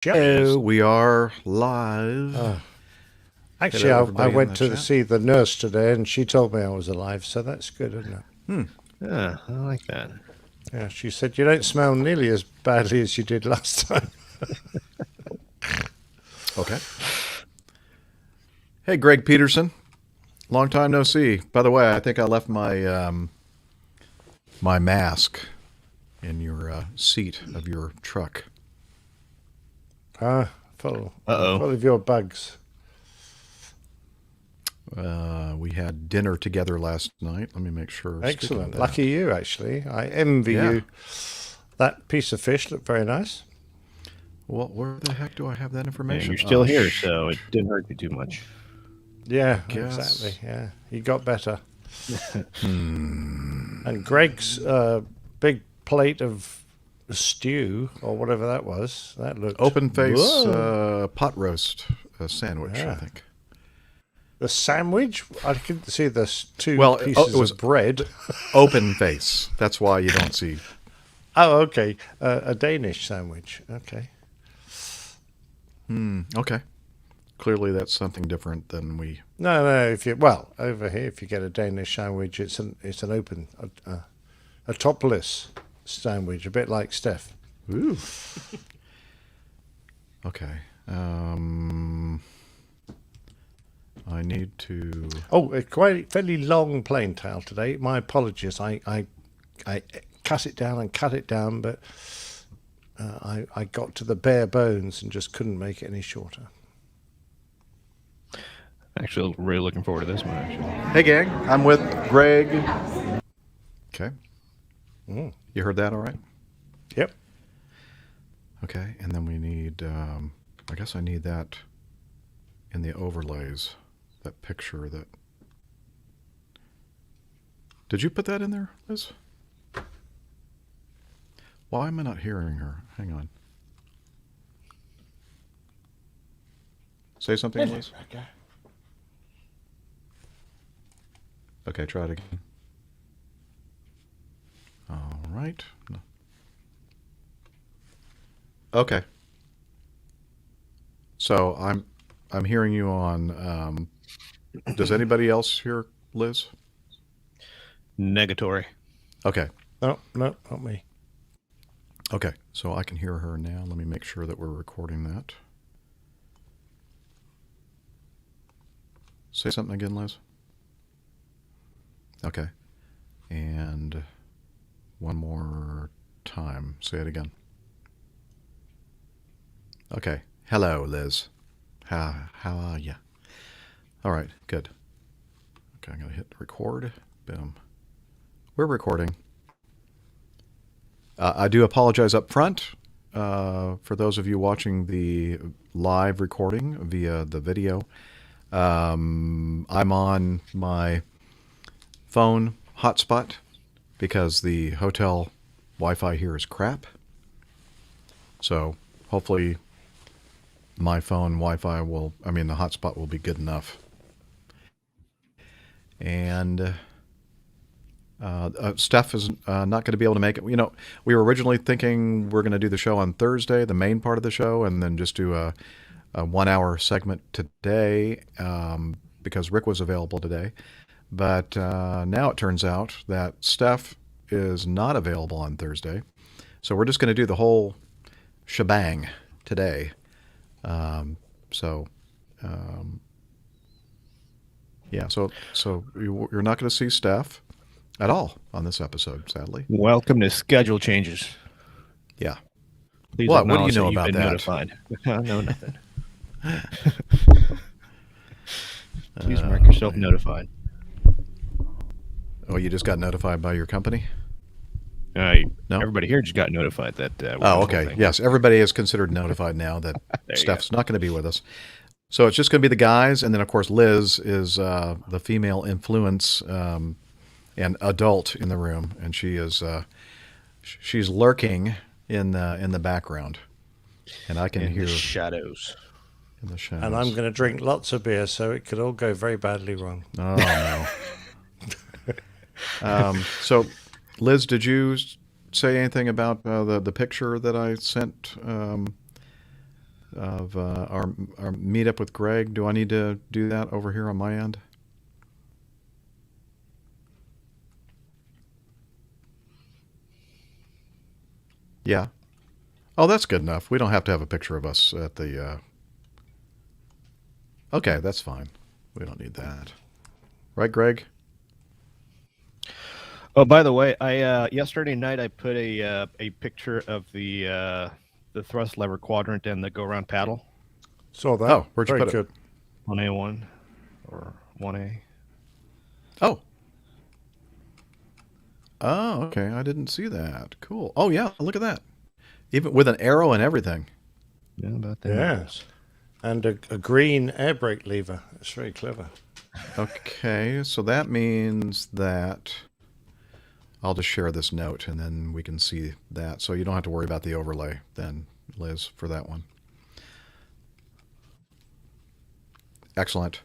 Hello, we are live. Actually, I went to see the nurse today, and she told me I was alive, so that's good, isn't it? Yeah, I like that. Yeah, she said, you don't smell nearly as badly as you did last time. Okay. Hey, Greg Peterson. Long time no see. By the way, I think I left my my mask in your seat of your truck. Full of your bugs. We had dinner together last night. Let me make sure. Excellent. Lucky you, actually. I envy you. That piece of fish looked very nice. Well, where the heck do I have that information? You're still here, so it didn't hurt you too much. Yeah, exactly. Yeah, he got better. And Greg's big plate of stew, or whatever that was, that looked... Open face pot roast sandwich, I think. The sandwich? I could see the two pieces of bread. Open face. That's why you don't see. Oh, okay. A Danish sandwich. Okay. Okay. Clearly, that's something different than we. No. Over here, if you get a Danish sandwich, it's an open, a topless sandwich, a bit like Steph. Ooh. Okay. I need to. Oh, a fairly long plain tale today. My apologies. I cut it down, but I got to the bare bones and just couldn't make it any shorter. Actually, really looking forward to this one, actually. Hey, gang. I'm with Greg. Okay. You heard that all right? Yep. Okay, and then we need, I guess I need that in the overlays, that picture that... Did you put that in there, Liz? Why am I not hearing her? Hang on. Say something, Liz. Okay, try it again. All right. No. Okay. So I'm hearing you on. Does anybody else hear Liz? Negatory. Okay. No, not me. Okay, so I can hear her now. Let me make sure that we're recording that. Say something again, Liz. Okay. And one more time. Say it again. Okay. Hello, Liz. How are you? All right, good. Okay, I'm going to hit record. Boom. We're recording. I do apologize up front for those of you watching the live recording via the video. I'm on my phone hotspot because the hotel Wi-Fi here is crap. So hopefully my phone Wi-Fi the hotspot will be good enough. And Steph is not going to be able to make it. You know, we were originally thinking we're going to do the show on Thursday, the main part of the show, and then just do a 1 hour segment today because Rick was available today. But now it turns out that Steph is not available on Thursday. So we're just going to do the whole shebang today. So you're not going to see Steph at all on this episode, sadly. Welcome to schedule changes. Yeah. Please what do you know about that? Notified. No, nothing. Please mark yourself notified. Oh, you just got notified by your company? No? Everybody here just got notified that. Okay. Thing. Yes, everybody is considered notified now that Steph's not going to be with us. So it's just going to be the guys, and then of course Liz is the female influence and adult in the room, and she is she's lurking in the background, and I can hear the shadows. In the shadows. And I'm going to drink lots of beer, so it could all go very badly wrong. Oh no. So, Liz, did you say anything about the picture that I sent of our meetup with Greg. Do I need to do that over here on my end? Yeah. Oh, that's good enough. We don't have to have a picture of us at the... Okay, that's fine. We don't need that. Right, Greg? Oh, by the way, I yesterday night I put a picture of the thrust lever quadrant and the go around paddle. Saw that. Oh, where'd you Very put good. it? 1A1 or 1A. Oh. Oh, okay. I didn't see that. Cool. Oh, yeah. Look at that. Even with an arrow and everything. Yeah, about that. Yes. And a green air brake lever. It's very clever. Okay, so that means that I'll just share this note and then we can see that. So you don't have to worry about the overlay then, Liz, for that one. Excellent.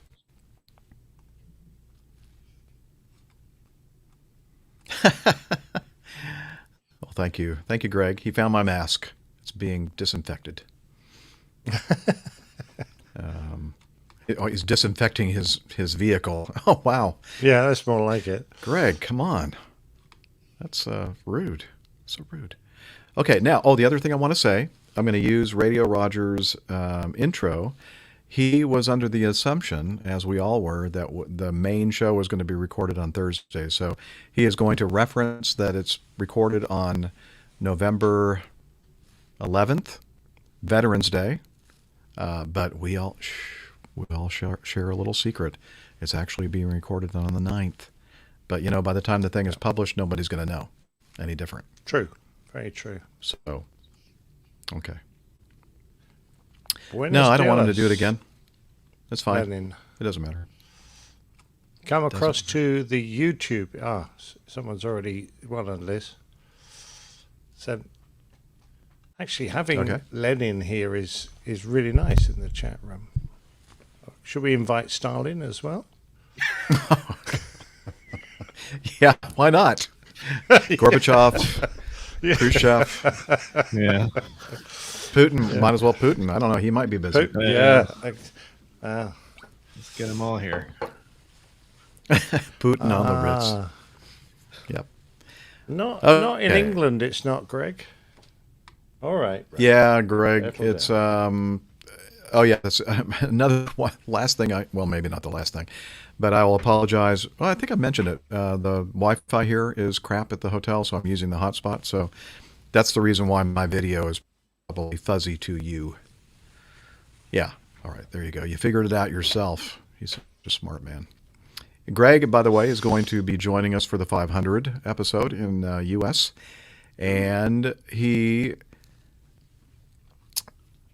Well, thank you. Thank you, Greg. He found my mask. It's being disinfected. He's disinfecting his vehicle. Oh, wow. Yeah, that's more like it. Greg, come on. That's rude. So rude. Okay, now, the other thing I want to say, I'm going to use Radio Roger's intro. He was under the assumption, as we all were, that the main show was going to be recorded on Thursday. So he is going to reference that it's recorded on November 11th, Veterans Day. But we all share a little secret. It's actually being recorded on the 9th. But, by the time the thing is published, nobody's going to know any different. True. Very true. So, okay. Buenos No, I don't want him to dias, do it again. That's fine. Lenin. It doesn't matter. Come across to the YouTube. Someone's already on Liz. So, actually, having Lenin here is really nice in the chat room. Should we invite Stalin as well? Yeah, why not? Gorbachev, Khrushchev, Yeah. Putin. Might as well Putin. I don't know. He might be busy. Yeah. Let's get them all here. Putin on the Ritz. Yep. Not in England. It's not, Greg. All right. Yeah, Greg. Careful It's there. Oh yeah, that's another last thing. Well, maybe not the last thing, but I will apologize. Well, I think I mentioned it. The Wi-Fi here is crap at the hotel, so I'm using the hotspot. So that's the reason why my video is probably fuzzy to you. Yeah. All right. There you go. You figured it out yourself. He's a smart man. Greg, by the way, is going to be joining us for the 500 episode in U.S. And he...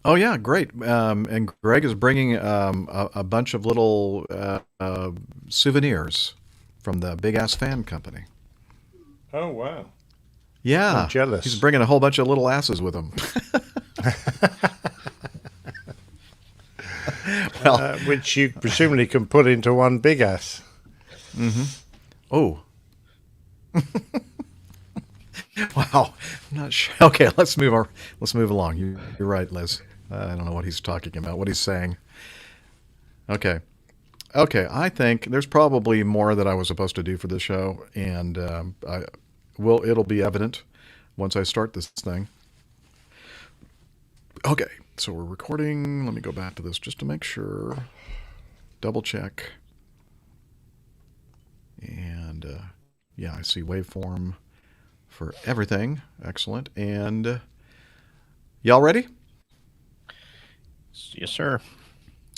Oh, yeah, great. And Greg is bringing a bunch of little souvenirs from the Big Ass Fan Company. Oh, wow. Yeah. I'm jealous. He's bringing a whole bunch of little asses with him. Well, which you presumably can put into one big ass. Mm-hmm. Oh. Wow. I'm not sure. Okay, let's move along. You're right, Liz. I don't know what he's talking about, what he's saying. Okay, I think there's probably more that I was supposed to do for this show, and it'll be evident once I start this thing. Okay, so we're recording. Let me go back to this just to make sure. Double check. And yeah, I see waveform for everything. Excellent. And y'all ready? Yes, sir.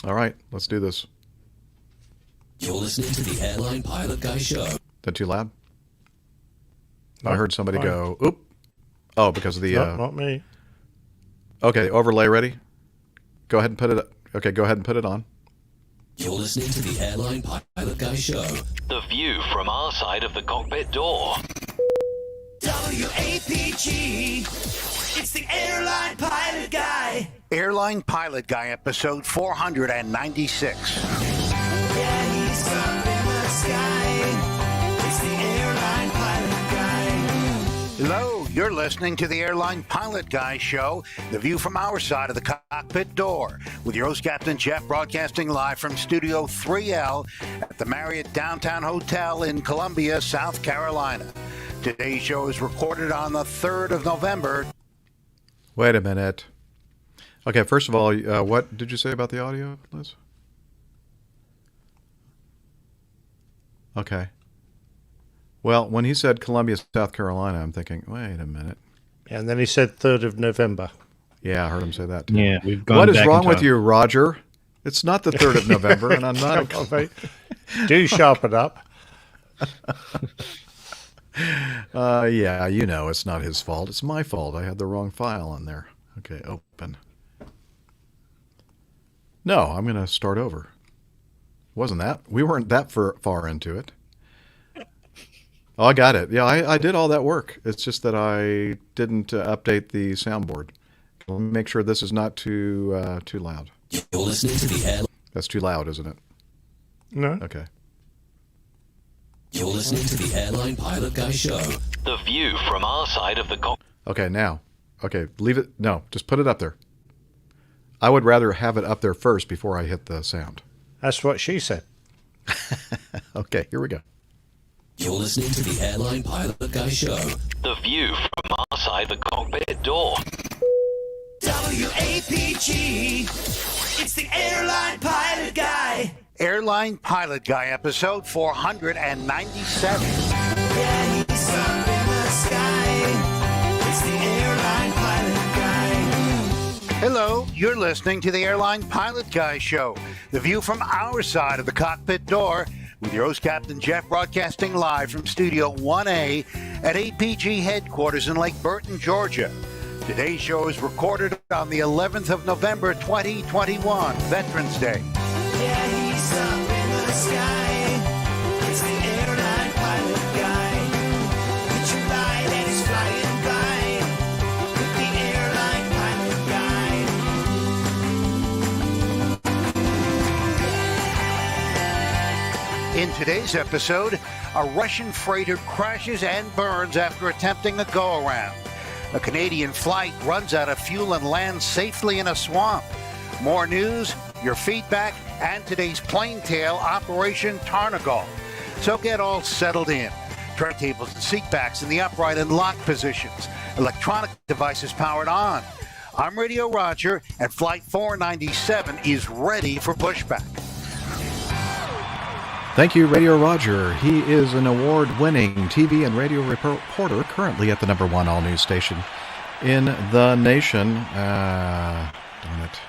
All right, let's do this. You're listening to the Airline Pilot Guy Show. Is that too loud? No, I heard somebody fine. go, oop. Oh, because of the... Not me. Okay, overlay ready? Go ahead and put it... Okay, go ahead and put it on. You're listening to the Airline Pilot Guy Show. The view from our side of the cockpit door. WAPG, it's the Airline Pilot Guy. Airline Pilot Guy, episode 496. Yeah, he's up in the sky. It's the Airline Pilot Guy. Hello, You're listening to the Airline Pilot Guy Show, the view from our side of the cockpit door, with your host, Captain Jeff, broadcasting live from Studio 3L at the Marriott Downtown Hotel in Columbia, South Carolina. Today's show is recorded on the 3rd of November. Wait a minute. Okay, first of all, what did you say about the audio, Liz? Okay. Well, when he said Columbia, South Carolina, I'm thinking, wait a minute. And then he said 3rd of November. Yeah, I heard him say that too. Yeah, we've gone What is back wrong in with time. you, Roger? It's not the 3rd of November, and I'm not. Come on, mate. Do sharpen up. Yeah, you know, it's not his fault. It's my fault. I had the wrong file in there. Okay, open. No, I'm going to start over. Wasn't that? We weren't that far into it. Oh, I got it. Yeah, I did all that work. It's just that I didn't update the soundboard. Let me make sure this is not too loud. You're listening to the air. That's too loud, isn't it? No. Okay. You're listening to the Airline Pilot Guy Show. The view from our side of the cockpit. Okay, now. Okay, leave it. No, just put it up there. I would rather have it up there first before I hit the sound. That's what she said. Okay, here we go. You're listening to the Airline Pilot Guy Show. The view from our side of the cockpit door. WAPG. It's the Airline Pilot Guy. Airline Pilot Guy, episode 497. Yeah, he's up in the sky. It's the Airline Pilot Guy. Hello, you're listening to the Airline Pilot Guy Show, the view from our side of the cockpit door, with your host, Captain Jeff, broadcasting live from Studio 1A at APG headquarters in Lake Burton, Georgia. Today's show is recorded on the 11th of November, 2021, Veterans Day. Yeah, he's up in the sky. It's the Airline Pilot Guy. Put your light and it's flying by. With the Airline Pilot Guy. In today's episode, a Russian freighter crashes and burns after attempting a go-around. A Canadian flight runs out of fuel and lands safely in a swamp. More news, your feedback, and today's plane tale, Operation Tarnagal. So get all settled in. Turntables and seatbacks in the upright and lock positions. Electronic devices powered on. I'm Radio Roger, and Flight 497 is ready for pushback. Thank you, Radio Roger. He is an award-winning TV and radio reporter, currently at the #1 all-news station in the nation. Darn it.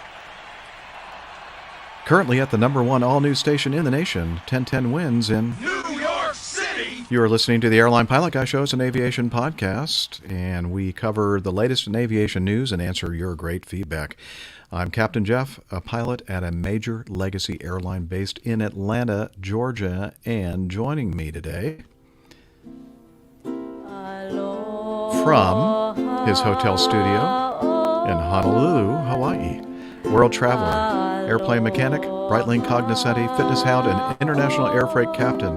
Currently at the #1 all-news station in the nation, 1010 wins in New York City. You are listening to the Airline Pilot Guy Show. It's an aviation podcast, and we cover the latest in aviation news and answer your great feedback. I'm Captain Jeff, a pilot at a major legacy airline based in Atlanta, Georgia, and joining me today from his hotel studio in Honolulu, Hawaii, world traveler, airplane mechanic, Breitling cognoscenti, fitness hound, and international air freight captain.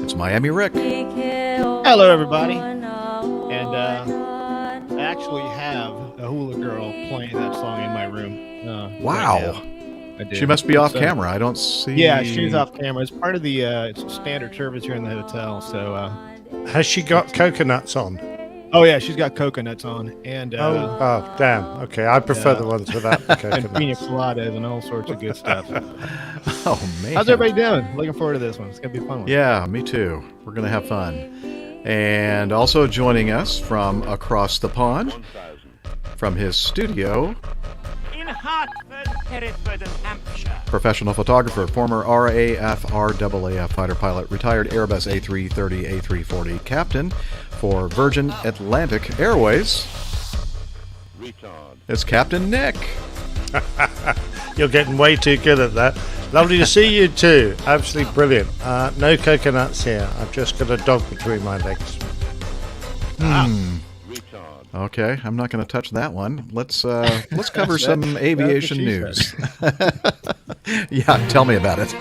It's Miami Rick. Hello, everybody. And I actually have a hula girl playing that song in my room. Wow. Right now. I do. She must be off So- camera. I don't see. Yeah, she's off camera. It's part of the it's standard service here in the hotel. So, Has she got coconuts on? oh yeah, she's got coconuts on and Oh, damn. Okay, I prefer yeah. the ones without the and pina coconuts. coladas and all sorts of good stuff. Oh, man. How's everybody doing? Looking forward to this one. It's gonna be a fun one. Yeah, me too. We're going to have fun. And also joining us from across the pond, from his studio, In Hartford, Hereford, and Hampshire. professional photographer, former RAF, RAAF fighter pilot, retired Airbus A330, A340 captain for Virgin Atlantic Airways. It's Captain Nick. You're getting way too good at that. Lovely to see you too. Absolutely brilliant. No coconuts here. I've just got a dog between my legs. Okay, I'm not going to touch that one. Let's cover some aviation That's news. Yeah, tell me about it.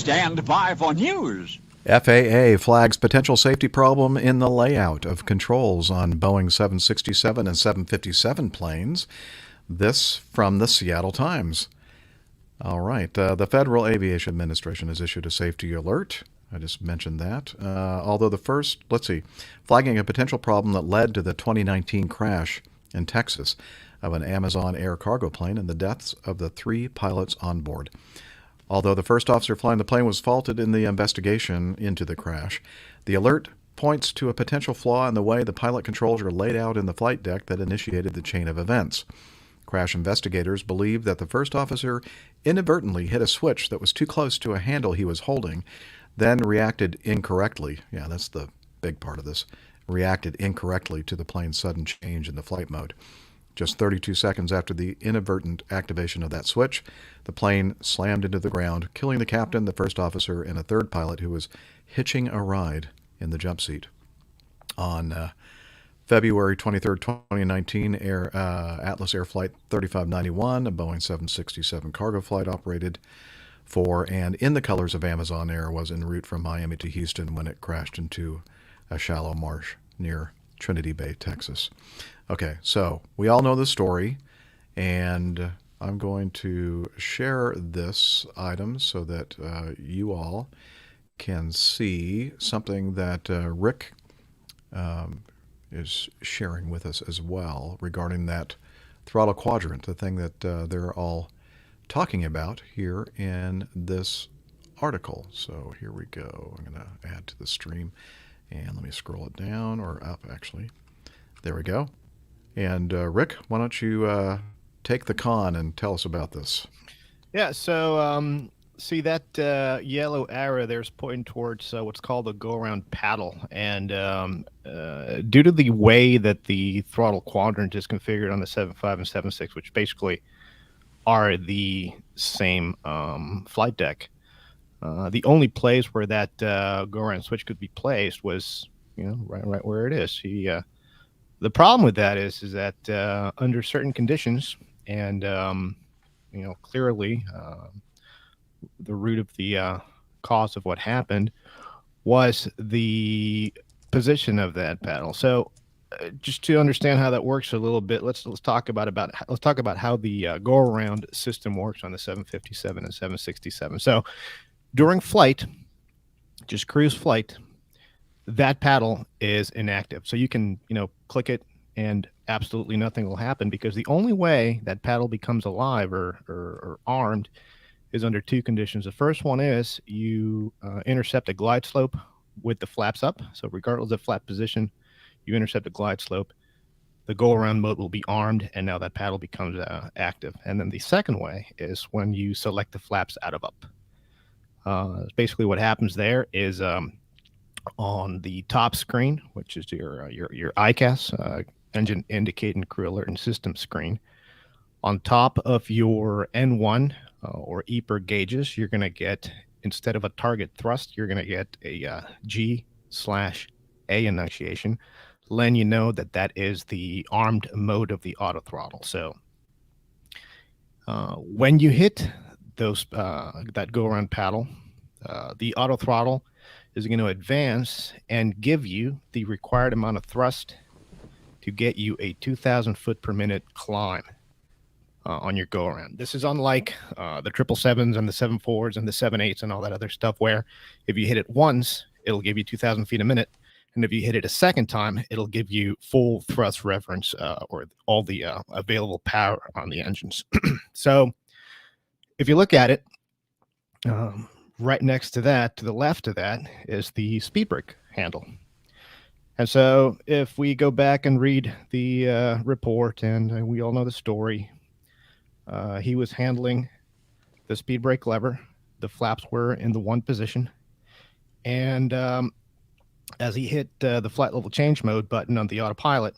Stand by for news. FAA flags potential safety problem in the layout of controls on Boeing 767 and 757 planes. This from the Seattle Times. All right. The Federal Aviation Administration has issued a safety alert. I just mentioned that. Although flagging a potential problem that led to the 2019 crash in Texas of an Amazon Air cargo plane and the deaths of the 3 pilots on board. Although the first officer flying the plane was faulted in the investigation into the crash, the alert points to a potential flaw in the way the pilot controls are laid out in the flight deck that initiated the chain of events. Crash investigators believe that the first officer inadvertently hit a switch that was too close to a handle he was holding, then reacted incorrectly. Yeah, that's the big part of this. Reacted incorrectly to the plane's sudden change in the flight mode. Just 32 seconds after the inadvertent activation of that switch, the plane slammed into the ground, killing the captain, the first officer, and a third pilot who was hitching a ride in the jump seat. On February 23, 2019, Atlas Air Flight 3591, a Boeing 767 cargo flight operated for and in the colors of Amazon Air, was en route from Miami to Houston when it crashed into a shallow marsh near Trinity Bay, Texas. Okay, so we all know the story, and I'm going to share this item so that you all can see something that Rick is sharing with us as well regarding that throttle quadrant, the thing that they're all talking about here in this article. So here we go. I'm going to add to the stream, and let me scroll it down, or up actually. There we go. And Rick, why don't you take the con and tell us about this? Yeah, so see that yellow arrow there's pointing towards what's called a go-around paddle. And due to the way that the throttle quadrant is configured on the 7.5 and 7.6, which basically are the same flight deck, the only place where that go-around switch could be placed was, right where it is. The problem with that is that under certain conditions, and clearly the root of the cause of what happened was the position of that paddle. So just to understand how that works a little bit, let's talk about how the go around system works on the 757 and 767. So during flight, just cruise flight, that paddle is inactive. So you can, click it and absolutely nothing will happen, because the only way that paddle becomes alive or armed is under 2 conditions. The first one is you intercept a glide slope with the flaps up. So regardless of flap position, you intercept a glide slope, the go around mode will be armed, and now that paddle becomes active. And then the second way is when you select the flaps out of up. Basically what happens there is on the top screen, which is your ICAS, engine indicate and crew alert and system screen, on top of your N1 or EPR gauges, you're going to get, instead of a target thrust, you're going to get a G/A enunciation, letting you know that that is the armed mode of the auto throttle. So when you hit those that go around paddle, the auto throttle is going to advance and give you the required amount of thrust to get you a 2,000 foot per minute climb on your go around. This is unlike the 777s and the 74s and the 78s and all that other stuff, where if you hit it once, it'll give you 2,000 feet a minute. And if you hit it a second time, it'll give you full thrust reference or all the available power on the engines. So if you look at it, right next to that, to the left of that, is the speed brake handle. And so if we go back and read the report, and we all know the story, he was handling the speed brake lever. The flaps were in the 1 position. And as he hit the flight level change mode button on the autopilot,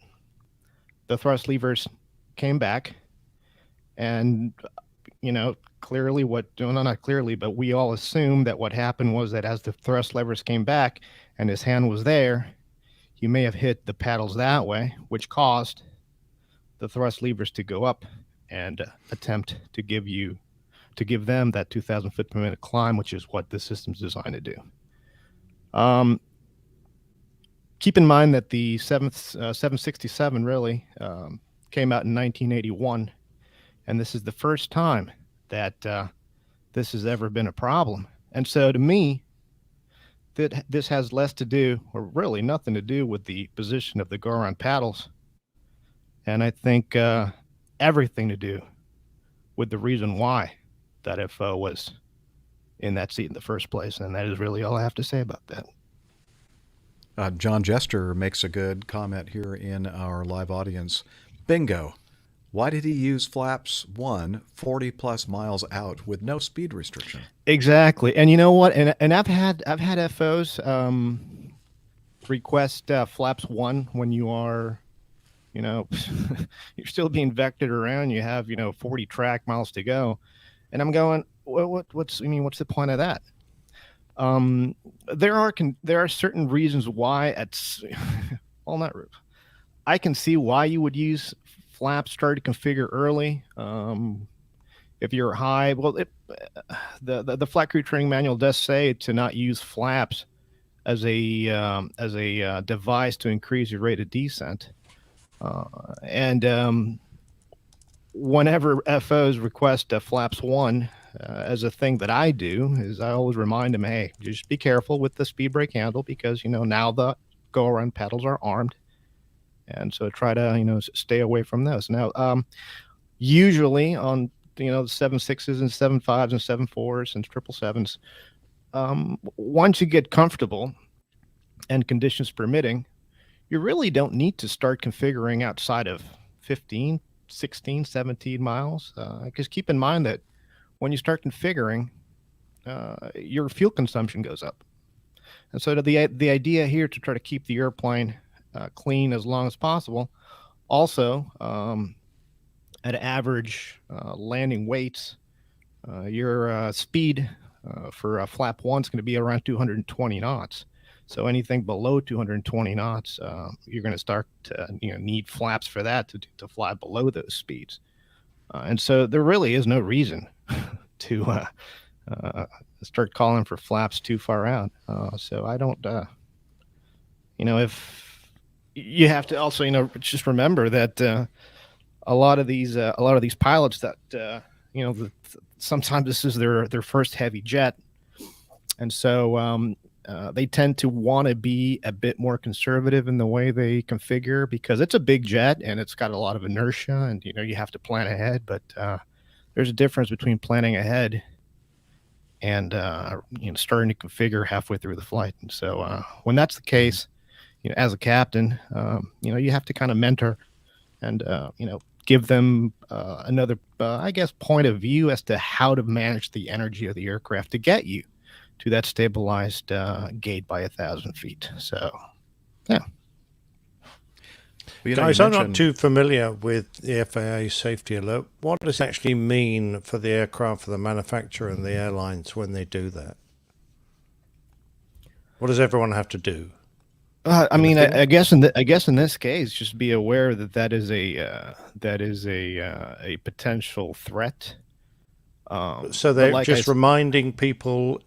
the thrust levers came back. And, clearly not clearly, but we all assume that what happened was that as the thrust levers came back and his hand was there, you may have hit the paddles that way, which caused the thrust levers to go up and attempt to give you to give them that 2,000 foot per minute climb, which is what this system's designed to do. Keep in mind that the 767 really came out in 1981, and this is the first time that this has ever been a problem. And so to me, that this has less to do, or really nothing to do, with the position of the go-around paddles, and I think everything to do with the reason why that FO was in that seat in the first place. And that is really all I have to say about that. John Jester makes a good comment here in our live audience. Bingo. Why did he use flaps 1 40 plus miles out with no speed restriction? Exactly. And you know what? And I've had FOs request flaps 1 when you are, you're still being vectored around. You have 40 track miles to go, and I'm going, what's the point of that? There are certain reasons why well, not. I can see why you would use flaps started to configure early. If you're high, well, the flight crew training manual does say to not use flaps as a device to increase your rate of descent. And whenever FOs request flaps 1 as a thing that I do, is I always remind them, hey, just be careful with the speed brake handle, because now the go around paddles are armed. And so try to, stay away from those. Now, usually on, the 7.6s and 7.5s and 7.4s and 777s, once you get comfortable and conditions permitting, you really don't need to start configuring outside of 15, 16, 17 miles. Because keep in mind that when you start configuring, your fuel consumption goes up. And so the idea here to try to keep the airplane clean as long as possible. Also, at average landing weights, your speed for flap 1 is going to be around 220 knots. So anything below 220 knots, you're going to start to need flaps for that to fly below those speeds. And so there really is no reason to start calling for flaps too far out. So I don't, if you have to also, just remember that a lot of these pilots that sometimes this is their first heavy jet, and so they tend to want to be a bit more conservative in the way they configure, because it's a big jet and it's got a lot of inertia, and you have to plan ahead. But there's a difference between planning ahead and starting to configure halfway through the flight. And so when that's the case, as a captain, you have to kind of mentor and give them another, point of view as to how to manage the energy of the aircraft to get you to that stabilized gate by 1,000 feet. So, yeah. Well, Guys, I'm not too familiar with the FAA safety alert. What does it actually mean for the aircraft, for the manufacturer and the airlines when they do that? What does everyone have to do? I guess in this case, just be aware that is a potential threat. So they're just reminding people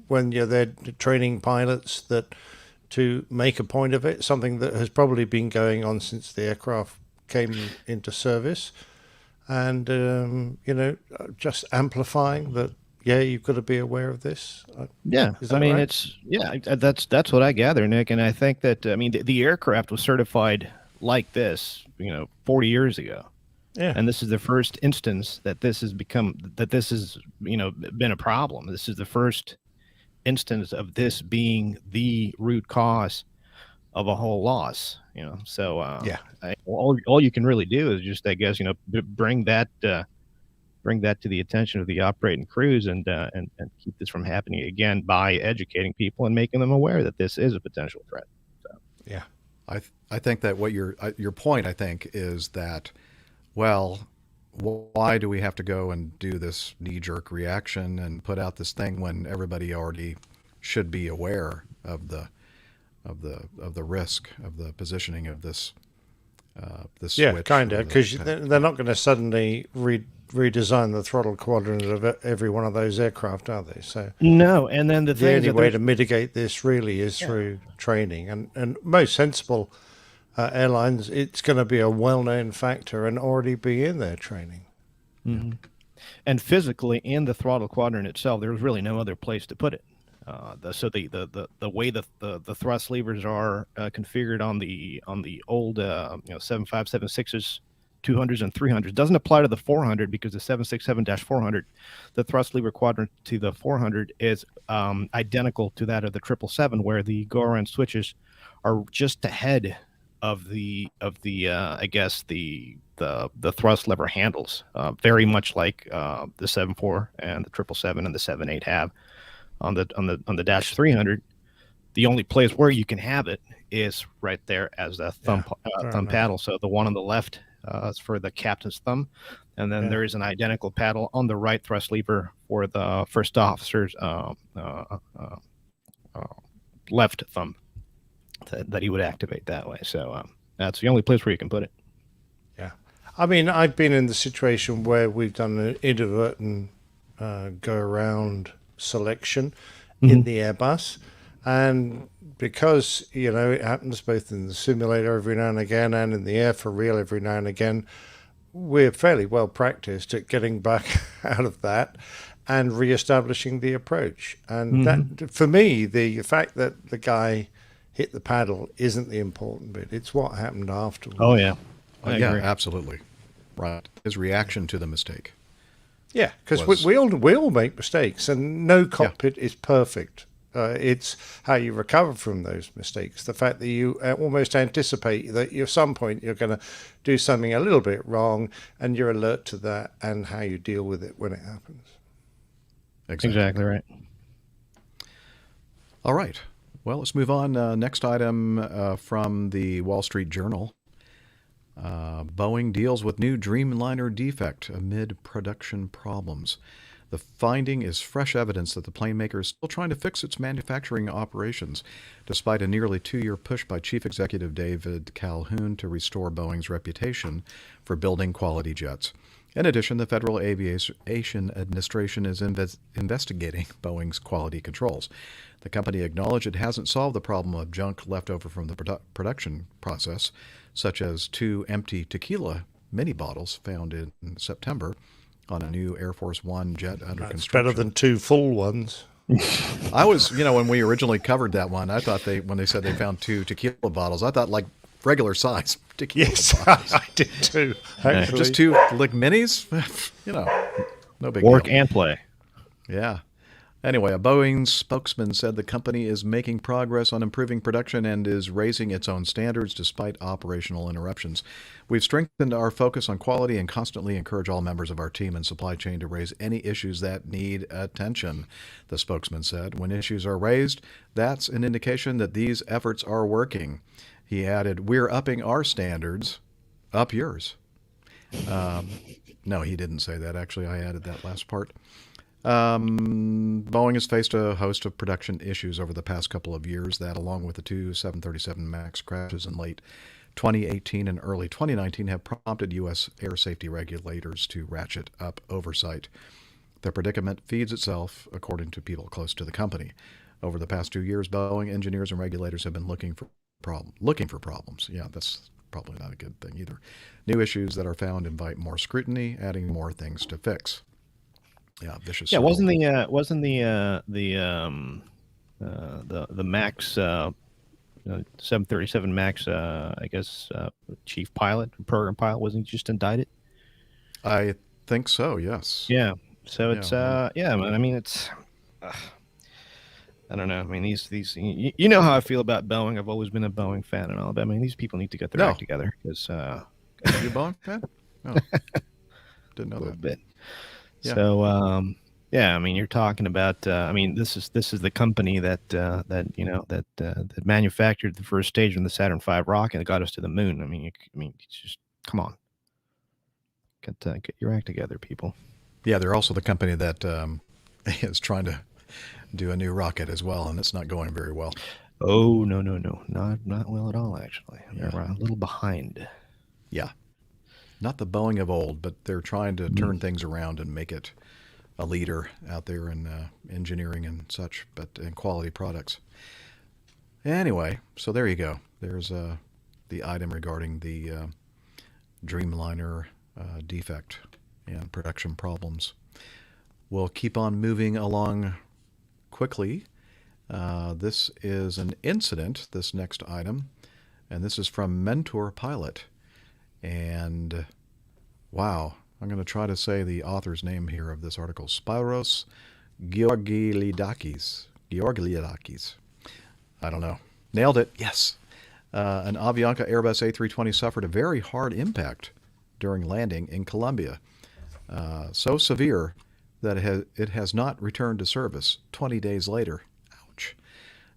when they're training pilots that to make a point of it, something that has probably been going on since the aircraft came into service, and just amplifying that. Yeah, you've got to be aware of this. Yeah, right? That's what I gather, Nick, and I think that the aircraft was certified like this, 40 years ago. Yeah, and this is the first instance that this has been a problem. This is the first instance of this being the root cause of a whole loss. So all you can really do is just, I guess, bring that to the attention of the operating crews and keep this from happening again by educating people and making them aware that this is a potential threat. So. Yeah, I think that what your point, I think, is that, well, why do we have to go and do this knee-jerk reaction and put out this thing when everybody already should be aware of the risk of the positioning of this the Yeah, switch. kind or of, the because pad. they're not going to suddenly redesign the throttle quadrant of every one of those aircraft, are they? So No, and then the the thing is only that way there's to mitigate this really is through training, and most sensible airlines, it's going to be a well-known factor and already be in their training. and physically in the throttle quadrant itself, there's really no other place to put it. The way the thrust levers are configured on the old 7576s, 200s and 300s doesn't apply to the 400 because the 767-400, the thrust lever quadrant to the 400 is identical to that of the 777, where the go around switches are just ahead of the I guess the thrust lever handles, very much like the 74 and the 777 and the 78 have on the dash 300. The only place where you can have it is right there as a thumb paddle. So the one on the left is for the captain's thumb, and then there is an identical paddle on the right thrust lever for the first officer's left thumb that he would activate that way. So that's the only place where you can put it. Yeah. I mean, I've been in the situation where we've done an inadvertent go around selection in the Airbus, and because it happens both in the simulator every now and again and in the air for real every now and again, we're fairly well practiced at getting back out of that and re-establishing the approach. And that, for me, the fact that the guy hit the paddle isn't the important bit. It's what happened afterwards. Oh yeah, I Yeah, agree. absolutely. Right. His reaction to the mistake. Yeah, because was- we all make mistakes, and no cockpit is perfect. It's how you recover from those mistakes. The fact that you almost anticipate that at some point you're going to do something a little bit wrong, and you're alert to that, and how you deal with it when it happens. Exactly right. All right. Well, let's move on. Next item from the Wall Street Journal. Boeing deals with new Dreamliner defect amid production problems. The finding is fresh evidence that the plane maker is still trying to fix its manufacturing operations, despite a nearly 2-year push by Chief Executive David Calhoun to restore Boeing's reputation for building quality jets. In addition, the Federal Aviation Administration is investigating Boeing's quality controls. The company acknowledged it hasn't solved the problem of junk left over from the production process, such as 2 empty tequila mini bottles found in September on a new Air Force One jet under It's construction. better than 2 full ones. I was, when we originally covered that one, I thought when they said they found 2 tequila bottles, I thought like regular size tequila bottles. I did too. Actually. Just 2 like minis, no big Work deal. and play. Yeah. Anyway, a Boeing spokesman said the company is making progress on improving production and is raising its own standards despite operational interruptions. We've strengthened our focus on quality and constantly encourage all members of our team and supply chain to raise any issues that need attention, the spokesman said. When issues are raised, that's an indication that these efforts are working. He added, "We're upping our standards, up yours." No, he didn't say that. Actually, I added that last part. Boeing has faced a host of production issues over the past couple of years that, along with the 2 737 MAX crashes in late 2018 and early 2019, have prompted U.S. air safety regulators to ratchet up oversight. The predicament feeds itself, according to people close to the company. Over the past 2 years, Boeing engineers and regulators have been looking for problems. Yeah, that's probably not a good thing either. New issues that are found invite more scrutiny, adding more things to fix. Yeah, vicious. Yeah, circle. wasn't the Max 737 Max I guess chief pilot, program pilot, wasn't he just indicted? I think so. Yes. Yeah. So it's Yeah. I mean it's I don't know. I mean these you know how I feel about Boeing. I've always been a Boeing fan and all, but I mean these people need to get their act together because Are you a Boeing fan? No. Didn't know a little that. bit. Yeah. So I mean you're talking about I mean this is the company that manufactured the first stage of the Saturn V rocket and got us to the moon. I mean it's just come on. Get your act together, people. Yeah, they're also the company that is trying to do a new rocket as well, and it's not going very well. Oh no, not well at all. Actually, they're a little behind. Yeah. Not the Boeing of old, but they're trying to turn things around and make it a leader out there in engineering and such, but in quality products. Anyway, so there you go. There's the item regarding the Dreamliner defect and production problems. We'll keep on moving along quickly. This is an incident, this next item, and this is from Mentor Pilot. And wow, I'm going to try to say the author's name here of this article, Spyros Georgilidakis. I don't know. Nailed it. Yes. An Avianca Airbus A320 suffered a very hard impact during landing in Colombia. So severe that it has not returned to service 20 days later. Ouch.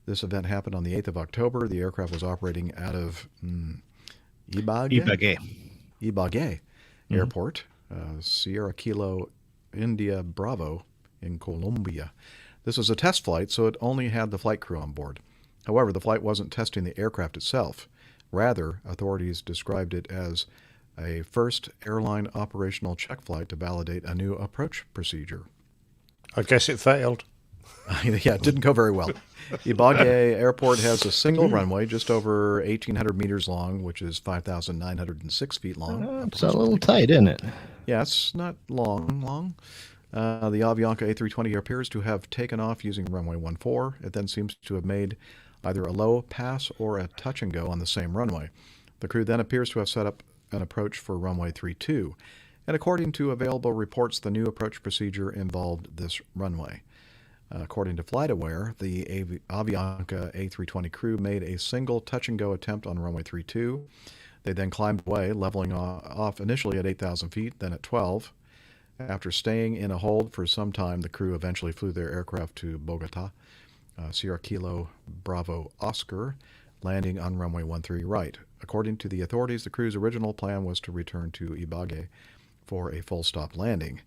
This event happened on the 8th of October. The aircraft was operating out of Ibagué Airport, Sierra Kilo India Bravo in Colombia. This was a test flight, so it only had the flight crew on board. However, the flight wasn't testing the aircraft itself. Rather, authorities described it as a first airline operational check flight to validate a new approach procedure. I guess it failed. Yeah, it didn't go very well. Ibagué Airport has a single runway just over 1,800 meters long, which is 5,906 feet long. It's a little tight, isn't it? Yeah, it's not long. The Avianca A320 appears to have taken off using runway 14. It then seems to have made either a low pass or a touch and go on the same runway. The crew then appears to have set up an approach for runway 32. And according to available reports, the new approach procedure involved this runway. According to FlightAware, the Avianca A320 crew made a single touch-and-go attempt on runway 32. They then climbed away, leveling off initially at 8,000 feet, then at 12. After staying in a hold for some time, the crew eventually flew their aircraft to Bogota, Sierra Kilo Bravo Oscar, landing on runway 13 right. According to the authorities, the crew's original plan was to return to Ibagué for a full-stop landing.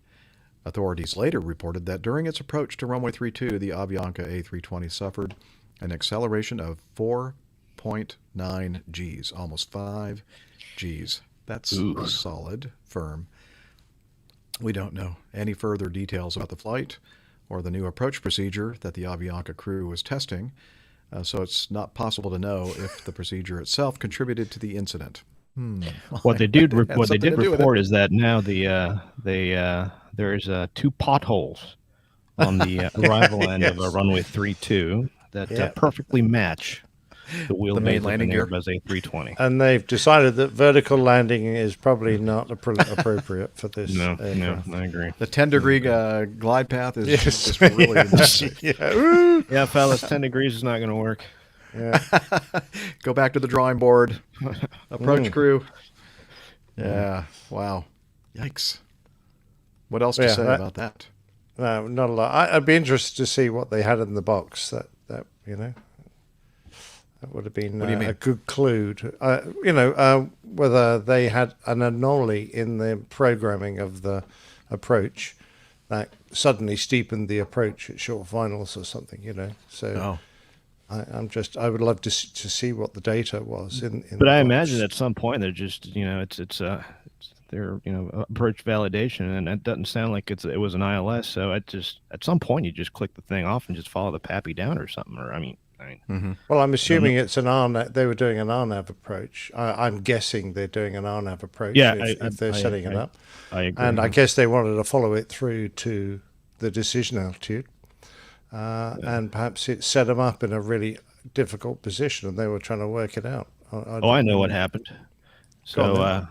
Authorities later reported that during its approach to runway 32, the Avianca A320 suffered an acceleration of 4.9 Gs, almost 5 Gs. That's solid, firm. We don't know any further details about the flight or the new approach procedure that the Avianca crew was testing, so it's not possible to know if the procedure itself contributed to the incident. What they did report is that now there's 2 potholes on the arrival end of a runway 32 that perfectly match the wheelbase of an Airbus A320. And they've decided that vertical landing is probably not appropriate for this. No, I agree. The 10-degree glide path is just really yeah, fellas, 10 degrees is not going to work. Yeah. Go back to the drawing board. Approach crew. Yeah. Wow. Yikes. What else to say about that? No, not a lot. I'd be interested to see what they had in the box. That that would have been a good clue. Whether they had an anomaly in the programming of the approach that suddenly steepened the approach at short finals or something. So. I would love to see what the data was But I imagine at some point they're just it's their approach validation, and it doesn't sound like it was an ILS. So at some point you just click the thing off and just follow the PAPI down or something. Or I mean. Well, I'm assuming it's an RNAV. They were doing an RNAV approach. I'm guessing they're doing an RNAV approach. Yeah, if they're setting it up. I agree. And I guess they wanted to follow it through to the decision altitude. And perhaps it set them up in a really difficult position, and they were trying to work it out. I know what happened. So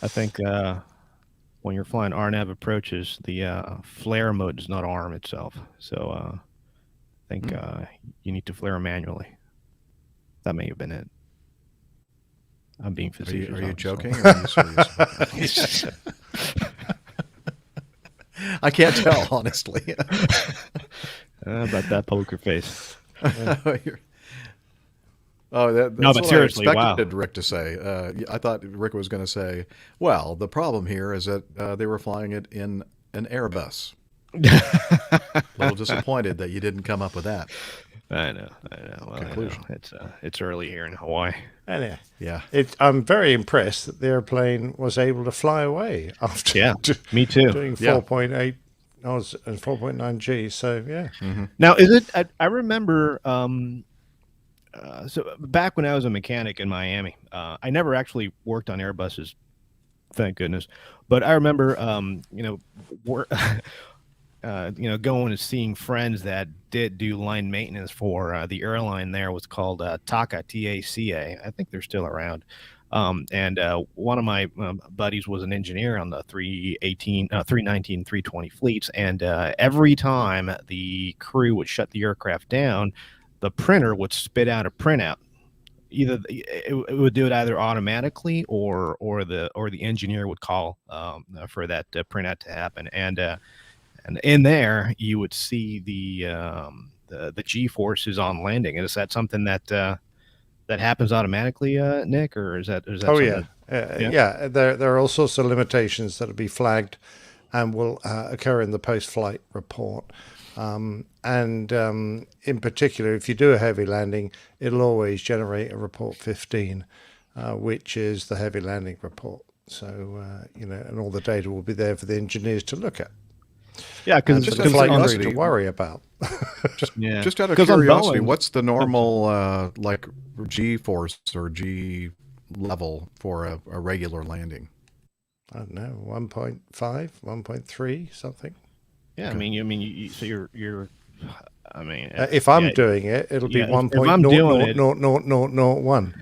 I think when you're flying RNAV approaches, the flare mode does not arm itself. So I think you need to flare manually. That may have been it. I'm being facetious. Are you joking? Or are you serious? I can't tell, honestly. About that poker face. That's no, but what seriously, I expected Rick to say. I thought Rick was going to say, well, the problem here is that they were flying it in an Airbus. A little disappointed that you didn't come up with that. I know. Well, Conclusion. It's early here in Hawaii. Anyway, Yeah. I'm very impressed that the airplane was able to fly away after Yeah, me too. doing Yeah. 4.8 knots and 4.9 G. So yeah, Now, is it? I remember. So back when I was a mechanic in Miami, I never actually worked on Airbuses, thank goodness. But I remember, going and seeing friends that did do line maintenance for the airline. There was called TACA, TACA. I think they're still around. And one of my buddies was an engineer on the 319, 320 fleets. And every time the crew would shut the aircraft down, the printer would spit out a printout. Either it would do it either automatically or the engineer would call for that printout to happen. And in there you would see the G forces on landing. And is that something that happens automatically, Nick, or is that? oh yeah, yeah. There are all sorts of limitations that will be flagged and will occur in the post-flight report. And in particular, if you do a heavy landing, it'll always generate a report 15, which is the heavy landing report. So, and all the data will be there for the engineers to look at. Yeah, because Just just the flight curiosity, crew to worry about. Just out of 'Cause on curiosity, Boeing- what's the normal like G force or G level for a regular landing? I don't know, 1.5, 1.3, something. Yeah, I mean, you so you're. I mean, If I'm doing it, it'll be yeah, if I'm doing it- 1.00001.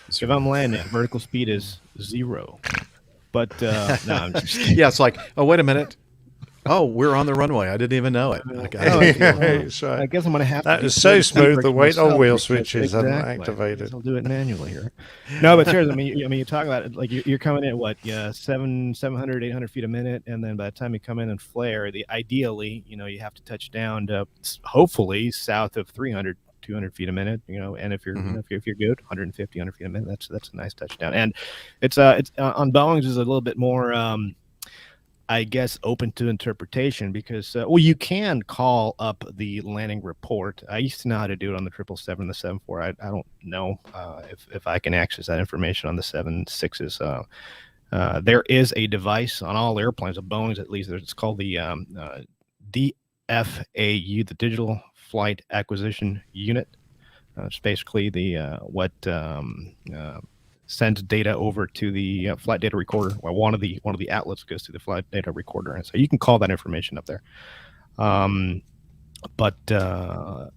if I'm landing, vertical speed is 0. But no, I'm just kidding. Yeah, it's like, oh, wait a minute. Oh, we're on the runway. I didn't even know it. Okay. That's right. I guess I'm going to have That to. do is so 30 smooth, the handbrake weight on myself wheel because- switches haven't exactly. activated. I'll do it manually here. No, but seriously, I mean, you talk about it like you're coming in what, 700, 800 feet a minute, and then by the time you come in and flare, ideally, you have to touch down to hopefully south of 300. 200 feet a minute, and if you're if you're good, 150, 100 feet a minute, that's a nice touchdown. And it's on Boeing's is a little bit more, I guess, open to interpretation because you can call up the landing report. I used to know how to do it on the 777, the 74. I don't know if I can access that information on the 76s. There is a device on all airplanes, of Boeing's at least. It's called the DFAU, the Digital Flight Acquisition Unit. It's basically the what sends data over to the flight data recorder. Well, one of the outlets goes to the flight data recorder, and so you can call that information up there. But the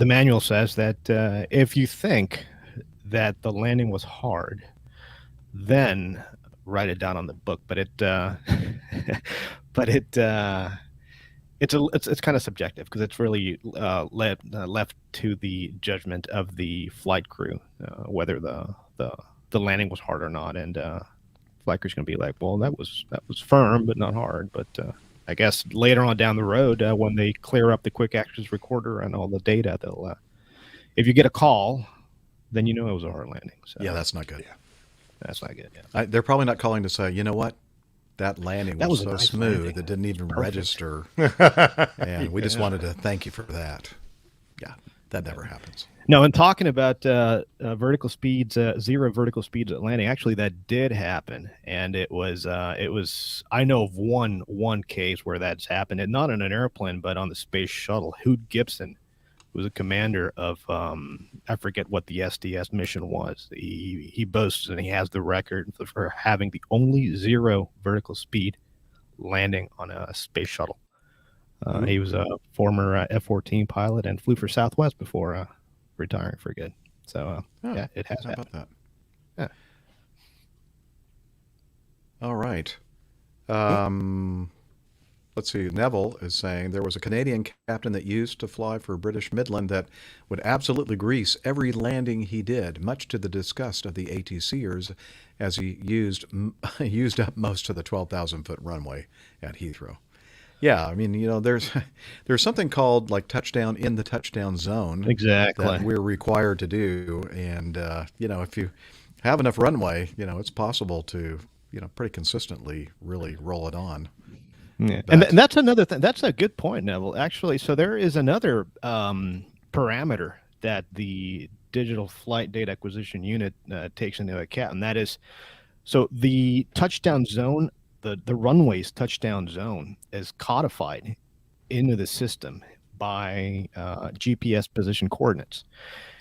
manual says that if you think that the landing was hard, then write it down on the book. But it's kind of subjective because it's really left to the judgment of the flight crew whether the landing was hard or not, and flight crew's going to be like, well, that was firm but not hard. But I guess later on down the road, when they clear up the quick actions recorder and all the data, they'll if you get a call, then it was a hard landing. So Yeah, that's not good. that's not good. Yeah. They're probably not calling to say, you know what? That landing That was was a so nice smooth landing. it didn't even register. And we just wanted to thank you for that. Yeah, that never happens. No, and talking about vertical speeds, 0 vertical speeds at landing, actually that did happen, and it was I know of one case where that's happened, and not on an airplane, but on the space shuttle. Hoot Gibson, who was a commander of I forget what the SDS mission was. He boasts and he has the record for having the only 0 vertical speed landing on a space shuttle. He was a former F-14 pilot and flew for Southwest before retiring for good. So yeah, it has How happened. about that? Yeah. All right. Let's see. Neville is saying there was a Canadian captain that used to fly for British Midland that would absolutely grease every landing he did, much to the disgust of the ATCers, as he used up most of the 12,000-foot runway at Heathrow. Yeah, I mean, there's something called like touchdown in the touchdown zone. Exactly. That we're required to do, and if you have enough runway, it's possible to pretty consistently really roll it on. Yeah. And that's another thing. That's a good point, Neville. Actually, so there is another parameter that the digital flight data acquisition unit takes into account, and that is, so the touchdown zone, the runway's touchdown zone is codified into the system by GPS position coordinates.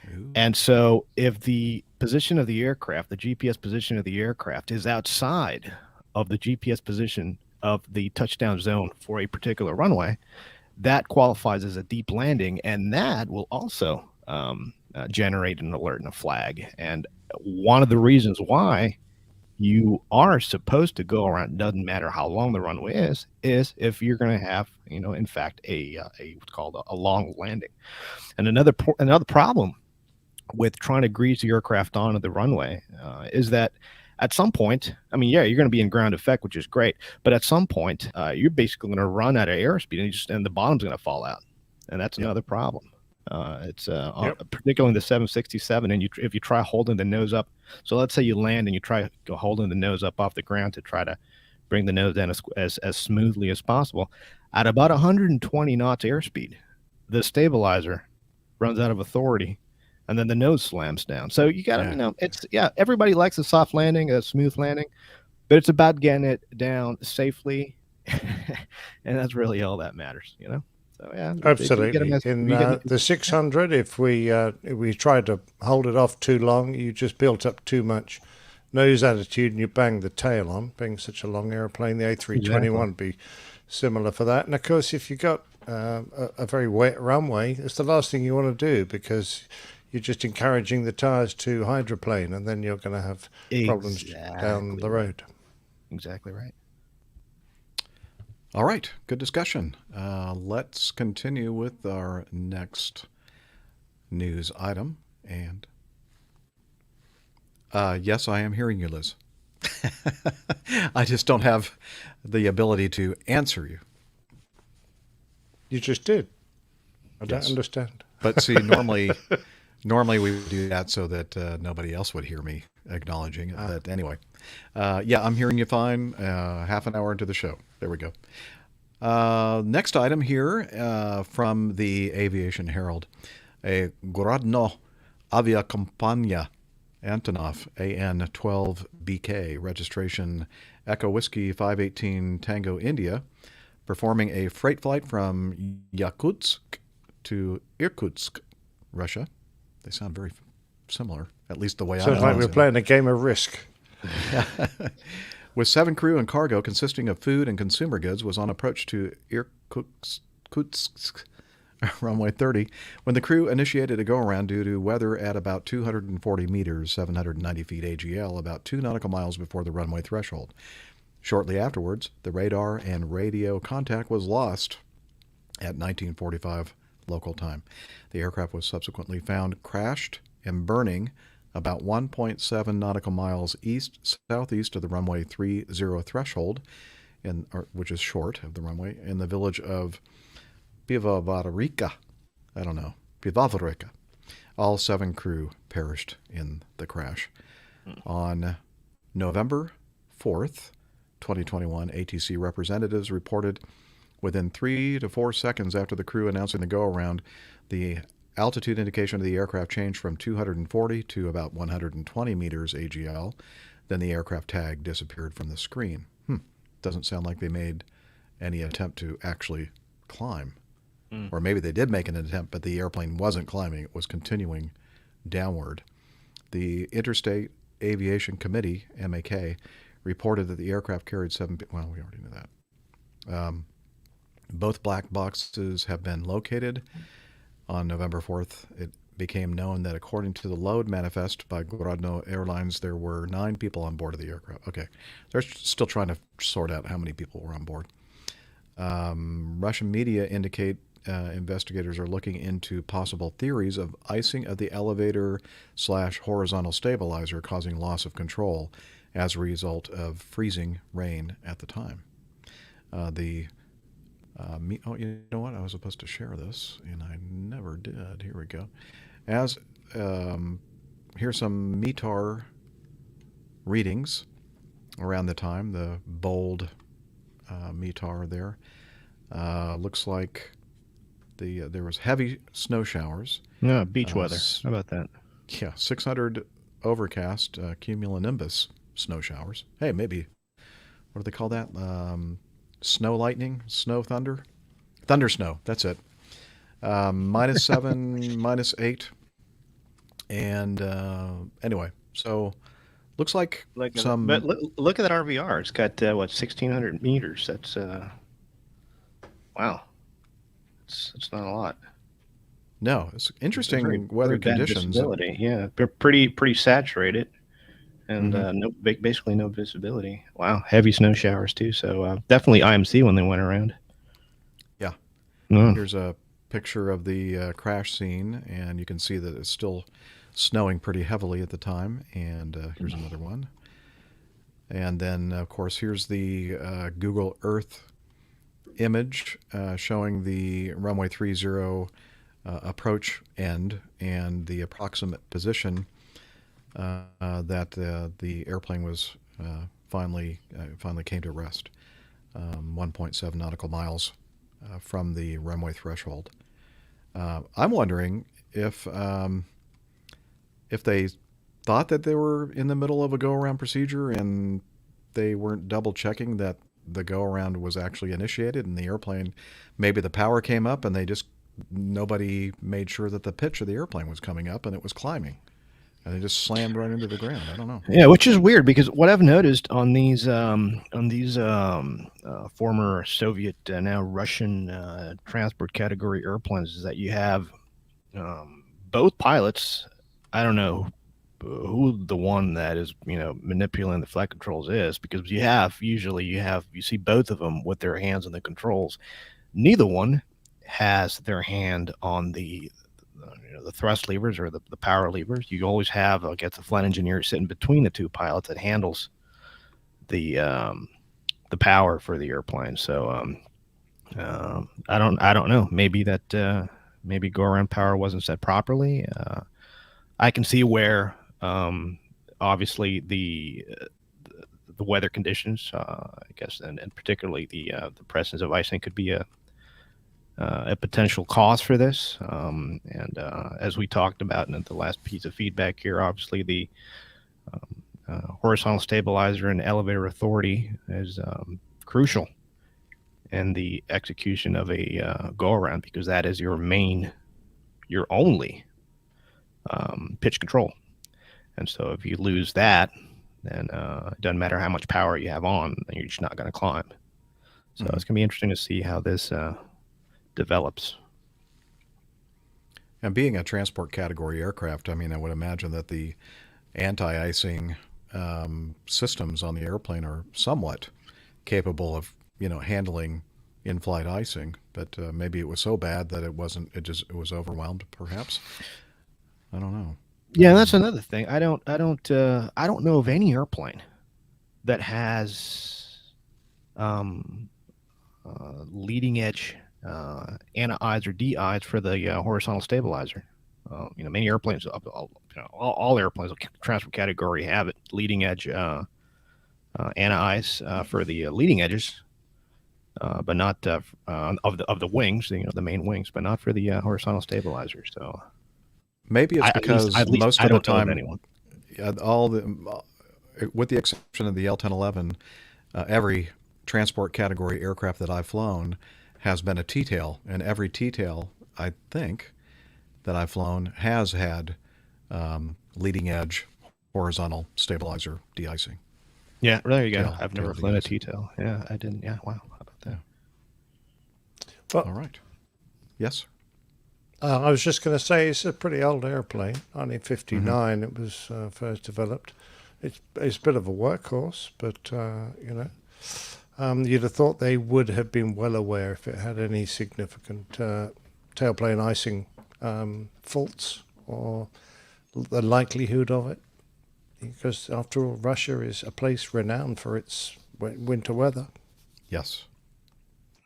Ooh. And so if the position of the aircraft, the GPS position of the aircraft is outside of the GPS position of the touchdown zone for a particular runway, that qualifies as a deep landing, and that will also generate an alert and a flag. And one of the reasons why you are supposed to go around, doesn't matter how long the runway is if you're going to have, in fact, a what's called a long landing. And another problem with trying to grease the aircraft onto the runway is that at some point, I mean, yeah, you're going to be in ground effect, which is great, but at some point, you're basically going to run out of airspeed, and the bottom's going to fall out, and that's another problem. It's particularly in the 767, and if you try holding the nose up, so let's say you land and you try holding the nose up off the ground to try to bring the nose down as smoothly as possible, at about 120 knots airspeed, the stabilizer runs out of authority, and then the nose slams down. So you got to, everybody likes a soft landing, a smooth landing, but it's about getting it down safely, and that's really all that matters, So yeah, absolutely. In the 600, if we tried to hold it off too long, you just built up too much nose attitude and you banged the tail on. Being such a long airplane, the A321 would be similar for that. And of course, if you got a very wet runway, it's the last thing you want to do, because you're just encouraging the tires to hydroplane, and then you're going to have problems down the road. Exactly right. All right, good discussion. Let's continue with our next news item. And yes, I am hearing you, Liz. I just don't have the ability to answer you. You just did. I don't understand. But see, normally we would do that so that nobody else would hear me acknowledging it. But anyway, I'm hearing you fine. Half an hour into the show. There we go. Next item here from the Aviation Herald. A Grodno Aviacompania Antonov AN-12BK, registration Echo Whiskey 518 Tango India, performing a freight flight from Yakutsk to Irkutsk, Russia. They sound very similar, at least the way I sounds like we're playing a game of Risk. With 7 crew and cargo consisting of food and consumer goods, was on approach to Irkutsk, runway 30, when the crew initiated a go-around due to weather at about 240 meters, 790 feet AGL, about 2 nautical miles before the runway threshold. Shortly afterwards, the radar and radio contact was lost at 1945 local time. The aircraft was subsequently found crashed and burning about 1.7 nautical miles southeast of the runway 30 threshold, which is short of the runway, in the village of Pivovarivka. Pivovarivka. All 7 crew perished in the crash. On November 4th, 2021, ATC representatives reported within 3 to 4 seconds after the crew announcing the go-around, the altitude indication of the aircraft changed from 240 to about 120 meters AGL. Then the aircraft tag disappeared from the screen. Doesn't sound like they made any attempt to actually climb. Or maybe they did make an attempt, but the airplane wasn't climbing. It was continuing downward. The Interstate Aviation Committee, MAK, reported that the aircraft carried 7... Well, we already knew that. Both black boxes have been located. On November 4th, it became known that according to the load manifest by Grodno Airlines, there were 9 people on board of the aircraft. Okay. They're still trying to sort out how many people were on board. Russian media indicate investigators are looking into possible theories of icing of the elevator/horizontal stabilizer causing loss of control as a result of freezing rain at the time. You know what? I was supposed to share this, and I never did. Here we go. Here's some METAR readings around the time, the bold METAR there. Looks like there was heavy snow showers. Yeah, beach weather. How about that? Yeah, 600 overcast cumulonimbus snow showers. Hey, maybe, what do they call that? Snow lightning, snow thunder, thunder snow. That's it. -7, -8, and anyway, so looks like some. But look at that RVR. It's got what 1,600 meters. That's wow. It's not a lot. No, it's interesting weather Very bad conditions. visibility. Yeah, they're pretty saturated, and basically no visibility. Wow, heavy snow showers too. So definitely IMC when they went around. Yeah. Mm. Here's a picture of the crash scene, and you can see that it's still snowing pretty heavily at the time. And here's another one. And then, of course, here's the Google Earth image showing the runway 30 approach end and the approximate position that the airplane was finally came to rest, 1.7 nautical miles from the runway threshold. I'm wondering if they thought that they were in the middle of a go-around procedure and they weren't double checking that the go-around was actually initiated, and the airplane, maybe the power came up and nobody made sure that the pitch of the airplane was coming up and it was climbing, and they just slammed right into the ground. I don't know. Yeah, which is weird because what I've noticed on these former Soviet, now Russian transport category airplanes is that you have both pilots. I don't know who the one that is manipulating the flight controls is, because you see both of them with their hands on the controls. Neither one has their hand on the thrust levers or the power levers. You always have, I guess, the flight engineer sitting between the two pilots that handles the power for the airplane. So I don't know. Maybe that maybe go around power wasn't set properly. I can see where obviously the weather conditions, I guess, and particularly the presence of icing could be a potential cause for this. And as we talked about in the last piece of feedback here, obviously the horizontal stabilizer and elevator authority is crucial in the execution of a go-around, because that is your only pitch control. And so if you lose that, then it doesn't matter how much power you have on, then you're just not going to climb. So it's going to be interesting to see how this develops. And being a transport category aircraft, I mean, I would imagine that the anti-icing systems on the airplane are somewhat capable of, handling in-flight icing. But maybe it was so bad that it was overwhelmed, perhaps. I don't know. Yeah, that's another thing. I don't know of any airplane that has leading edge anti-eyes or de-eyes for the horizontal stabilizer. Many airplanes, all airplanes, transport category, have it, leading edge anti-eyes for the leading edges, but not of the wings, the main wings, but not for the horizontal stabilizer. So maybe it's because most of the time, with the exception of the L-1011, every transport category aircraft that I've flown has been a T-tail, and every T-tail, I think, that I've flown has had leading edge horizontal stabilizer de-icing. Yeah, there you go. Tail, I've never flown a T-tail. Yeah, I didn't. Yeah, wow. How about that? Well, all right. Yes, I was just going to say it's a pretty old airplane. 1959 it was first developed. It's a bit of a workhorse, but you'd have thought they would have been well aware if it had any significant tailplane icing faults or the likelihood of it, because after all, Russia is a place renowned for its winter weather. Yes.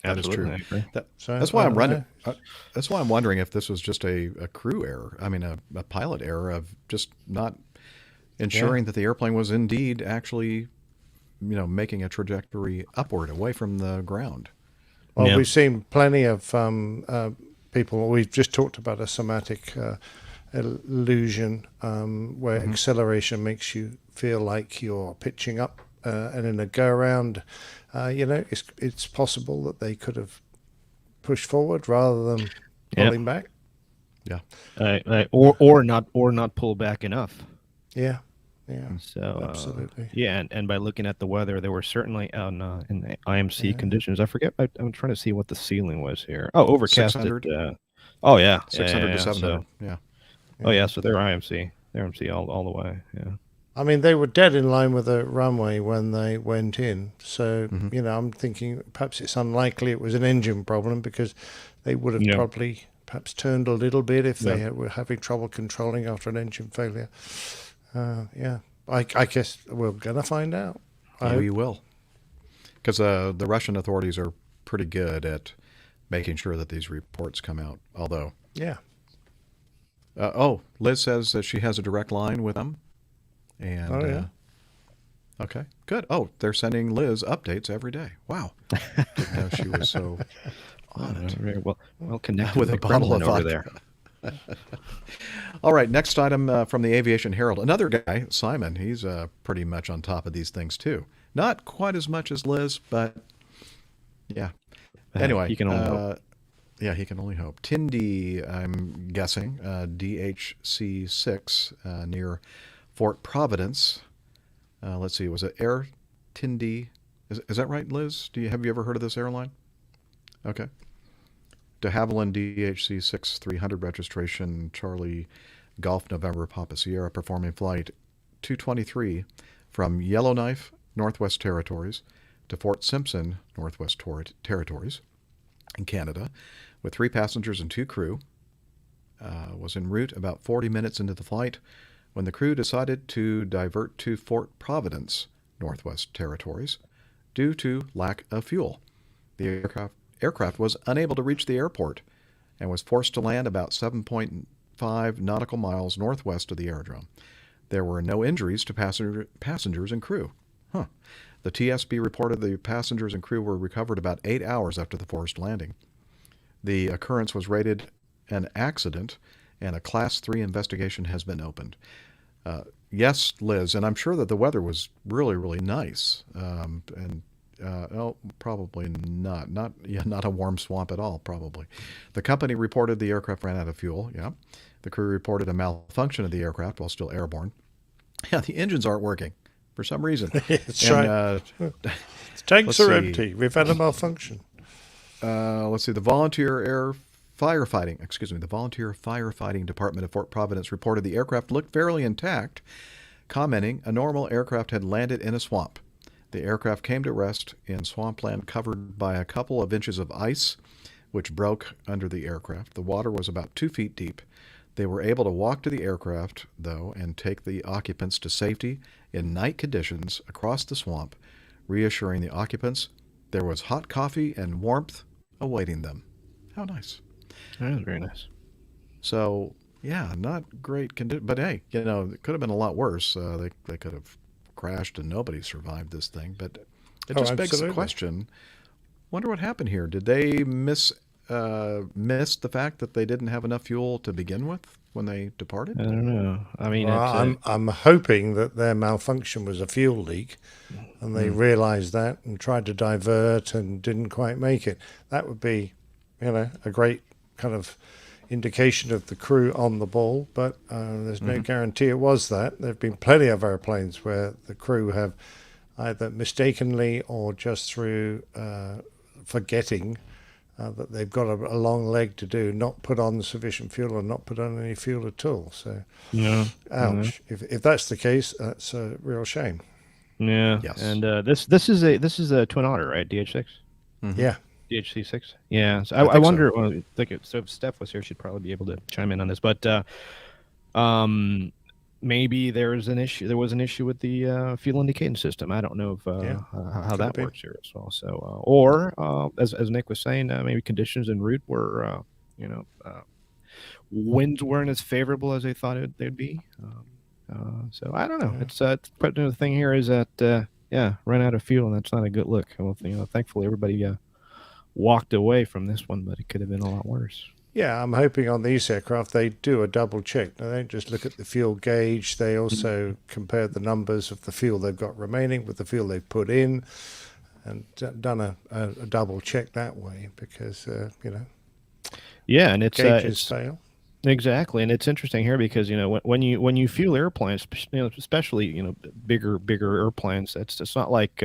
That Absolutely, is true. So, that's why I'm running. That's why I'm wondering if this was just a crew error. I mean, a pilot error of just not ensuring that the airplane was indeed actually, making a trajectory upward away from the ground. Well, we've seen plenty of people. We've just talked about a somatic illusion where acceleration makes you feel like you're pitching up, and in a go around, it's possible that they could have pushed forward rather than pulling back. Yeah. Or not pull back enough. Yeah. So absolutely. And by looking at the weather, there were certainly in the IMC conditions. I forget. I'm trying to see what the ceiling was here. Oh, overcast. 600. 600 to 700. Yeah. Oh yeah. So they're IMC. They're IMC all the way. Yeah. I mean, they were dead in line with the runway when they went in. So, I'm thinking perhaps it's unlikely it was an engine problem, because they would have probably perhaps turned a little bit if they were having trouble controlling after an engine failure. I guess we're going to find out. We will. Because the Russian authorities are pretty good at making sure that these reports come out. Although, Liz says that she has a direct line with them. And, okay, good. Oh, they're sending Liz updates every day. Wow. Didn't know she was so on it. Very well connected with a bottle of over vodka. there. All right, next item from the Aviation Herald. Another guy, Simon, he's pretty much on top of these things too. Not quite as much as Liz, but yeah. Anyway, he can only hope. Yeah, he can only hope. Tindy, I'm guessing, DHC-6 near Fort Providence. Let's see, was it Air Tindy? Is that right, Liz? Have you ever heard of this airline? Okay. De Havilland DHC 6300 registration, Charlie Golf November Papa Sierra, performing flight 223 from Yellowknife, Northwest Territories, to Fort Simpson, Northwest Territories, in Canada, with 3 passengers and 2 crew. Was en route about 40 minutes into the flight when the crew decided to divert to Fort Providence, Northwest Territories, due to lack of fuel. The aircraft was unable to reach the airport and was forced to land about 7.5 nautical miles northwest of the aerodrome. There were no injuries to passengers and crew. The TSB reported the passengers and crew were recovered about 8 hours after the forced landing. The occurrence was rated an accident, and a Class 3 investigation has been opened. Yes, Liz, and I'm sure that the weather was really, really nice. Probably not. Not a warm swamp at all, probably. The company reported the aircraft ran out of fuel, The crew reported a malfunction of the aircraft while still airborne. Yeah, the engines aren't working for some reason. That's right. Tanks are empty. We've had a malfunction. Let's see. The Volunteer Firefighting Department of Fort Providence reported the aircraft looked fairly intact, commenting a normal aircraft had landed in a swamp. The aircraft came to rest in swampland covered by a couple of inches of ice, which broke under the aircraft. The water was about 2 feet deep. They were able to walk to the aircraft, though, and take the occupants to safety in night conditions across the swamp, reassuring the occupants there was hot coffee and warmth awaiting them. How nice. That was very nice. So, yeah, not great condition, but hey, it could have been a lot worse. They could have crashed and nobody survived this thing, but it just begs the question, wonder what happened here. Did they miss the fact that they didn't have enough fuel to begin with when they departed? I don't know. I mean, I'm hoping that their malfunction was a fuel leak, and they realized that and tried to divert and didn't quite make it. That would be, a great kind of indication of the crew on the ball, but there's no guarantee it was that. There have been plenty of airplanes where the crew have either mistakenly or just through forgetting that they've got a long leg to do, not put on sufficient fuel or not put on any fuel at all. So, ouch. If that's the case, that's a real shame. Yeah. Yes. And this is a Twin Otter, right? DH6. Yeah. DHC6. Yeah. So I wonder. So. Well, so if Steph was here, she'd probably be able to chime in on this. But maybe there was an issue with the fuel indicating system. I don't know if how that works here as well. So or as Nick was saying, maybe conditions en route were winds weren't as favorable as they thought they'd be. So I don't know. It's but the thing here is that run out of fuel, and that's not a good look. Well, thankfully everybody walked away from this one, but it could have been a lot worse. Yeah, I'm hoping on these aircraft they do a double check. They don't just look at the fuel gauge. They also compare the numbers of the fuel they've got remaining with the fuel they've put in, and done a double check that way, because Yeah, and gauges fail. exactly, and it's interesting here because when you fuel airplanes, especially bigger airplanes, it's not like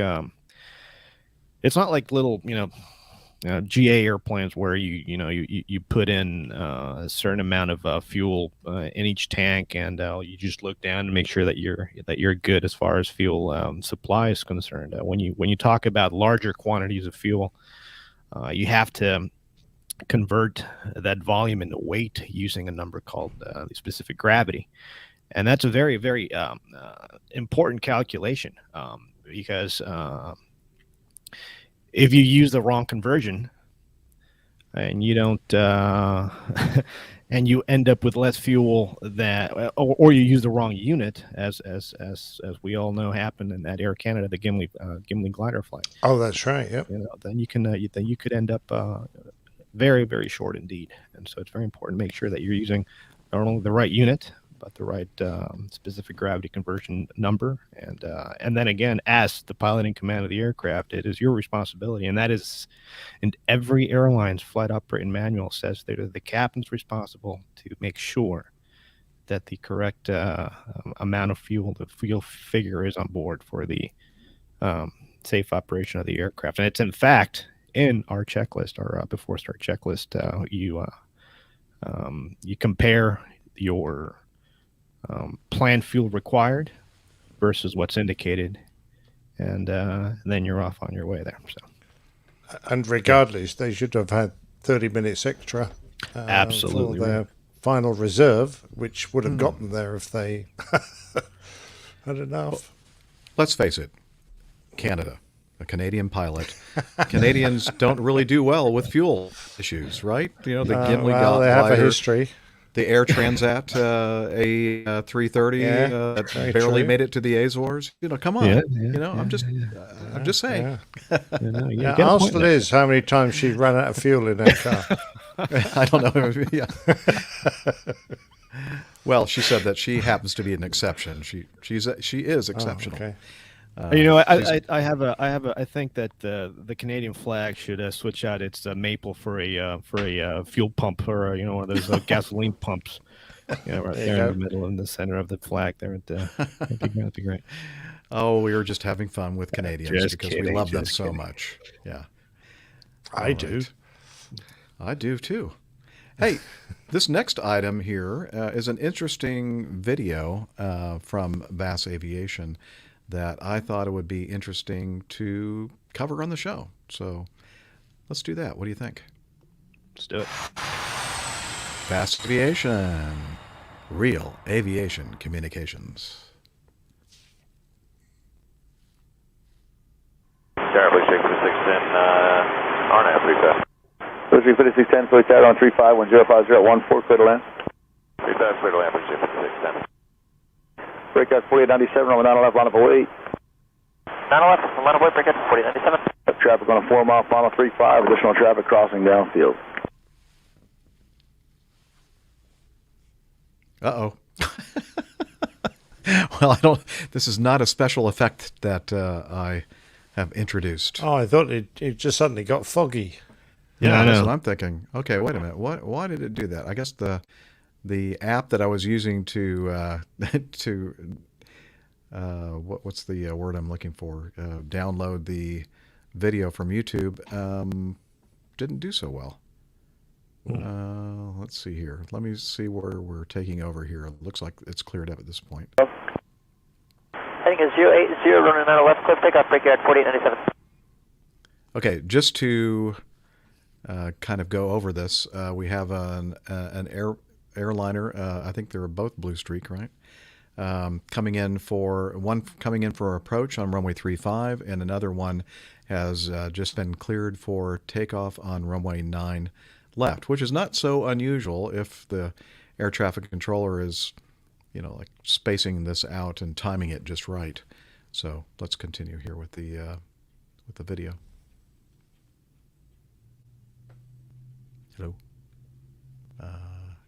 little GA airplanes where you put in a certain amount of fuel in each tank, and you just look down to make sure that you're good as far as fuel supply is concerned. When you talk about larger quantities of fuel, you have to convert that volume into weight using a number called the specific gravity, and that's a very very important calculation, because if you use the wrong conversion and you don't and you end up with less fuel or you use the wrong unit, as we all know happened in that Air Canada, the Gimli glider flight. Oh, that's right. Yep. Then you could end up very very short indeed. And so it's very important to make sure that you're using not only the right unit but the right specific gravity conversion number, and then again, as the pilot in command of the aircraft, it is your responsibility, and that is, in every airline's flight operating manual says that the captain's responsible to make sure that the correct amount of fuel, the fuel figure, is on board for the safe operation of the aircraft. And it's in fact in our checklist, our before start checklist. You compare your planned fuel required versus what's indicated, and then you're off on your way there. So, and regardless, they should have had 30 minutes extra absolutely for their final reserve, which would have gotten there if they had enough. Let's face it, Canada, a Canadian pilot. Canadians don't really do well with fuel issues, right? The Gimli well, they have a history. The Air Transat A330 that barely made it to the Azores. Come on. I'm just saying. Ask Liz how many times she ran out of fuel in her car. I don't know. Yeah. Well, she said that she happens to be an exception. She is exceptional. Okay. I think that the Canadian flag should switch out its maple for a fuel pump, or one of those gasoline pumps. Right there in the middle, in the center of the flag. There, that'd be great. Oh, we were just having fun with Canadians because we love them so much. Yeah, I do. I do too. Hey, this next item here is an interesting video from Bass Aviation that I thought it would be interesting to cover on the show. So let's do that. What do you think? Let's do it. Bass Aviation, real aviation communications. Terribly 6610, RNAV, 35. 5610, so it's out on 351050 clear to land. 35, clear to land, 5610. Breakout 4897, runway 9 left, line of 08. 9 left, line of 08, breakout 4897. Traffic on a 4 mile, final 35, additional traffic crossing downfield. Uh-oh. Well, this is not a special effect that I have introduced. Oh, I thought it just suddenly got foggy. Yeah, that's what I'm thinking. Okay, wait a minute. Why did it do that? I guess the app that I was using to what's the word I'm looking for? Download the video from YouTube didn't do so well. Let's see here. Let me see where we're taking over here. It looks like it's cleared up at this point. Heading is 080, running 9 left, clear takeoff, breakout 4897. Okay, just to kind of go over this, we have an airliner. I think they're both Blue Streak, right? Coming in for approach on runway 35, and another one has just been cleared for takeoff on runway 9 left, which is not so unusual if the air traffic controller is, like spacing this out and timing it just right. So let's continue here with the video. Hello.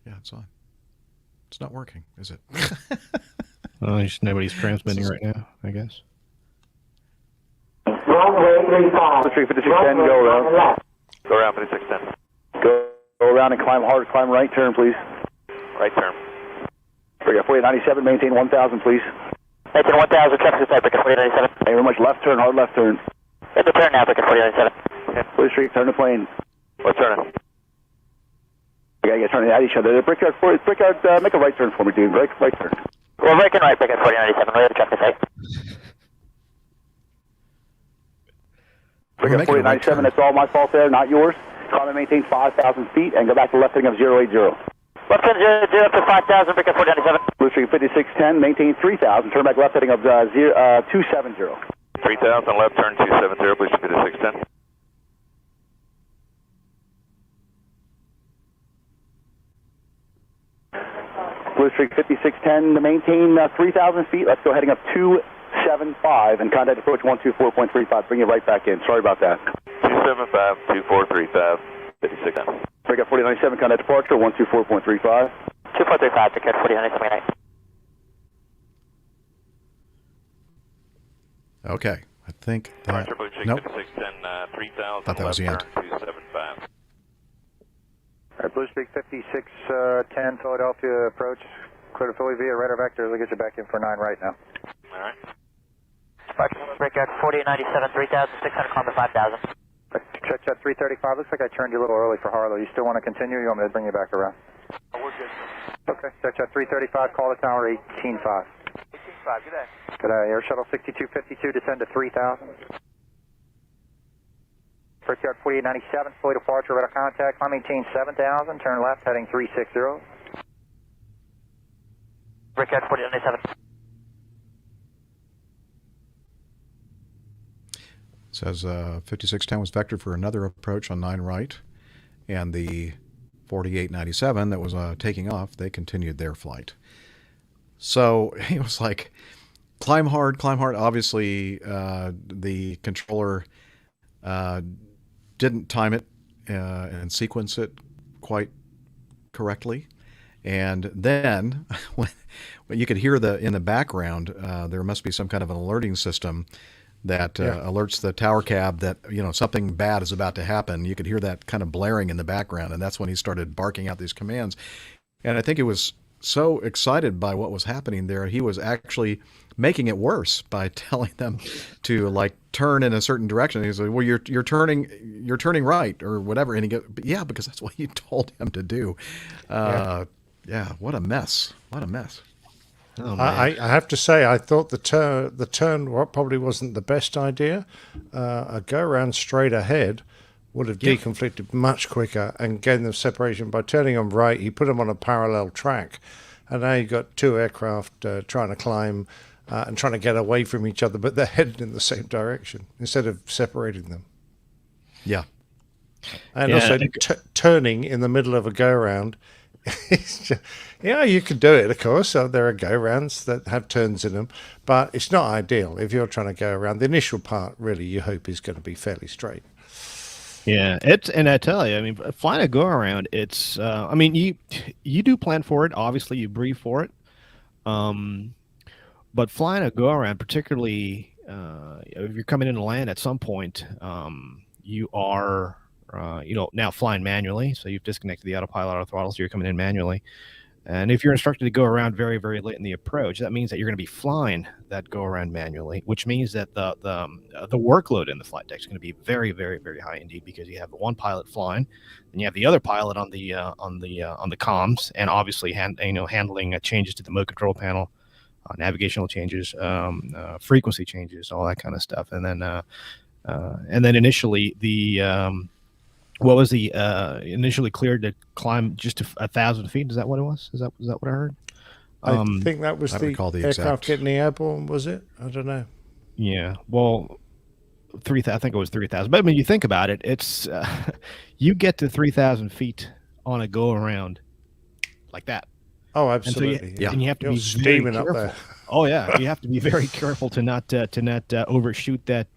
Yeah, it's on. It's not working, is it? Nobody's transmitting right now, I guess. Runway 35. 5610, go around. Go around 5610. Go around and climb hard, climb right turn, please. Right turn. We got 4897, maintain 1000, please. Maintain 1000, traffic is Africa 4897. Thank you very much. Left turn, hard left turn. Hit the turn, Africa 4897. Okay. Blue Street, turn the plane. What turn? You gotta get turning at each other. Brickyard, make a right turn for me, dude. Right turn. Well, breaking right, breaking 4097. What do the traffic say? Brickyard 4097, that's all my fault there, not yours. Climb and maintain 5,000 feet and go back to left heading of 080. Left turn 0 up to 5,000, breaking 4097. Blue Street 5610, maintain 3,000, turn back left heading of 270. 3,000, left turn 270, Blue Street 5610. Blue Street 5610 to maintain 3,000 feet. Let's go heading up 275 and contact approach 124.35. Bring you right back in. Sorry about that. 275, 2435, 5610. Break up 4097, contact departure 124.35. 2435, ticket 4097. Okay, I think that. Departure, Blue Street Nope. 5610, 3,000, Thought that was the end. turn 275. All right, Blue Street 5610, Philadelphia approach. Clear to Philly via radar vector. We'll get you back in for 9 right now. All right. Breakout 4897, 3,600, climb to 5,000. Check that 335. Looks like I turned you a little early for Harlow. You still want to continue? You want me to bring you back around? Oh, we're good. Okay. Check that 335. Call the tower 185. 18.5, good day. Good day. Air Shuttle 6252, descend to 3,000. Brickyard 4897, fully departure, radar contact. Climb maintain 7,000, turn left, heading 360. Brickyard 4897. Says 5610 was vectored for another approach on 9 right, and the 4897 that was taking off, they continued their flight. So he was like, climb hard, climb hard. Obviously, the controller didn't time it and sequence it quite correctly. And then when you could hear in the background, there must be some kind of an alerting system that alerts the tower cab that, something bad is about to happen. You could hear that kind of blaring in the background, and that's when he started barking out these commands. And I think he was so excited by what was happening there, he was actually making it worse by telling them to turn in a certain direction. He's like, "Well, you're turning right or whatever," and he goes, "Yeah, because that's what you told him to do." Yeah, what a mess! What a mess! Oh, I have to say, I thought the turn probably wasn't the best idea. A go around straight ahead would have deconflicted much quicker and gained them separation. By turning them right, he put them on a parallel track, and now you've got two aircraft trying to climb and trying to get away from each other, but they're headed in the same direction instead of separating them. Yeah. And also turning in the middle of a go around. You could do it, of course. So there are go-rounds that have turns in them, but it's not ideal if you're trying to go around. The initial part, really, you hope is going to be fairly straight. Yeah, and I tell you, I mean, flying a go-around, it's, you do plan for it. Obviously, you brief for it. But flying a go-around, particularly if you're coming in to land at some point, you are... now flying manually, so you've disconnected the autopilot auto throttle, so you're coming in manually. And if you're instructed to go around very, very late in the approach, that means that you're going to be flying that go around manually, which means that the workload in the flight deck is going to be very, very, very high indeed, because you have one pilot flying, and you have the other pilot on the comms, and obviously handling changes to the mode control panel, navigational changes, frequency changes, all that kind of stuff, and then initially the what was the initially cleared to climb just to 1,000 feet? Is that what it was? Is that what I heard? I think that was the aircraft getting the airborne, was it? I don't know. Yeah, well, I think it was 3,000. But I mean, you think about it, it's you get to 3,000 feet on a go around like that. Oh, absolutely. And you have to be steaming very up careful. there. Oh yeah, you have to be very careful to not overshoot that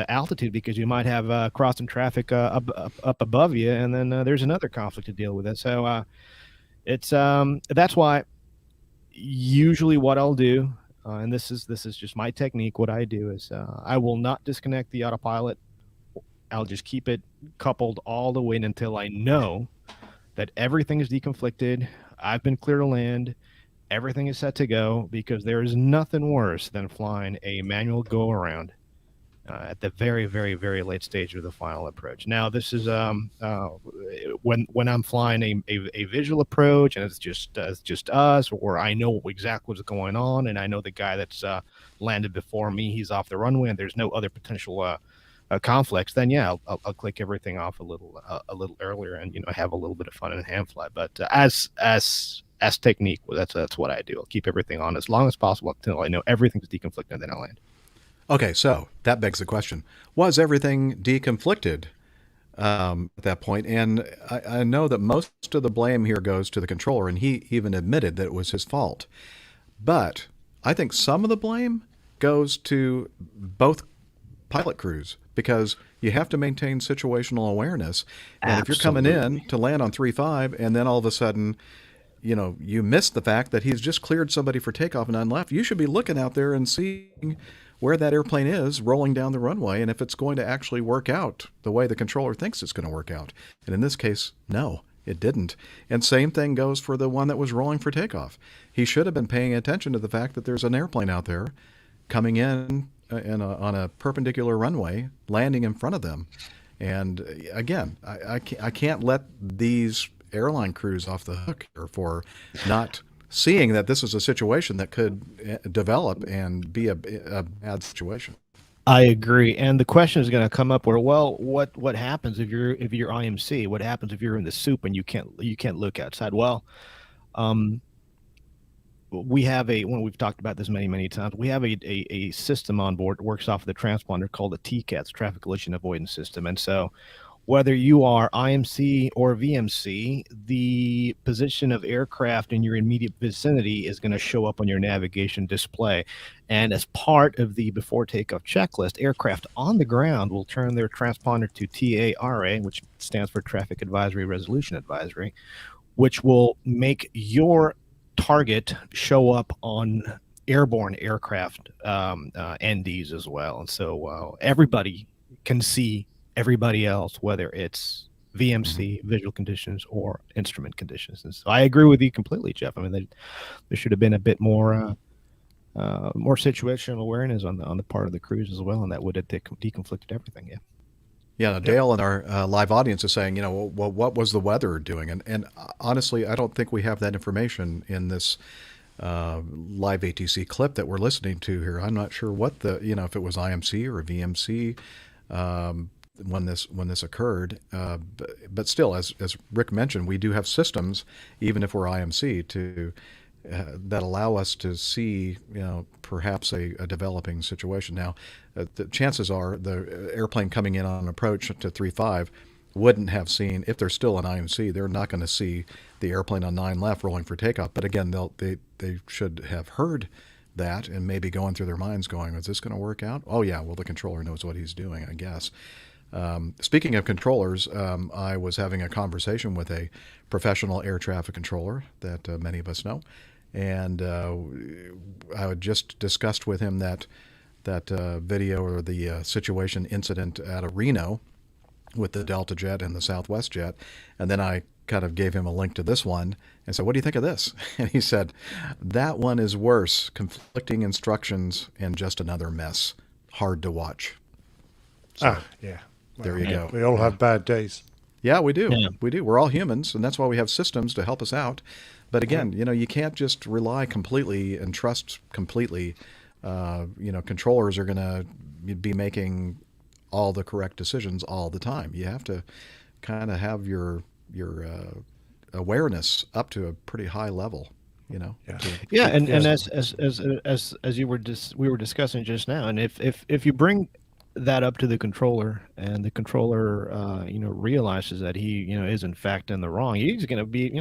altitude, because you might have crossing traffic up above you, and then there's another conflict to deal with. It. So It's that's why usually what I'll do, and this is just my technique. What I do is I will not disconnect the autopilot. I'll just keep it coupled all the way until I know that everything is deconflicted. I've been clear to land. Everything is set to go, because there is nothing worse than flying a manual go around at the very, very, very late stage of the final approach. Now, this is when I'm flying a visual approach and it's just us, or I know exactly what's going on, and I know the guy that's landed before me, he's off the runway, and there's no other potential conflicts. Then yeah, I'll click everything off a little earlier, and have a little bit of fun in hand fly. But as technique, well, that's what I do. I'll keep everything on as long as possible until I know everything's deconflicted, and then I'll land. Okay, so that begs the question: was everything deconflicted at that point? And I know that most of the blame here goes to the controller, and he even admitted that it was his fault. But I think some of the blame goes to both pilot crews, because you have to maintain situational awareness. And if you're coming in to land on 3-5, and then all of a sudden, you miss the fact that he's just cleared somebody for takeoff and none left, you should be looking out there and seeing where that airplane is rolling down the runway, and if it's going to actually work out the way the controller thinks it's going to work out. And in this case, no, it didn't. And same thing goes for the one that was rolling for takeoff. He should have been paying attention to the fact that there's an airplane out there coming in on a perpendicular runway, landing in front of them. And again, I can't let these airline crews off the hook for not seeing that this is a situation that could develop and be a bad situation. I agree, and the question is going to come up where, well, what happens if you're IMC? What happens if you're in the soup and you can't look outside? Well, we have we've talked about this many times. We have a system on board that works off of the transponder called the TCATS, Traffic Collision Avoidance System, and so whether you are IMC or VMC, the position of aircraft in your immediate vicinity is going to show up on your navigation display. And as part of the before takeoff checklist, aircraft on the ground will turn their transponder to TARA, which stands for Traffic Advisory Resolution Advisory, which will make your target show up on airborne aircraft NDs as well. And so everybody can see everybody else, whether it's VMC, visual conditions, or instrument conditions. And so I agree with you completely, Jeff. I mean, there should have been a bit more situational awareness on the part of the crews as well, and that would have deconflicted everything. Yeah. Yeah, Dale in our live audience is saying, well, what was the weather doing? And honestly, I don't think we have that information in this live ATC clip that we're listening to here. I'm not sure what if it was IMC or VMC when this occurred. But still, as Rick mentioned, we do have systems, even if we're IMC, that allow us to see, perhaps a developing situation. Now, the chances are the airplane coming in on approach to 3-5 wouldn't have seen, if they're still an IMC, they're not going to see the airplane on 9 left rolling for takeoff. But again, they should have heard that and maybe going through their minds going, is this going to work out? Oh yeah, well, the controller knows what he's doing, I guess. Speaking of controllers, I was having a conversation with a professional air traffic controller that many of us know, and I had just discussed with him that video, or the situation incident out of Reno with the Delta jet and the Southwest jet, and then I kind of gave him a link to this one and said, what do you think of this? And he said, that one is worse, conflicting instructions and just another mess, hard to watch. So, yeah. There you go. We all have bad days. Yeah, we do. Yeah. We do. We're all humans, and that's why we have systems to help us out. But again, you can't just rely completely and trust completely. Controllers are going to be making all the correct decisions all the time. You have to kind of have your awareness up to a pretty high level. Yeah, and as we were discussing just now, and if you bring that up to the controller, and the controller realizes that he is in fact in the wrong, he's going to be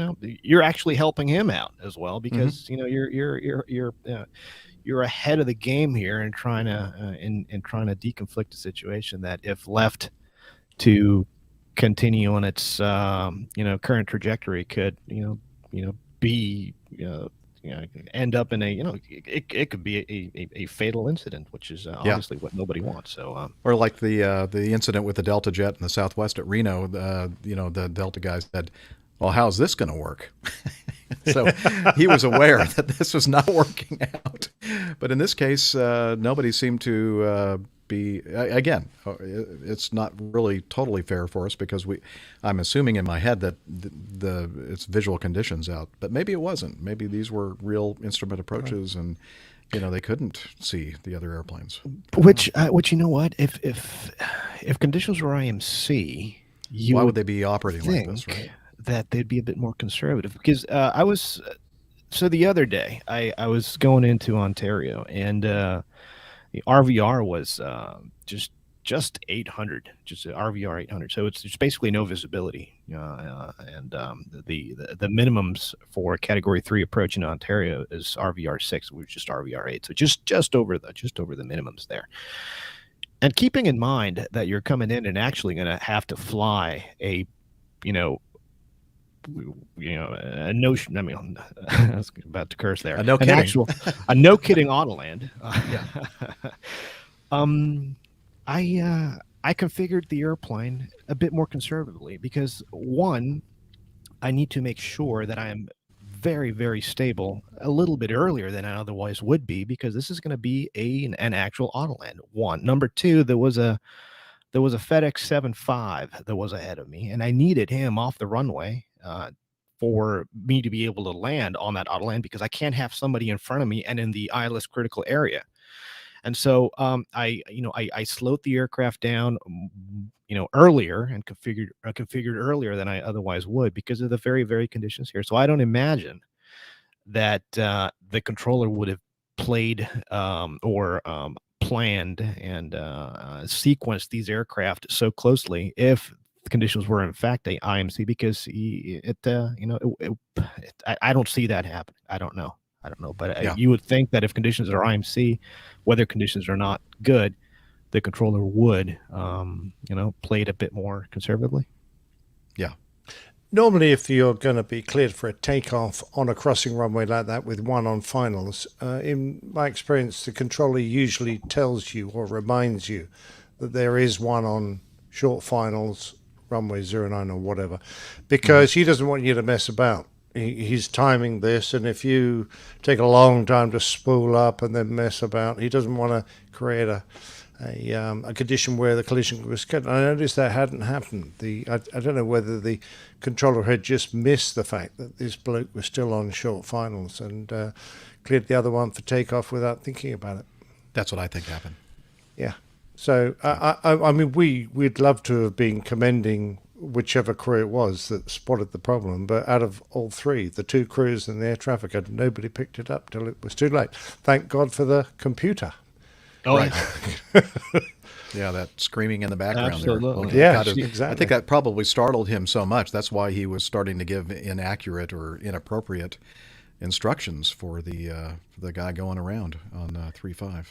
you're actually helping him out as well, because you're ahead of the game here and trying to deconflict a situation that, if left to continue on its current trajectory, could be end up in a it could be a fatal incident, which is obviously what nobody wants. So or like the incident with the Delta jet in the Southwest at Reno, the Delta guy said, well, how's this going to work? So he was aware that this was not working out. But in this case, nobody seemed to be, again, it's not really totally fair for us because I'm assuming in my head that it's visual conditions out, but maybe it wasn't. Maybe these were real instrument approaches and they couldn't see the other airplanes. Which you know what? If conditions were IMC, why would they be operating like this, right? That they'd be a bit more conservative because so the other day I was going into Ontario and the RVR was just 800, just RVR 800. So it's basically no visibility, and the minimums for Category 3 approach in Ontario is RVR 6, which is just RVR 8. So just over the minimums there. And keeping in mind that you're coming in and actually going to have to fly a notion. I mean, I was about to curse there. No kidding. A no kidding Autoland. I configured the airplane a bit more conservatively because one, I need to make sure that I am very, very stable a little bit earlier than I otherwise would be because this is going to be an actual Autoland. One. Number two, there was a FedEx 75 that was ahead of me, and I needed him off the runway for me to be able to land on that Autoland because I can't have somebody in front of me and in the ILS critical area. And so I slowed the aircraft down, earlier and configured earlier than I otherwise would because of the very, very conditions here. So I don't imagine that the controller would have played or planned and sequenced these aircraft so closely if the conditions were in fact a IMC because I don't see that happening. I don't know, but you would think that if conditions are IMC, weather conditions are not good, the controller would play it a bit more conservatively. Yeah. Normally, if you're going to be cleared for a takeoff on a crossing runway like that with one on finals, in my experience, the controller usually tells you or reminds you that there is one on short finals, runway 09 or whatever, because he doesn't want you to mess about. He's timing this, and if you take a long time to spool up and then mess about, he doesn't want to create a condition where the collision was scheduled. I noticed that hadn't happened. I don't know whether the controller had just missed the fact that this bloke was still on short finals and cleared the other one for takeoff without thinking about it. That's what I think happened. Yeah. So I mean, we'd love to have been commending whichever crew it was that spotted the problem, but out of all three, the two crews and the air traffic, nobody picked it up till it was too late. Thank God for the computer. Oh, right. Yeah, that screaming in the background. Absolutely. There. Yeah, exactly. I think that probably startled him so much. That's why he was starting to give inaccurate or inappropriate instructions for the guy going around on 3.5.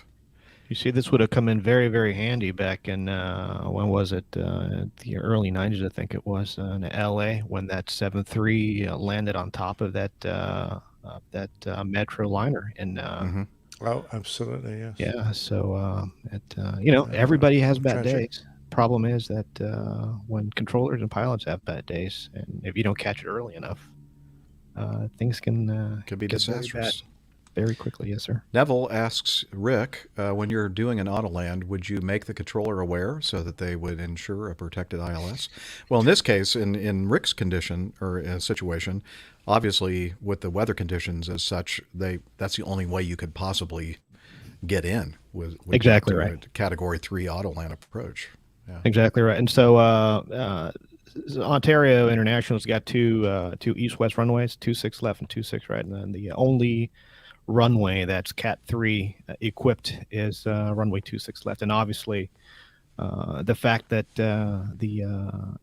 You see, this would have come in very, very handy back in, when was it? The early 90s, I think it was, in LA, when that 7.3 landed on top of that Metro liner. And oh, absolutely, yes. yeah, so everybody has bad days. Problem is that when controllers and pilots have bad days, and if you don't catch it early enough, things can be disastrous. Very quickly, yes, sir. Neville asks Rick, when you're doing an Autoland, would you make the controller aware so that they would ensure a protected ILS? Well, in this case, in Rick's condition or situation, obviously with the weather conditions as such, that's the only way you could possibly get in with exactly right. Category 3 Autoland approach. Yeah. Exactly right. And so Ontario International's got two east-west runways, 2-6 left and 2-6 right, and then the only runway that's Cat 3 equipped is runway 2-6 left, and obviously the fact that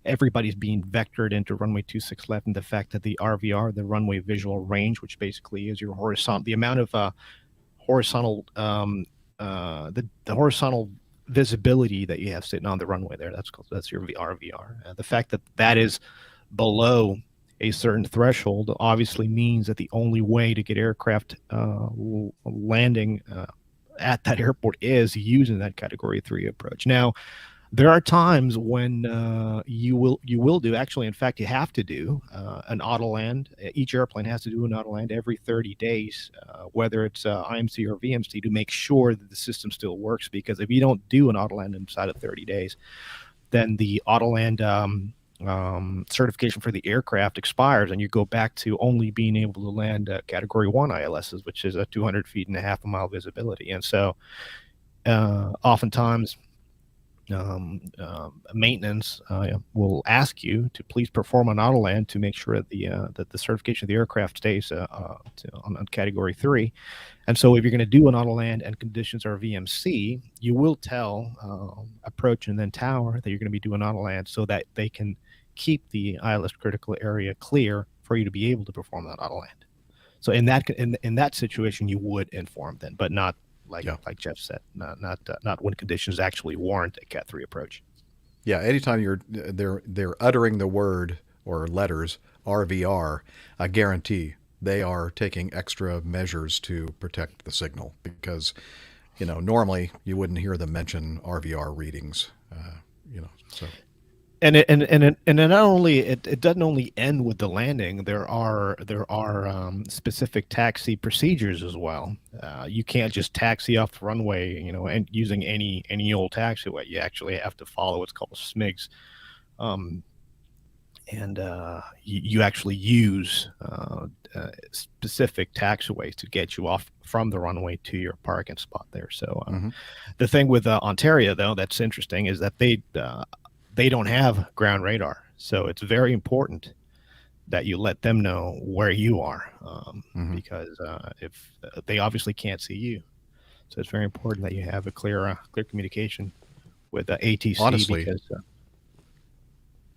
everybody's being vectored into runway 2-6 left, and the fact that the RVR, the runway visual range, which basically is your horizontal, the amount of horizontal the horizontal visibility that you have sitting on the runway there, that's your RVR. The fact that that is below a certain threshold obviously means that the only way to get aircraft landing at that airport is using that Category 3 approach. Now, there are times when you will do, actually, in fact, you have to do an auto land. Each airplane has to do an auto land every 30 days, whether it's IMC or VMC, to make sure that the system still works. Because if you don't do an auto land inside of 30 days, then the auto land certification for the aircraft expires, and you go back to only being able to land Category 1 ILSs, which is a 200 feet and a half a mile visibility. And so oftentimes maintenance will ask you to please perform an auto land to make sure that the certification of the aircraft stays on Category 3. And so if you're going to do an auto land and conditions are VMC, you will tell approach and then tower that you're going to be doing auto land so that they can keep the ILS critical area clear for you to be able to perform that auto land. So in that situation, you would inform them, but not like Jeff said, not when conditions actually warrant a Cat 3 approach. Yeah, anytime they're uttering the word or letters RVR, I guarantee they are taking extra measures to protect the signal, because normally you wouldn't hear them mention RVR readings. So. And it not only it doesn't only end with the landing. There are specific taxi procedures as well. You can't just taxi off the runway, and using any old taxiway. You actually have to follow what's called SMIGs, and you actually use specific taxiways to get you off from the runway to your parking spot there. So the thing with Ontario, though, that's interesting is that they don't have ground radar. So it's very important that you let them know where you are, because if they obviously can't see you. So it's very important that you have a clear communication with ATC. Honestly, because,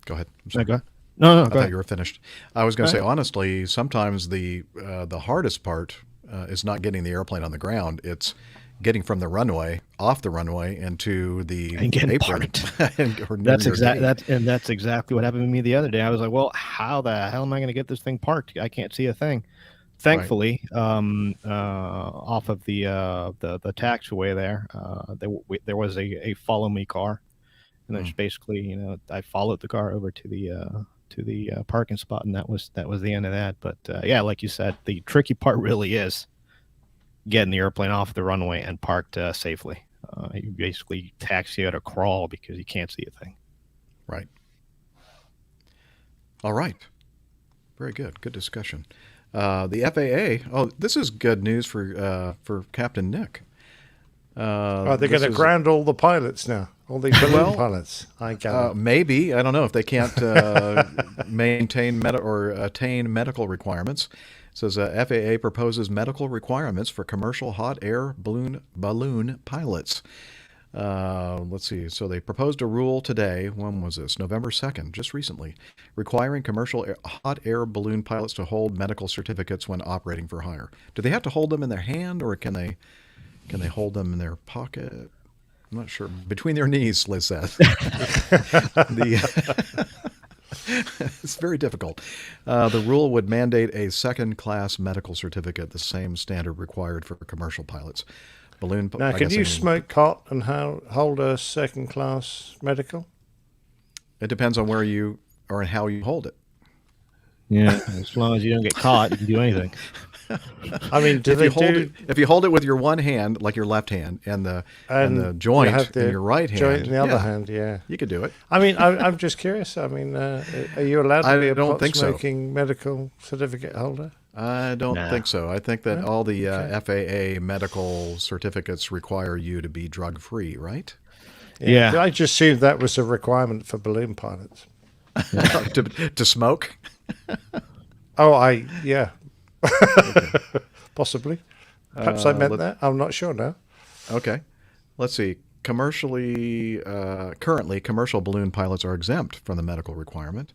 go ahead. No, go ahead. No, I thought you were finished. I was going to say, honestly, sometimes the hardest part is not getting the airplane on the ground. It's getting from the runway, off the runway, into the apron. That's exactly what happened to me the other day. I was like, well, how the hell am I going to get this thing parked? I can't see a thing. Thankfully, off of the taxiway there was a follow me car, and that's basically, I followed the car over to the parking spot, and that was the end of that. But yeah, like you said, the tricky part really is getting the airplane off the runway and parked safely. You basically taxi out or crawl because you can't see a thing. Right. All right. Very good. Good discussion. The FAA. Oh, this is good news for Captain Nick. They're going to ground all the pilots now. All the balloon pilots. I gather. Maybe. I don't know if they can't maintain attain medical requirements. It says FAA proposes medical requirements for commercial hot air balloon pilots. Let's see. So they proposed a rule today. When was this? November 2nd, just recently, requiring commercial hot air balloon pilots to hold medical certificates when operating for hire. Do they have to hold them in their hand, or can they hold them in their pocket? I'm not sure. Between their knees, Liz says. It's very difficult. The rule would mandate a second-class medical certificate, the same standard required for commercial pilots. Now, can you smoke pot and hold a second-class medical? It depends on where you are and how you hold it. Yeah, as long as you don't get caught, you can do anything. I mean, if you hold it with your one hand, like your left hand, and the joint in your right hand, joint in the other hand, yeah, you could do it. I mean, I'm just curious. I mean, are you allowed to be a pot-smoking medical certificate holder? I don't think so. I think that all the FAA medical certificates require you to be drug-free, right? Yeah. I just assumed that was a requirement for balloon pilots. to smoke? Yeah. Possibly. Perhaps I meant that. I'm not sure now. Okay. Let's see. Currently, commercial balloon pilots are exempt from the medical requirement.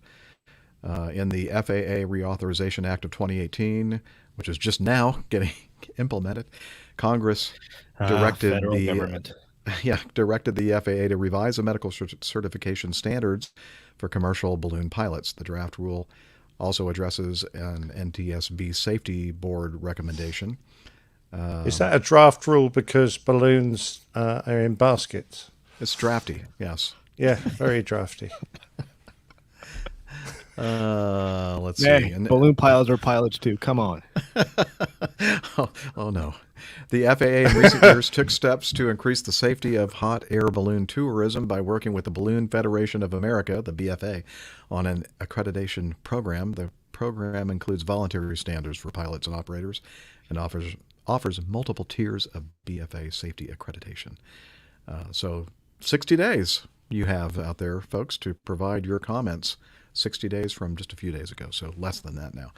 In the FAA Reauthorization Act of 2018, which is just now getting implemented, Congress directed directed the FAA to revise the medical certification standards for commercial balloon pilots. The draft rule also addresses an NTSB safety board recommendation. Is that a draft rule because balloons are in baskets? It's drafty, yes. Yeah, very drafty. Let's see. Hey, balloon pilots are pilots too. Come on. Oh, no. The FAA in recent years took steps to increase the safety of hot air balloon tourism by working with the Balloon Federation of America, the BFA, on an accreditation program. The program includes voluntary standards for pilots and operators and offers multiple tiers of BFA safety accreditation. So 60 days you have out there, folks, to provide your comments. 60 days from just a few days ago, so less than that now.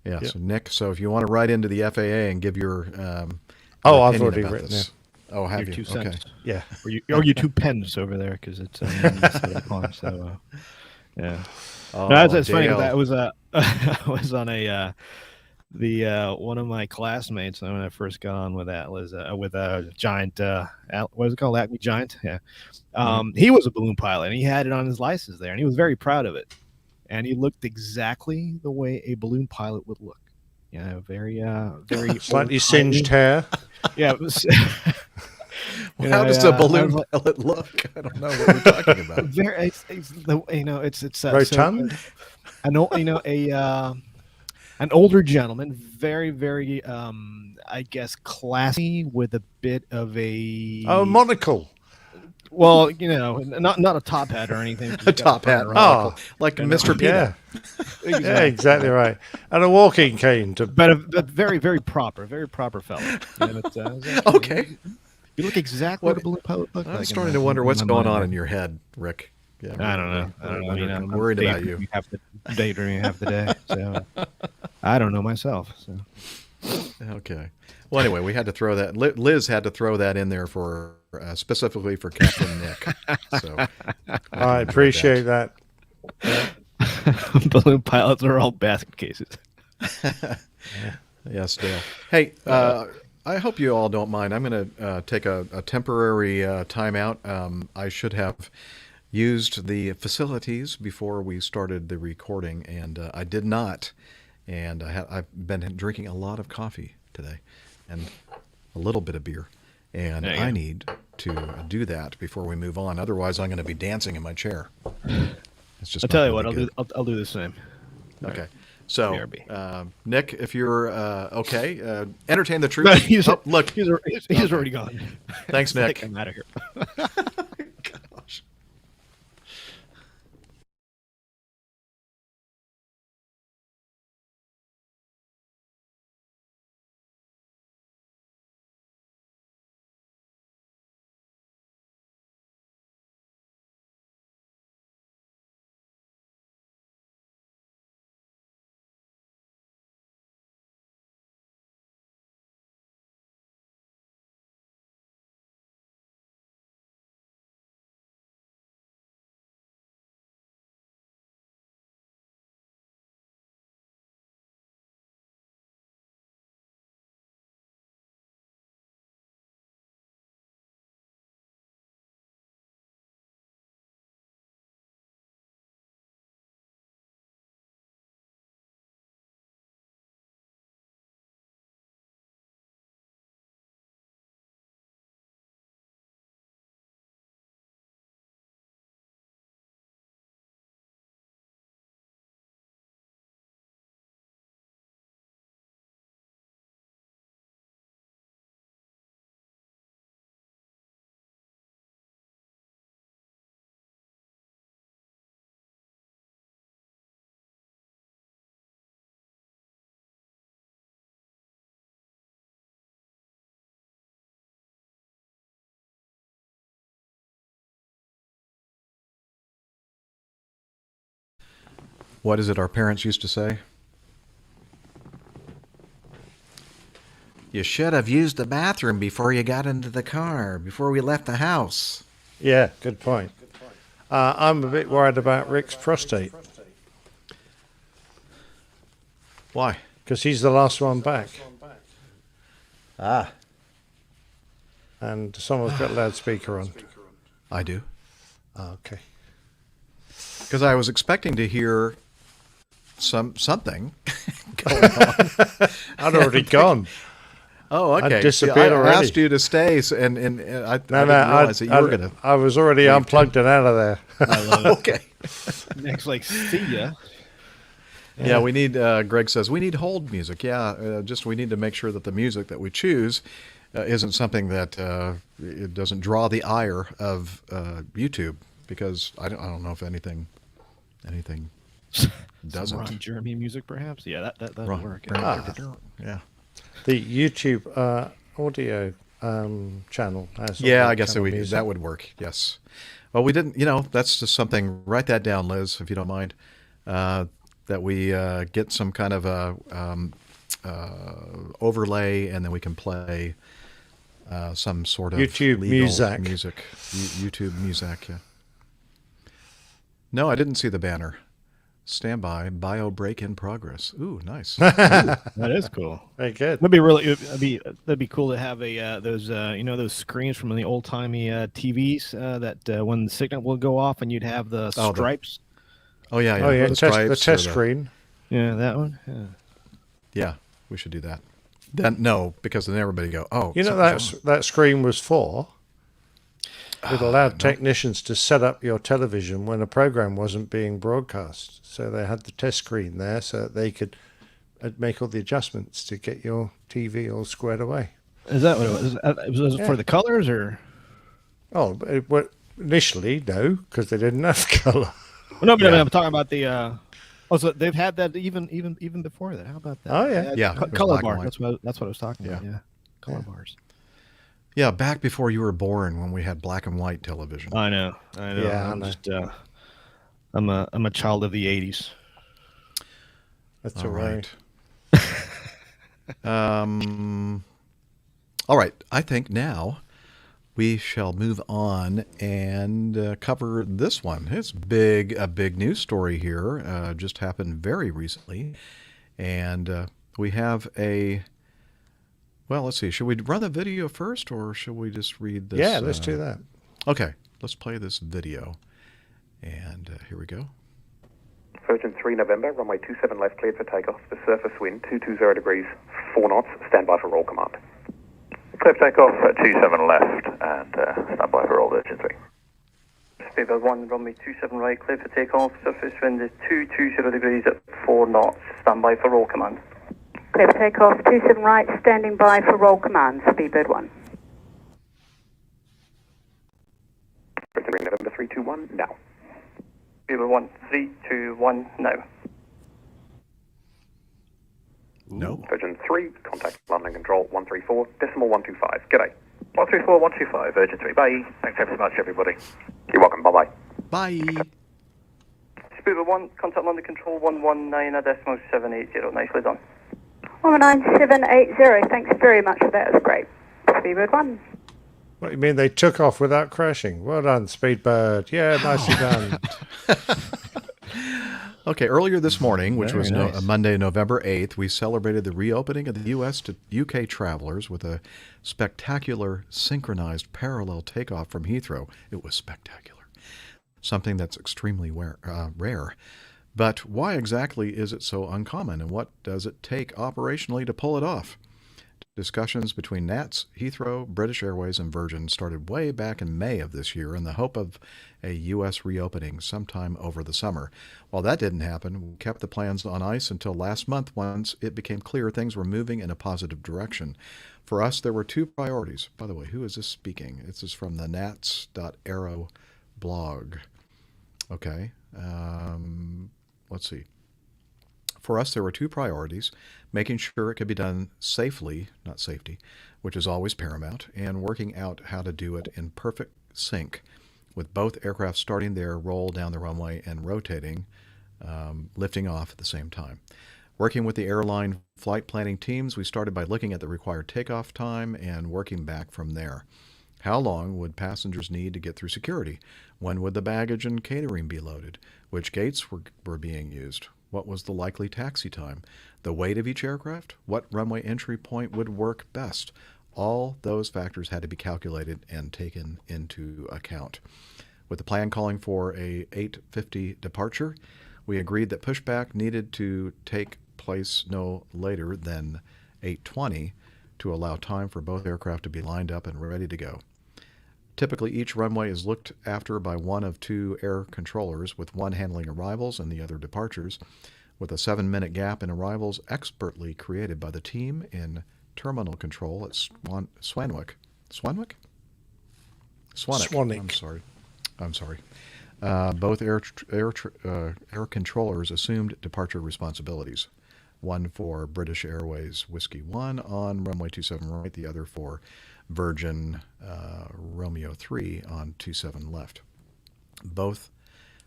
Yeah, Yep. so Nick, so if you want to write into the FAA and give your I've opinion already about written this. it. Oh, have Your you? 2 Okay. cents. Yeah. Or your 2 pence over there, because it's that's what I call it, so yeah. Oh, No, it's funny. Dale. That was I was on a one of my classmates when I first got on with that was with a giant what is it called, Acme Giant? Yeah. He was a balloon pilot and he had it on his license there and he was very proud of it. And he looked exactly the way a balloon pilot would look. Yeah, very Slightly singed hair. Yeah, it was. How does a balloon pilot look? I don't know what you're talking about. Very, it's Rotund? An older gentleman, very, very, I guess, classy with a bit of a monocle. Well, not a top hat or anything. A top hat, like Mr. Peanut. Yeah, yeah, exactly right. And a walking cane but very, very proper fellow. Okay. You look exactly what a balloon pilot looks like. I'm starting to wonder what's going on in your head, Rick. Yeah, I don't know. I'm worried about you. Daydreaming half the day. So I don't know myself. So. Okay. Well, anyway, we had to throw that. Liz had to throw that in there for specifically for Captain Nick. So I appreciate that. Balloon pilots are all basket cases. Yes, Dale. Hey, I hope you all don't mind. I'm going to take a temporary timeout. I should have used the facilities before we started the recording, and I did not. And I've been drinking a lot of coffee today and a little bit of beer. And I need to do that before we move on. Otherwise, I'm going to be dancing in my chair. It's just I'll tell you what, I'll do the same. Okay. So, Nick, if you're okay, entertain the troops. No, look, he's already gone. Thanks, Nick. I'm out of here. Gosh. What is it our parents used to say? You should have used the bathroom before you got into the car, before we left the house. Yeah, good point. I'm a bit worried about Rick's prostate. Why? Because he's the last one back. Ah. And someone's got loudspeaker on. I do. Oh, okay. Because I was expecting to hear something going on. I'd already gone. Oh, okay. I'd disappeared I already. asked you to stay, and I didn't No, realize that you were going to. I was already unplugged and out of there. I love it. Okay. Next, like, see ya. Yeah, we need. Greg says we need hold music. Yeah, just we need to make sure that the music that we choose isn't something that it doesn't draw the ire of YouTube, because I don't know if anything doesn't. Some Ron Jeremy music, perhaps. Yeah, that'll work. Yeah. The YouTube audio channel has. all Yeah, that I guess kind of music. that would work. Yes. Well, we didn't. That's just something. Write that down, Liz, if you don't mind. That we get some kind of a overlay, and then we can play some sort of YouTube legal music. YouTube music. Yeah. No, I didn't see the banner. Stand by. Bio break in progress. Ooh, nice. That is cool. Very good. That'd be cool to have those screens from the old timey TVs that when the signal will go off and you'd have the stripes. Oh yeah. The test screen. Yeah, that one. Yeah. Yeah, we should do that. Then no, because then everybody go, oh. That screen was for. It allowed technicians to set up your television when a program wasn't being broadcast. So they had the test screen there so that they could make all the adjustments to get your TV all squared away. Is that what it was? Was it for the colors or? Oh, initially, no, because they didn't have color. Well, no, but I'm talking about the. So they've had that even before that. How about that? Oh yeah, yeah. Color bar. That's what I was talking about. Yeah, color bars. Yeah, back before you were born, when we had black and white television. I know. Yeah, I'm a child of the '80s. That's all right. All right. I think now we shall move on and cover this one. It's a big news story here. Just happened very recently, and we have a. Well, let's see. Should we run the video first, or should we just read this? Yeah, let's do that. Okay, let's play this video. And here we go. Virgin 3 November, runway 27 left, cleared for takeoff. The surface wind, 220 degrees, 4 knots. Stand by for roll command. Clear for takeoff at 27 left, and stand by for roll, Virgin 3. Speedbird 1, runway 27 right, cleared for takeoff. Surface wind is 220 degrees at 4 knots. Stand by for roll command. Clear for takeoff, 27 right, standing by for roll command, Speedbird 1. Virgin 3 November 321, now. Speedbird 1, 3, 2, 1, now. No. Virgin 3, contact landing control 134, decimal 125. G'day. 134, 125, Virgin 3, bye. Thanks ever so much, everybody. You're welcome, bye-bye. Bye. Speedbird 1, contact landing control 119, decimal 780. Nicely done. 19780, thanks very much for that, it was great. Speedbird 1. What do you mean they took off without crashing? Well done, Speedbird. Yeah, nicely done. Okay, earlier this morning, which Very was nice. Monday, November 8th, we celebrated the reopening of the U.S. to UK travelers with a spectacular synchronized parallel takeoff from Heathrow. It was spectacular. Something that's extremely rare. But why exactly is it so uncommon, and what does it take operationally to pull it off? Discussions between NATS, Heathrow, British Airways, and Virgin started way back in May of this year in the hope of a U.S. reopening sometime over the summer. While that didn't happen, we kept the plans on ice until last month once it became clear things were moving in a positive direction. For us, there were two priorities. By the way, who is this speaking? This is from the nats.aero blog. Okay. Let's see. For us, there were two priorities: making sure it could be done safely, not safety, which is always paramount, and working out how to do it in perfect sync, with both aircraft starting their roll down the runway and rotating, lifting off at the same time. Working with the airline flight planning teams, we started by looking at the required takeoff time and working back from there. How long would passengers need to get through security? When would the baggage and catering be loaded? Which gates were being used? What was the likely taxi time? The weight of each aircraft? What runway entry point would work best? All those factors had to be calculated and taken into account. With the plan calling for a 8:50 departure, We agreed that pushback needed to take place no later than 8:20 to allow time for both aircraft to be lined up and ready to go. Typically, each runway is looked after by one of two air controllers, with one handling arrivals and the other departures, with a 7-minute gap in arrivals expertly created by the team in terminal control at Swanwick. Swanwick? Swanwick. I'm sorry. Both air controllers assumed departure responsibilities. One for British Airways Whiskey 1 on runway 27 right, the other for Virgin Romeo 3 on 27 left.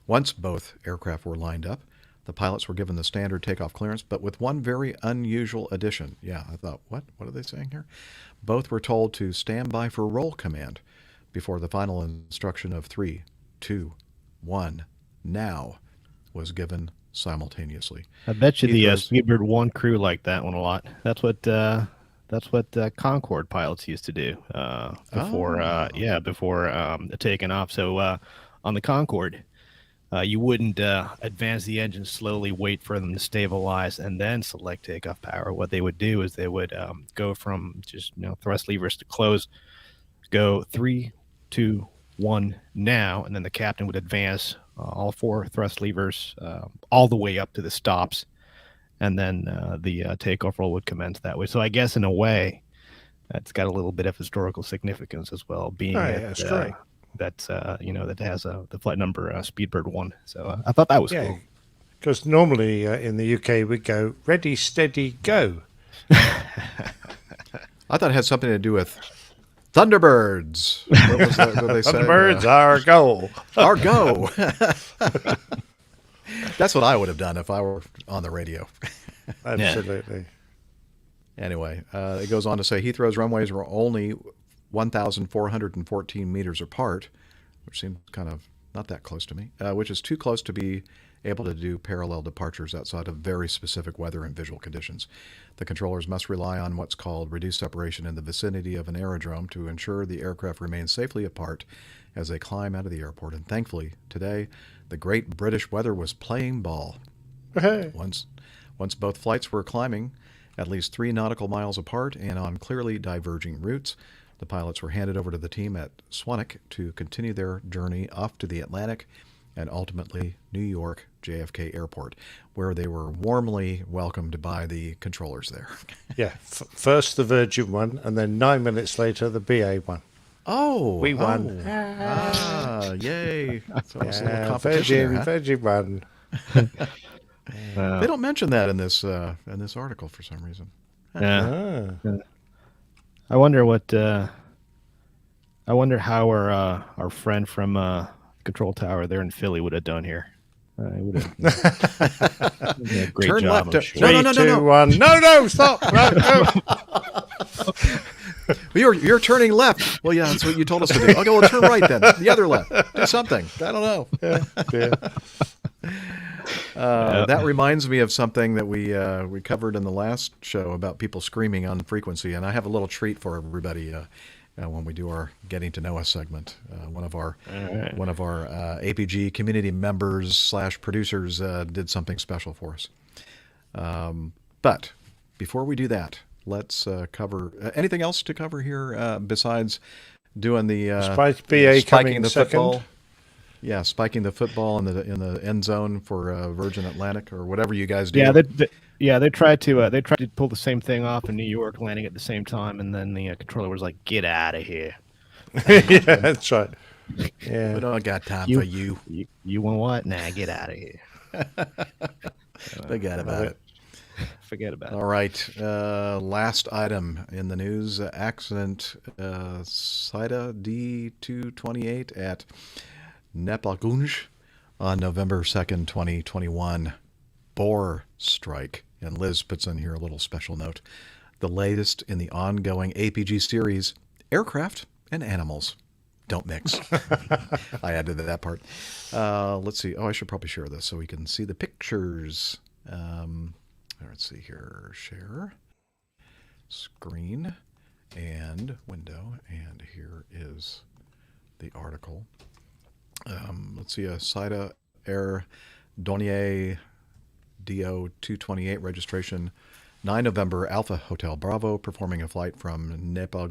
Once both aircraft were lined up, the pilots were given the standard takeoff clearance, but with one very unusual addition. Yeah, I thought, what are they saying here? Both were told to stand by for roll command before the final instruction of 3, 2, 1, now was given simultaneously. I bet you the Speedbird 1 crew liked that one a lot. That's what Concorde pilots used to do before taking off. So on the Concorde, you wouldn't advance the engine slowly, wait for them to stabilize, and then select takeoff power. What they would do is they would go from just thrust levers to close, go 3, 2, 1 now, and then the captain would advance all 4 thrust levers all the way up to the stops, and then the takeoff roll would commence that way. So I guess in a way, that's got a little bit of historical significance as well, being that has the flight number Speedbird 1. So I thought that was cool. Because normally in the UK we go ready, steady, go. I thought it had something to do with Thunderbirds. What was that? What they said? Thunderbirds are go. Our go. That's what I would have done if I were on the radio. Absolutely. Anyway, it goes on to say Heathrow's runways were only 1,414 meters apart, which seems kind of not that close to me, which is too close to be able to do parallel departures outside of very specific weather and visual conditions. The controllers must rely on what's called reduced separation in the vicinity of an aerodrome to ensure the aircraft remain safely apart as they climb out of the airport. And thankfully, today, the great British weather was playing ball. Hey. Once both flights were climbing at least 3 nautical miles apart and on clearly diverging routes, the pilots were handed over to the team at Swanwick to continue their journey off to the Atlantic and ultimately New York JFK Airport, where they were warmly welcomed by the controllers there. Yeah, first the Virgin one, and then 9 minutes later the BA one. Oh, we won! Yay! So it's a little competition Virgin one. They don't mention that in this article for some reason. Yeah. I wonder how our friend from Control Tower there in Philly would have done here. Would have a great Turn job. left. Sure. No, 3, 2, 1. No, stop! No. You're turning left. Well, yeah, that's what you told us to do. Okay, well, turn right then. The other left. Do something. I don't know. That reminds me of something that we covered in the last show about people screaming on frequency, and I have a little treat for everybody when we do our Getting to Know Us segment. One of our APG community members / producers did something special for us. But before we do that, let's cover anything else to cover here besides doing the spiking the football. second. Yeah, spiking the football in the end zone for Virgin Atlantic or whatever you guys do. They tried to pull the same thing off in New York, landing at the same time, and then the controller was like, "Get out of here." Yeah, that's right. Yeah, we don't got time for you. You want what? Nah, get out of here. Forget about it. Forget about it. All right. Last item in the news: accident SIDA D228 at Nepal on November 2nd, 2021. Boer strike. And Liz puts in here a little special note. The latest in the ongoing APG series, Aircraft and Animals Don't Mix. I added that part. Let's see. Oh, I should probably share this so we can see the pictures. Let's see here. Share. Screen. And window. And here is the article. Let's see. A SIDA Air Dornier DO 228 registration 9 November Alpha Hotel Bravo, performing a flight from Nepal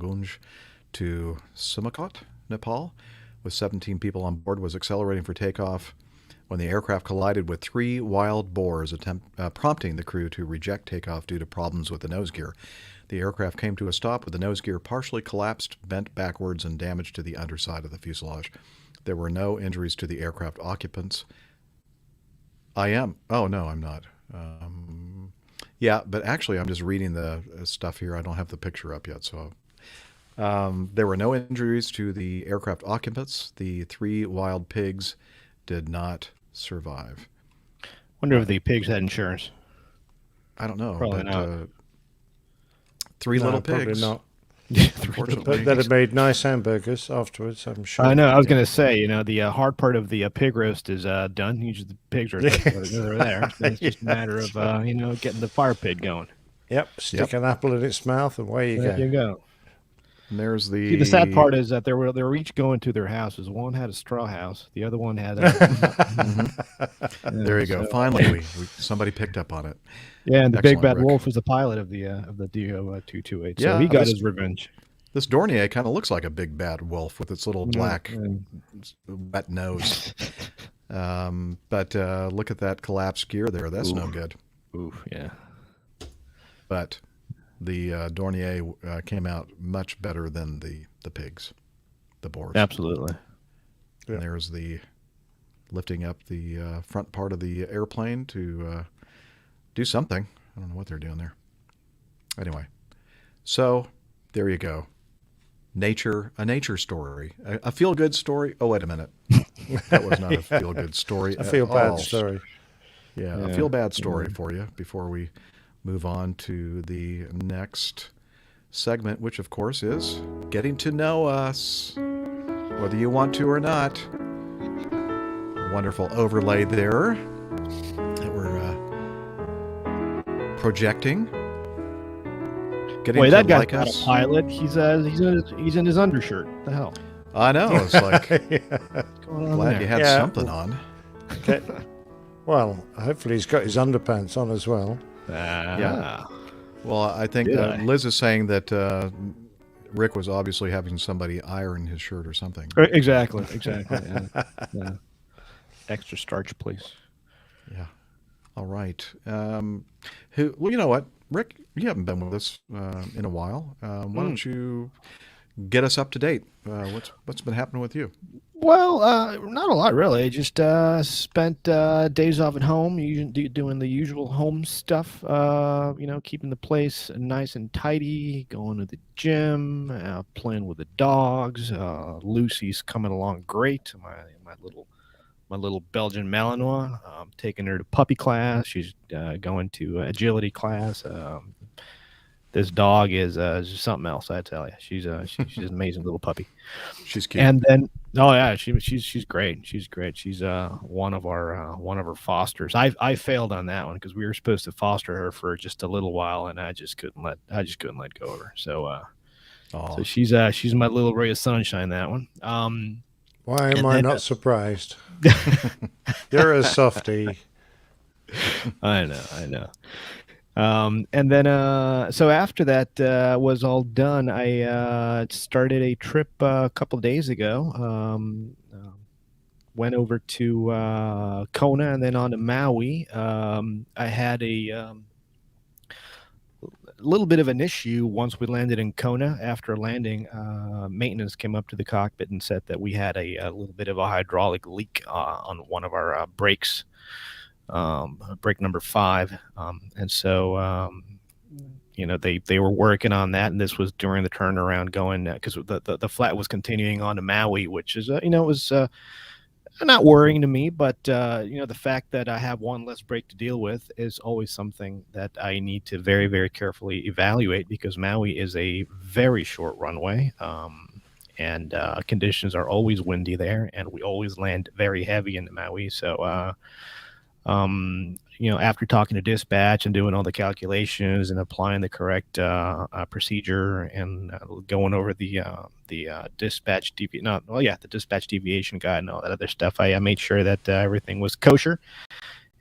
to Simakot, Nepal, with 17 people on board, was accelerating for takeoff when the aircraft collided with 3 wild boars, prompting the crew to reject takeoff due to problems with the nose gear. The aircraft came to a stop with the nose gear partially collapsed, bent backwards, and damage to the underside of the fuselage. There were no injuries to the aircraft occupants. Oh, no, I'm not. Yeah, but actually, I'm just reading the stuff here. I don't have the picture up yet, so... there were no injuries to the aircraft occupants. The 3 wild pigs did not survive. Wonder if the pigs had insurance. I don't know. Probably but, not. 3 little pigs. Probably not. Unfortunately. But that had made nice hamburgers afterwards, I'm sure. I know. I was going to say, the hard part of the pig roast is done. Usually the pigs are there. It's just a matter of, getting the fire pit going. Yep. Stick an apple in its mouth and away you go. There you go. And there's the... See, the sad part is that they were each going to their houses. One had a straw house. The other one had a... There you go. So, Finally, somebody picked up on it. Yeah, and the Excellent, big bad Rick. wolf was the pilot of the DO 228. So Yeah, he got his revenge. This Dornier kind of looks like a big bad wolf with its little black wet nose. But look at that collapsed gear there. That's no good. Oof, yeah. But the Dornier came out much better than the pigs, the boars. Absolutely. And there's the lifting up the front part of the airplane to do something. I don't know what they're doing there. Anyway, so there you go. A nature story, a feel-good story. Oh, wait a minute. That was not a feel-good story. A feel-bad story. Yeah, a feel-bad story for you before we move on to the next segment, which, of course, is getting to know us, whether you want to or not. A wonderful overlay there that we're projecting. Getting Wait, to that guy's like not us. a pilot. He's in his undershirt. What the hell? I know. It's like, What's going on glad there? you had something on. Okay. Well, hopefully he's got his underpants on as well. Yeah. Well, I think Did I? Liz is saying that Rick was obviously having somebody iron his shirt or something. Exactly. Yeah. Extra starch, please. Yeah. All right. Well, you know what, Rick, you haven't been with us in a while. Why don't you get us up to date? What's been happening with you? Well, not a lot really. Just spent days off at home, doing the usual home stuff. Keeping the place nice and tidy, going to the gym, playing with the dogs. Lucy's coming along great. My little Belgian Malinois. Taking her to puppy class. She's going to agility class. This dog is just something else, I tell you. She's an amazing little puppy. She's cute. And then, oh yeah, she's great. She's great. She's one of our fosters. I failed on that one because we were supposed to foster her for just a little while, and I just couldn't let go of her. So she's my little ray of sunshine. That one. Why am I not surprised? You're a softie. I know. And then, so after that was all done, I started a trip a couple of days ago. Went over to Kona and then on to Maui. I had a little bit of an issue once we landed in Kona. After landing, maintenance came up to the cockpit and said that we had a little bit of a hydraulic leak on one of our brakes. Brake number 5, and so they were working on that, and this was during the turnaround going because the flight was continuing on to Maui, which is was not worrying to me, but the fact that I have one less brake to deal with is always something that I need to very, very carefully evaluate because Maui is a very short runway, and conditions are always windy there, and we always land very heavy into Maui, so After talking to dispatch and doing all the calculations and applying the correct procedure and going over the dispatch the dispatch deviation guide and all that other stuff, I made sure that everything was kosher,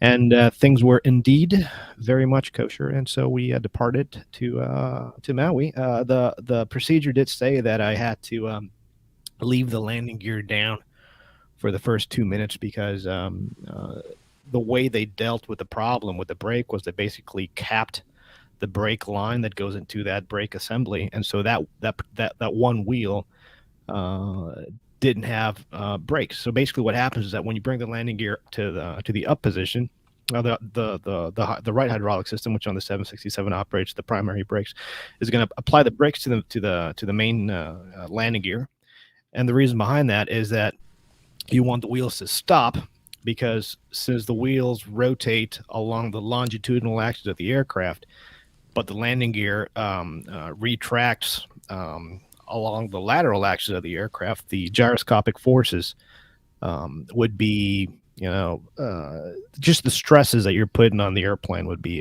and things were indeed very much kosher. And so we departed to Maui. The procedure did say that I had to leave the landing gear down for the first 2 minutes because the way they dealt with the problem with the brake was they basically capped the brake line that goes into that brake assembly, and so that one wheel didn't have brakes. So basically, what happens is that when you bring the landing gear to the up position, the right hydraulic system, which on the 767 operates the primary brakes, is going to apply the brakes to the main landing gear, and the reason behind that is that you want the wheels to stop, because since the wheels rotate along the longitudinal axis of the aircraft, but the landing gear retracts along the lateral axis of the aircraft, the gyroscopic forces would be, just the stresses that you're putting on the airplane would be,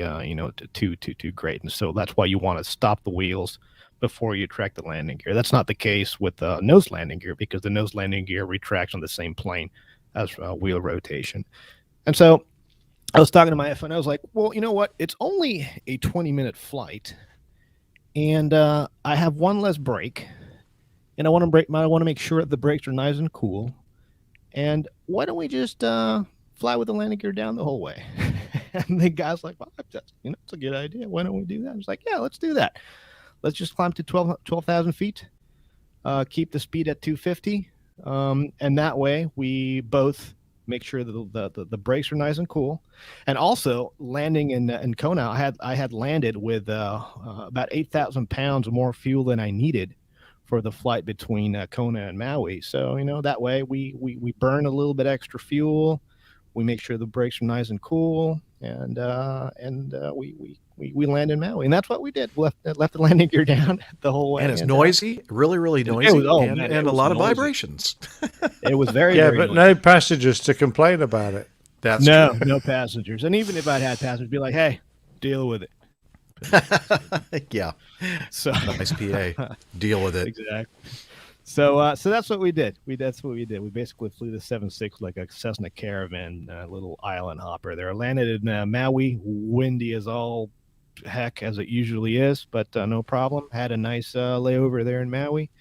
too great. And so that's why you want to stop the wheels before you track the landing gear. That's not the case with the nose landing gear, because the nose landing gear retracts on the same plane as wheel rotation. And so I was talking to my FO, and I was like, well, you know what? It's only a 20-minute flight, and I have one less brake, and I want to make sure that the brakes are nice and cool. And why don't we just fly with the landing gear down the whole way? And the guy's like, well, it's a good idea. Why don't we do that? I was like, yeah, let's do that. Let's just climb to 12,000 feet, keep the speed at 250. And that way we both make sure that the brakes are nice and cool. And also landing in Kona, I had landed with about 8,000 pounds more fuel than I needed for the flight between Kona and Maui. So, that way we burn a little bit extra fuel. We make sure the brakes are nice and cool, and we land in Maui, and that's what we did. Left the landing gear down the whole way. And it's noisy, really, really noisy, and a lot of vibrations. It was very, yeah, very but noisy. No passengers to complain about it. That's no true. No passengers. And even if I'd had passengers, be like, hey, deal with it. Yeah. So nice PA. Deal with it. Exactly. So that's what we did. That's what we did. We basically flew the 7.6 like a Cessna Caravan, little island hopper there. Landed in Maui, windy as all heck as it usually is, but no problem. Had a nice layover there in Maui,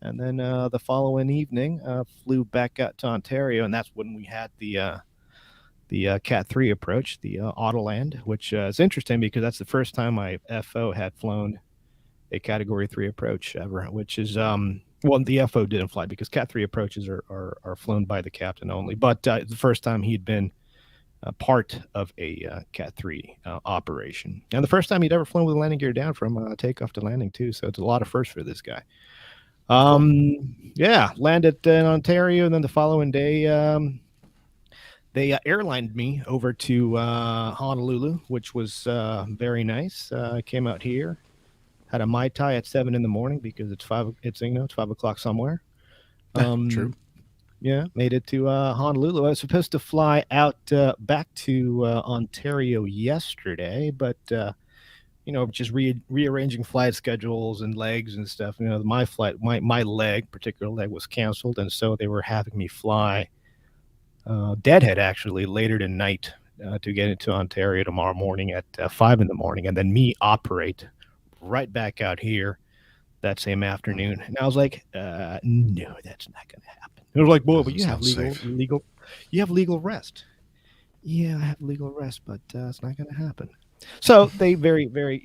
and then the following evening flew back out to Ontario, and that's when we had the Cat 3 approach, the Autoland, which is interesting because that's the first time my FO had flown a Category 3 approach ever, which is the FO didn't fly because Cat 3 approaches are flown by the captain only, but the first time he'd been part of a Cat 3 operation, and the first time he'd ever flown with a landing gear down from takeoff to landing too. So it's a lot of firsts for this guy. Yeah, landed in Ontario, and then the following day they airlined me over to Honolulu, which was very nice. I came out here, had a Mai Tai at 7 a.m. because it's 5 o'clock somewhere. True. Yeah, made it to Honolulu. I was supposed to fly out back to Ontario yesterday, but just rearranging flight schedules and legs and stuff. My particular leg was canceled, and so they were having me fly Deadhead actually later tonight to get into Ontario tomorrow morning at 5 a.m, and then me operate right back out here that same afternoon. And I was like, no, that's not going to happen. It was like, boy, but you have legal rest. Yeah, I have legal rest, but it's not going to happen. So they very, very,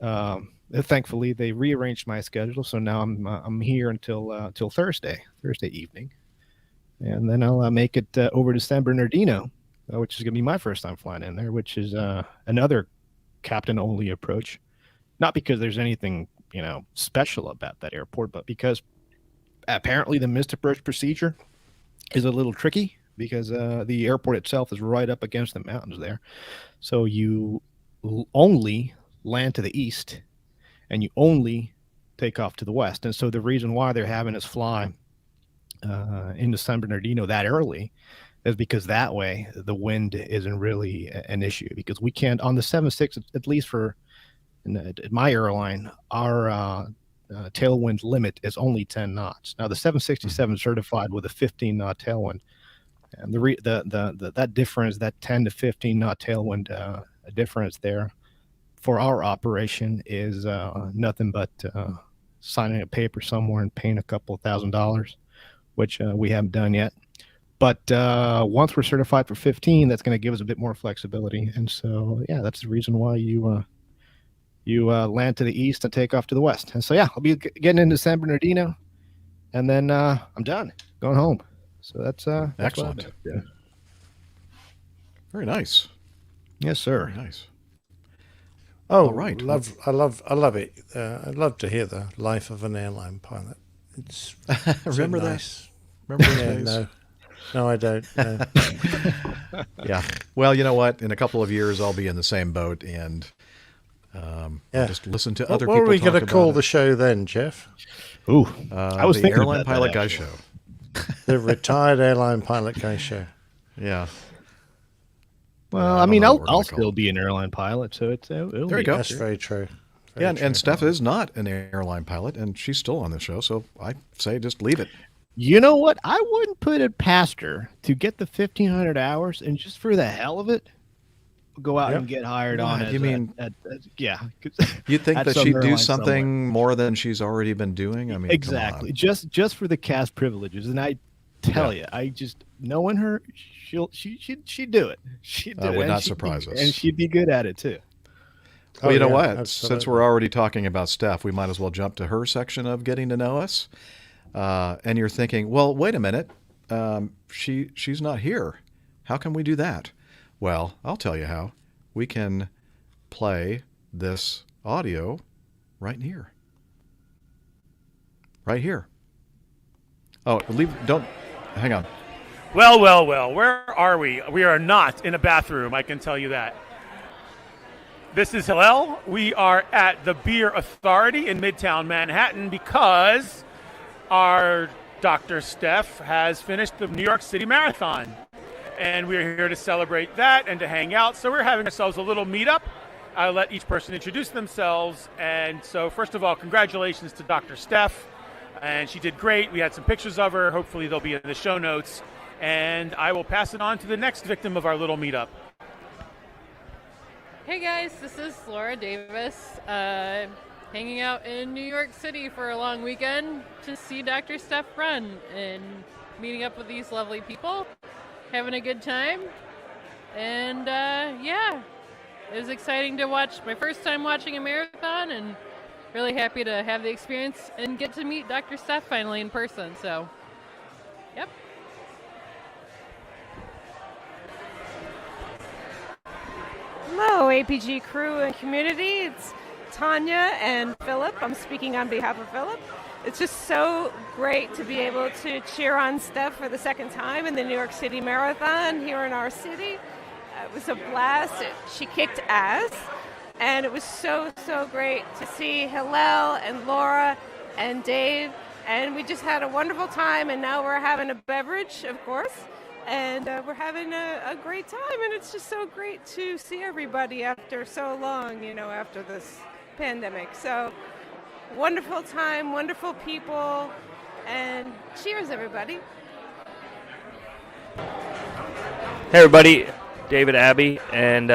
thankfully they rearranged my schedule. So now I'm here until Thursday evening, and then I'll make it over to San Bernardino, which is going to be my first time flying in there, which is another captain only approach. Not because there's anything special about that airport, but because apparently the missed approach procedure is a little tricky because the airport itself is right up against the mountains there. So you only land to the east and you only take off to the west. And so the reason why they're having us fly into San Bernardino that early is because that way the wind isn't really an issue, because we can't on the 76, at least for at my airline, our tailwind limit is only 10 knots. Now the 767 is certified with a 15 knot tailwind, and that difference, that 10 to 15 knot tailwind difference there for our operation is nothing but signing a paper somewhere and paying a couple of $1,000s, which we haven't done yet. But once we're certified for 15, that's going to give us a bit more flexibility. And so, yeah, that's the reason why you land to the east and take off to the west. And so, yeah, I'll be getting into San Bernardino, and then I'm done, going home. So that's excellent. Yeah. Very nice. Yes, sir. Very nice. Oh, all right. I love it. I'd love to hear the life of an airline pilot. It's remember so that? nice. Remember those Yeah, days? No, I don't. No. Yeah. Well, you know what? In a couple of years, I'll be in the same boat, and I'll just listen to other people. What are we going to call the show then, Jeff? Ooh, I was the thinking Airline about that, Pilot Guy actually. Show. The Retired Airline Pilot Guy Show. Yeah. Well, I mean, I'll still be an airline pilot, so it'll There you go. That's very true. Yeah, and Steph is not an airline pilot, and she's still on the show, so I say just leave it. You know what? I wouldn't put it past her to get the 1,500 hours and just for the hell of it, go out and get hired on. What? As You mean- yeah? You think at that some she'd do airline something more than she's already been doing? I mean, exactly. come Just for the cast privileges, and I tell you, I just knowing her, she'd do it. She'd do it. Would and not she'd surprise be, us. and she'd be good at it too. on. Well, you know what? absolutely. Since we're already talking about Steph, we might as well jump to her section of getting to know us. And you're thinking, well, wait a minute. She's not here. How can we do that? Well, I'll tell you how. We can play this audio right here. Right here. Oh, hang on. Well, where are we? We are not in a bathroom, I can tell you that. This is Hillel. We are at the Beer Authority in Midtown Manhattan because our Dr. Steph has finished the New York City Marathon. And we're here to celebrate that and to hang out. So we're having ourselves a little meetup. I'll let each person introduce themselves. And so first of all, congratulations to Dr. Steph. And she did great. We had some pictures of her. Hopefully they'll be in the show notes. And I will pass it on to the next victim of our little meetup. Hey guys, this is Laura Davis, hanging out in New York City for a long weekend to see Dr. Steph run and meeting up with these lovely people, having a good time. And yeah, it was exciting to watch, my first time watching a marathon, and really happy to have the experience and get to meet Dr. Steph finally in person. So, yep. Hello, APG crew and community. It's Tanya and Philip. I'm speaking on behalf of Philip. It's just so great to be able to cheer on Steph for the second time in the New York City Marathon here in our city. It was a blast. She kicked ass. And it was so great to see Hillel and Laura and Dave. And we just had a wonderful time. And now we're having a beverage, of course. And we're having a great time, and it's just so great to see everybody after so long, after this pandemic. So, wonderful time, wonderful people, and cheers, everybody. Hey, everybody, David Abbey, and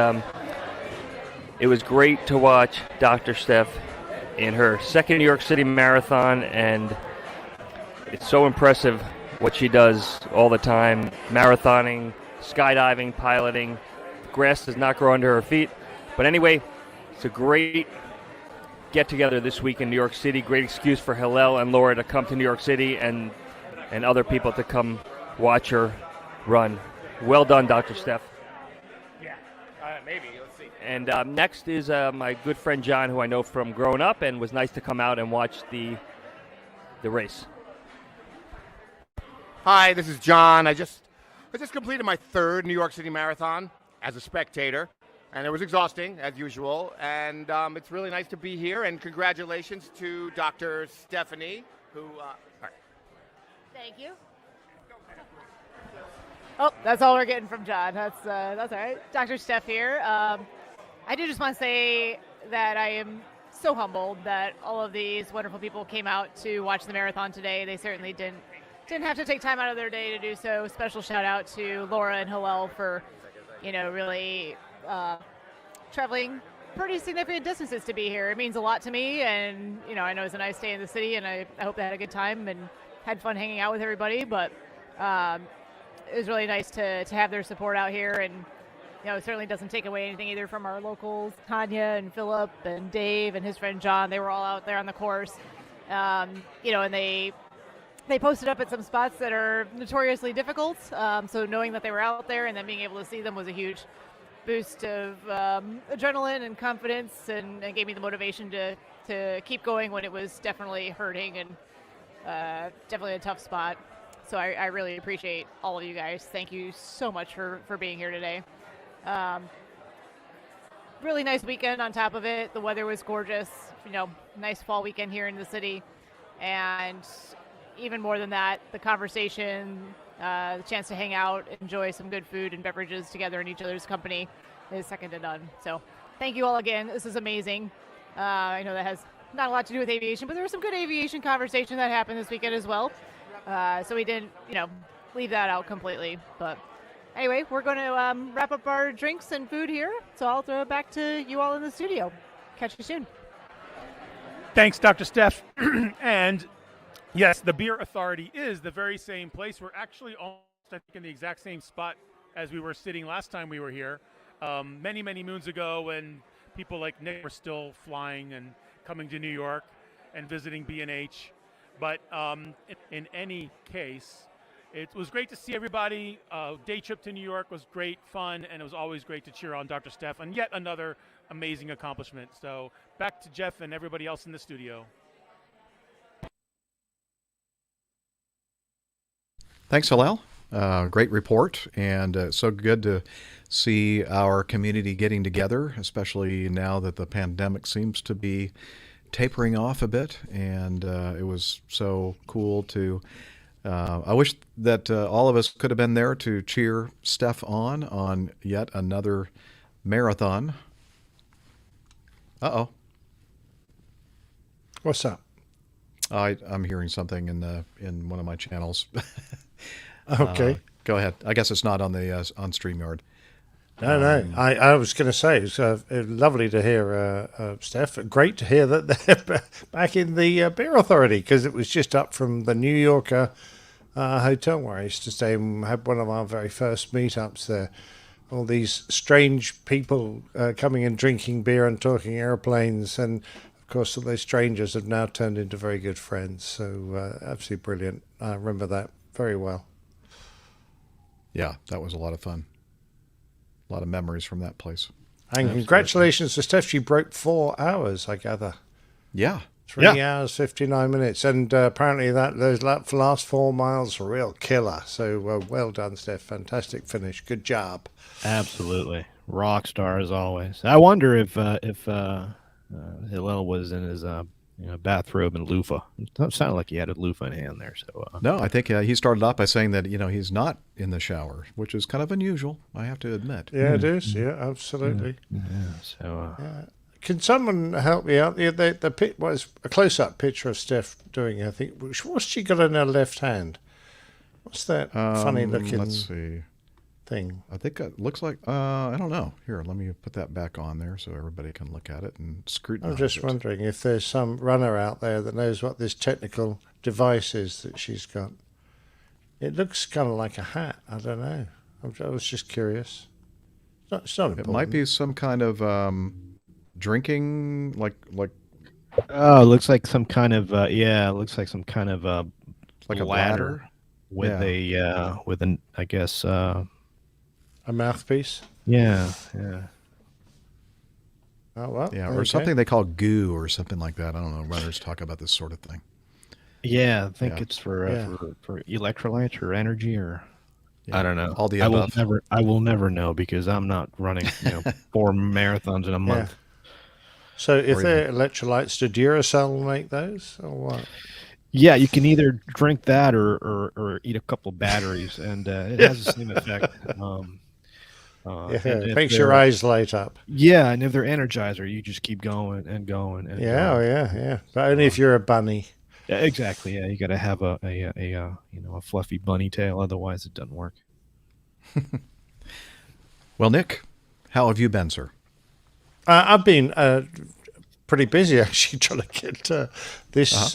it was great to watch Dr. Steph in her second New York City Marathon, and it's so impressive what she does all the time, marathoning, skydiving, piloting. The grass does not grow under her feet. But anyway, it's a great get-together this week in New York City. Great excuse for Hillel and Laura to come to New York City and other people to come watch her run. Well done, Dr. Steph. Yeah, maybe. Let's see. And next is my good friend John, who I know from growing up, and was nice to come out and watch the race. Hi, this is John. I just completed my third New York City Marathon as a spectator, and it was exhausting, as usual. And it's really nice to be here, and congratulations to Dr. Stephanie, who... Thank you. Oh, that's all we're getting from John. That's all right. Dr. Steph here. I do just want to say that I am so humbled that all of these wonderful people came out to watch the marathon today. They certainly didn't have to take time out of their day to do so. Special shout out to Laura and Hillel for, really traveling pretty significant distances to be here. It means a lot to me, and I know it's a nice day in the city, and I hope they had a good time and had fun hanging out with everybody. But it was really nice to have their support out here, and it certainly doesn't take away anything either from our locals, Tanya and Philip and Dave and his friend John. They were all out there on the course, and they posted up at some spots that are notoriously difficult. So knowing that they were out there and then being able to see them was a huge boost of adrenaline and confidence, and gave me the motivation to keep going when it was definitely hurting and definitely a tough spot. So I really appreciate all of you guys. Thank you so much for being here today. Really nice weekend on top of it. The weather was gorgeous. Nice fall weekend here in the city. And even more than that, the conversation, the chance to hang out, enjoy some good food and beverages together in each other's company is second to none. So thank you all again. This is amazing. I know that has not a lot to do with aviation, but there was some good aviation conversation that happened this weekend as well. So we didn't, leave that out completely. But anyway, we're going to wrap up our drinks and food here. So I'll throw it back to you all in the studio. Catch you soon. Thanks, Dr. Steph. And yes, the Beer Authority is the very same place. We're actually almost, I think, in the exact same spot as we were sitting last time we were here. Many, many moons ago, when people like Nick were still flying and coming to New York and visiting B&H. But in any case, it was great to see everybody. Day trip to New York was great fun, and it was always great to cheer on Dr. Steph on yet another amazing accomplishment. So back to Jeff and everybody else in the studio. Thanks, Hillel. Great report, and so good to see our community getting together, especially now that the pandemic seems to be tapering off a bit, and it was so cool to I wish that all of us could have been there to cheer Steph on yet another marathon. Uh-oh. What's up? I'm hearing something in one of my channels. Okay. Go ahead. I guess it's not on the on StreamYard. No. I was going to say, it's lovely to hear, Steph. Great to hear that they're back in the Beer Authority, because it was just up from the New Yorker hotel where I used to stay and had one of our very first meetups there. All these strange people coming and drinking beer and talking airplanes, and of course all those strangers have now turned into very good friends. So absolutely brilliant. I remember that very well. Yeah, that was a lot of fun. A lot of memories from that place. And congratulations to Steph. She broke 4 hours, I gather. Yeah. 3 hours, 59 minutes. And apparently those last 4 miles are a real killer. So well done, Steph. Fantastic finish. Good job. Absolutely. Rock star as always. I wonder if Hillel was in his bathrobe and loofah. It sounded like he had a loofah in hand there. So no, I think he started off by saying that he's not in the shower, which is kind of unusual, I have to admit. Yeah, it is. Yeah, absolutely. Yeah. So can someone help me out? The pit was a close-up picture of Steph doing. I think what's she got in her left hand? What's that funny-looking? Let's see. Thing. I think it looks like I don't know. Here, let me put that back on there so everybody can look at it and scrutinize. I'm just wondering if there's some runner out there that knows what this technical device is that she's got. It looks kind of like a hat. I don't know. I was just curious. It's not important. It might be some kind of drinking, like. Oh, it looks like some kind of it looks like some kind of like ladder a bladder with with an, I guess. A mouthpiece? Yeah. Oh, well. Yeah, or something they call goo or something like that. I don't know. Runners talk about this sort of thing. Yeah, I think it's for electrolytes or energy or I don't know. All the above. I will never know because I'm not running 4 marathons in a month. So if they're electrolytes, do Duracell make those or what? Yeah, you can either drink that or eat a couple batteries, and it has the same effect. Yeah, And it if makes your they're- eyes light up. Yeah, and if they're Energizer, you just keep going and going. And Yeah, going. yeah. But only if you're a bunny. Yeah, exactly. Yeah, you got to have a fluffy bunny tail, otherwise it doesn't work. Well, Nick, how have you been, sir? I've been pretty busy actually trying to get this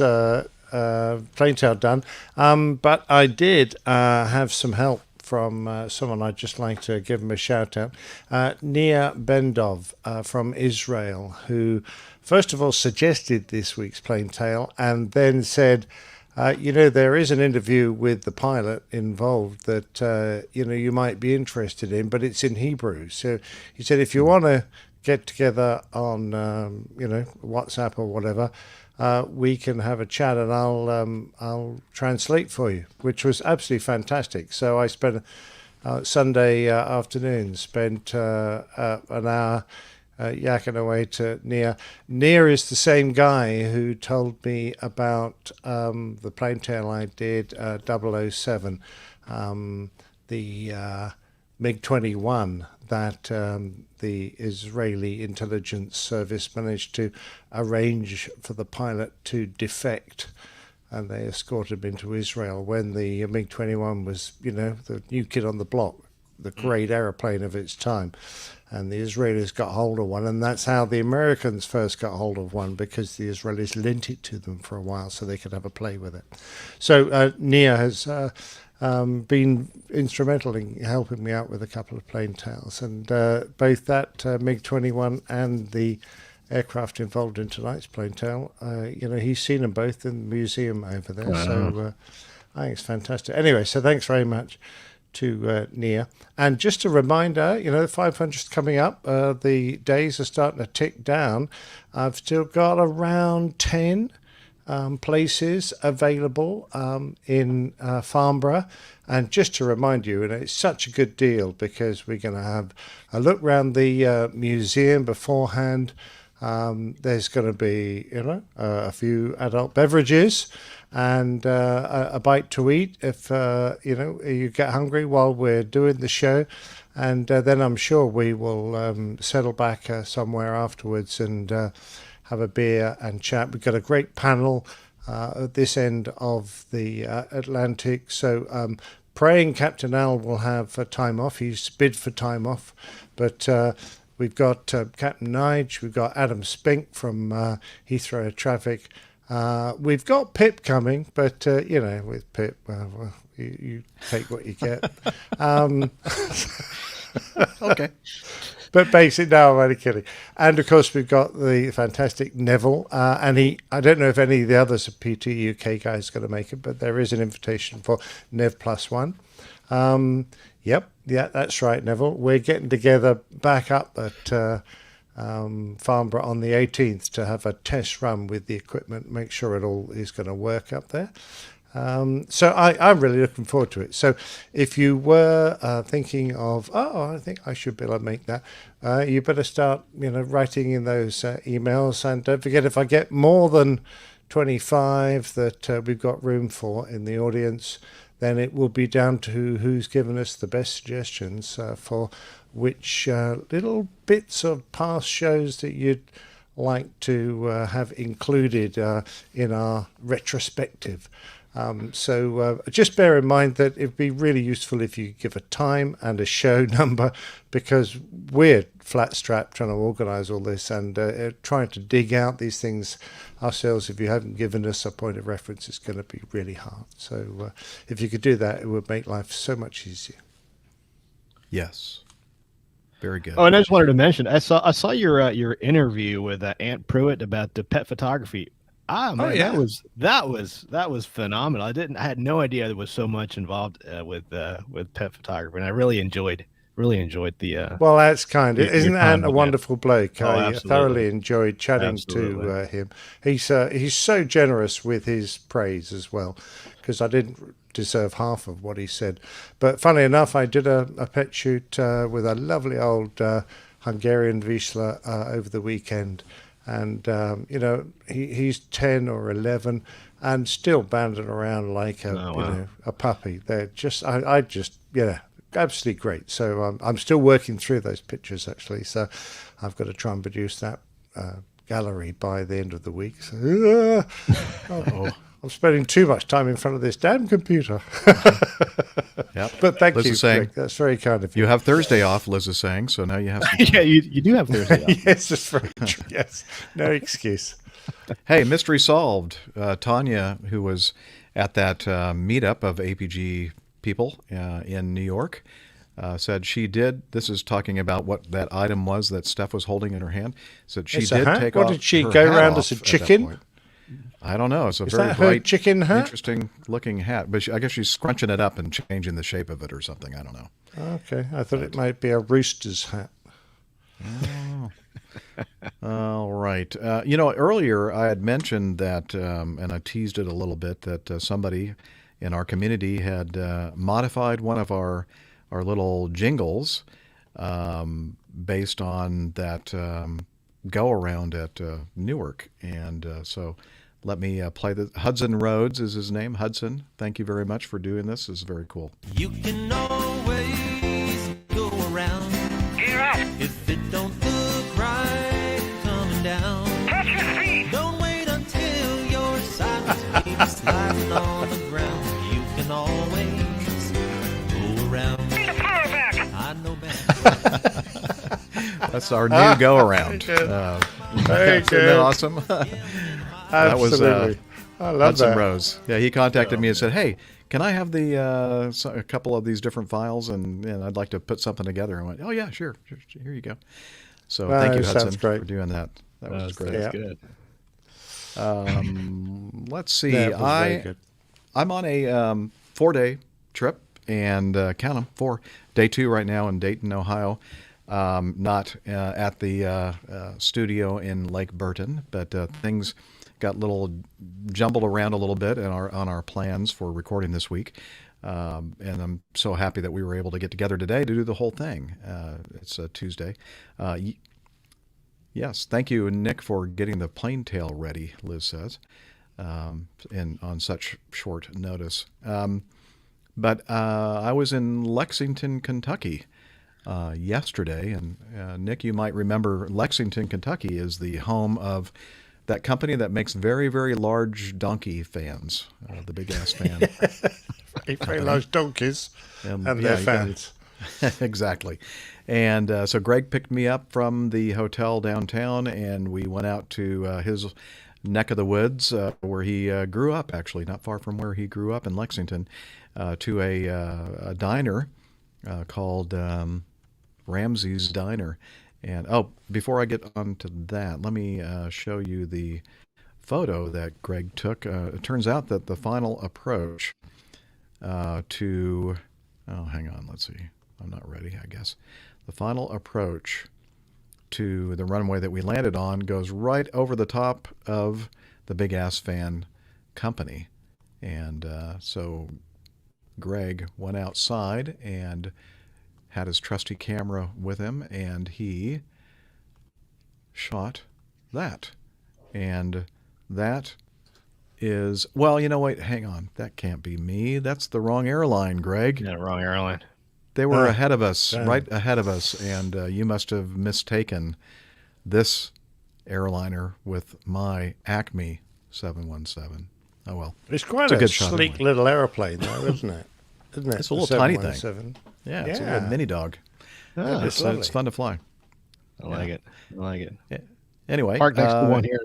plane tail done. But I did have some help from someone. I'd just like to give him a shout out. Nia Bendov from Israel, who first of all suggested this week's plane tail and then said, there is an interview with the pilot involved that, you might be interested in, but it's in Hebrew. So he said, if you want to get together on, WhatsApp or whatever, we can have a chat and I'll translate for you, which was absolutely fantastic. So I spent Sunday afternoon, spent an hour yakking away to Nia. Nia is the same guy who told me about the plane tail I did, 007, the MiG-21 that the Israeli intelligence service managed to arrange for the pilot to defect, and they escorted him into Israel when the MiG-21 was, the new kid on the block, the great aeroplane of its time. And the Israelis got hold of one, and that's how the Americans first got hold of one, because the Israelis lent it to them for a while so they could have a play with it. So Nia has been instrumental in helping me out with a couple of plane tails, and both that MiG-21 and the aircraft involved in tonight's plane tail, he's seen them both in the museum over there. Wow. So I think it's fantastic. Anyway, so thanks very much to Nia. And just a reminder, the 500's coming up. The days are starting to tick down. I've still got around 10 places available in Farnborough. And just to remind you, it's such a good deal because we're going to have a look around the museum beforehand. There's going to be, a few adult beverages and a bite to eat if, you get hungry while we're doing the show. And then I'm sure we will settle back somewhere afterwards and have a beer and chat. We've got a great panel at this end of the Atlantic. So praying Captain Al will have time off. He's bid for time off. But we've got Captain Nige. We've got Adam Spink from Heathrow Air Traffic. We've got Pip coming, but, with Pip, you take what you get. Okay. But basically, no, I'm only kidding. And, of course, we've got the fantastic Neville. And I don't know if any of the others of PT UK guys are going to make it, but there is an invitation for Nev +1. Yep, yeah, that's right, Neville. We're getting together back up at Farnborough on the 18th to have a test run with the equipment, make sure it all is going to work up there. So I'm really looking forward to it. So if you were thinking of, I think I should be able to make that, you better start, writing in those emails. And don't forget, if I get more than 25 that we've got room for in the audience, then it will be down to who's given us the best suggestions for which little bits of past shows that you'd like to have included in our retrospective. So just bear in mind that it'd be really useful if you give a time and a show number, because we're flat-strapped trying to organise all this and trying to dig out these things ourselves. If you haven't given us a point of reference, it's going to be really hard. So if you could do that, it would make life so much easier. Yes. Very good. Oh, and I just wanted to mention, I saw your interview with Ant Pruitt about the pet photography. Ah, man, yeah. that was phenomenal. I had no idea there was so much involved with pet photography, and I really enjoyed the. Well, that's kind. Isn't Ant a content. wonderful bloke? Oh, I absolutely. thoroughly enjoyed chatting Absolutely. to him. He's so generous with his praise as well, because I didn't deserve half of what he said. But funnily enough, I did a pet shoot with a lovely old Hungarian Vizsla over the weekend. And he's 10 or 11 and still bounding around like a puppy. They're just absolutely great. So I'm still working through those pictures actually. So I've got to try and produce that gallery by the end of the week. So, I'm spending too much time in front of this damn computer. Yep. But thank Liz you, is saying, Greg. That's very kind of you. You have Thursday off, Liz is saying, so now you have some Yeah, you do have Thursday off. Yes, that's very true. Yes, no excuse. Hey, mystery solved. Tanya, who was at that meetup of APG people in New York, said she did. This is talking about what that item was that Steph was holding in her hand. Said she did take off. What did she her go hat around off as a at that chicken? point. I don't know. It's a Is very that her bright, chicken hat? interesting looking hat. But I guess she's scrunching it up and changing the shape of it or something. I don't know. Okay, I thought it might be a rooster's hat. Oh. All right. Earlier I had mentioned that, and I teased it a little bit, that somebody in our community had modified one of our little jingles based on that go-around at Newark. And so let me play the Hudson Rhodes is his name. Hudson, thank you very much for doing this. This is very cool. You can always go around. Get up. If it don't look right coming down. Touch your feet. Don't wait until you're sideways, baby, sliding on the ground. You can always go around. Get the power back. I know better. That's our new go-around. Very Isn't good. that awesome? That was Absolutely. I love Hudson that. Rose. Yeah, he contacted me and said, "Hey, can I have a couple of these different files, and I'd like to put something together." I went, "Oh yeah, sure. Here you go." So thank you, Hudson, for doing that. That was great. That's good. Let's see. That was very good. I'm on a 4-day trip, and count them, 4. Day 2 right now in Dayton, Ohio. Not at the studio in Lake Burton, but things got a little jumbled around a little bit on our plans for recording this week. And I'm so happy that we were able to get together today to do the whole thing. It's a Tuesday. Yes, thank you, Nick, for getting the plane tail ready, Liz says, on such short notice. But I was in Lexington, Kentucky yesterday, and Nick, you might remember Lexington, Kentucky is the home of that company that makes very, very large donkey fans, the Big Ass Fan. Very large donkeys and their fans. Exactly. And so Greg picked me up from the hotel downtown, and we went out to his neck of the woods where he grew up, actually, not far from where he grew up in Lexington, to a diner called Ramsey's Diner. And before I get on to that, let me show you the photo that Greg took. It turns out that the final approach hang on, let's see. I'm not ready, I guess. The final approach to the runway that we landed on goes right over the top of the Big Ass Fan company. And so Greg went outside and had his trusty camera with him, and he shot that. And that is, well, wait, hang on. That can't be me. That's the wrong airline, Greg. Yeah, wrong airline. They were ahead of us, right ahead of us, and you must have mistaken this airliner with my Acme 717. Oh, well. It's quite a a good shot sleek anyway. little aeroplane, though, isn't it? Isn't it? It's a little The tiny thing. 717. Yeah, it's a little mini dog. It's It's fun to fly. I like it. I like it. Yeah. Anyway, Park next to one here.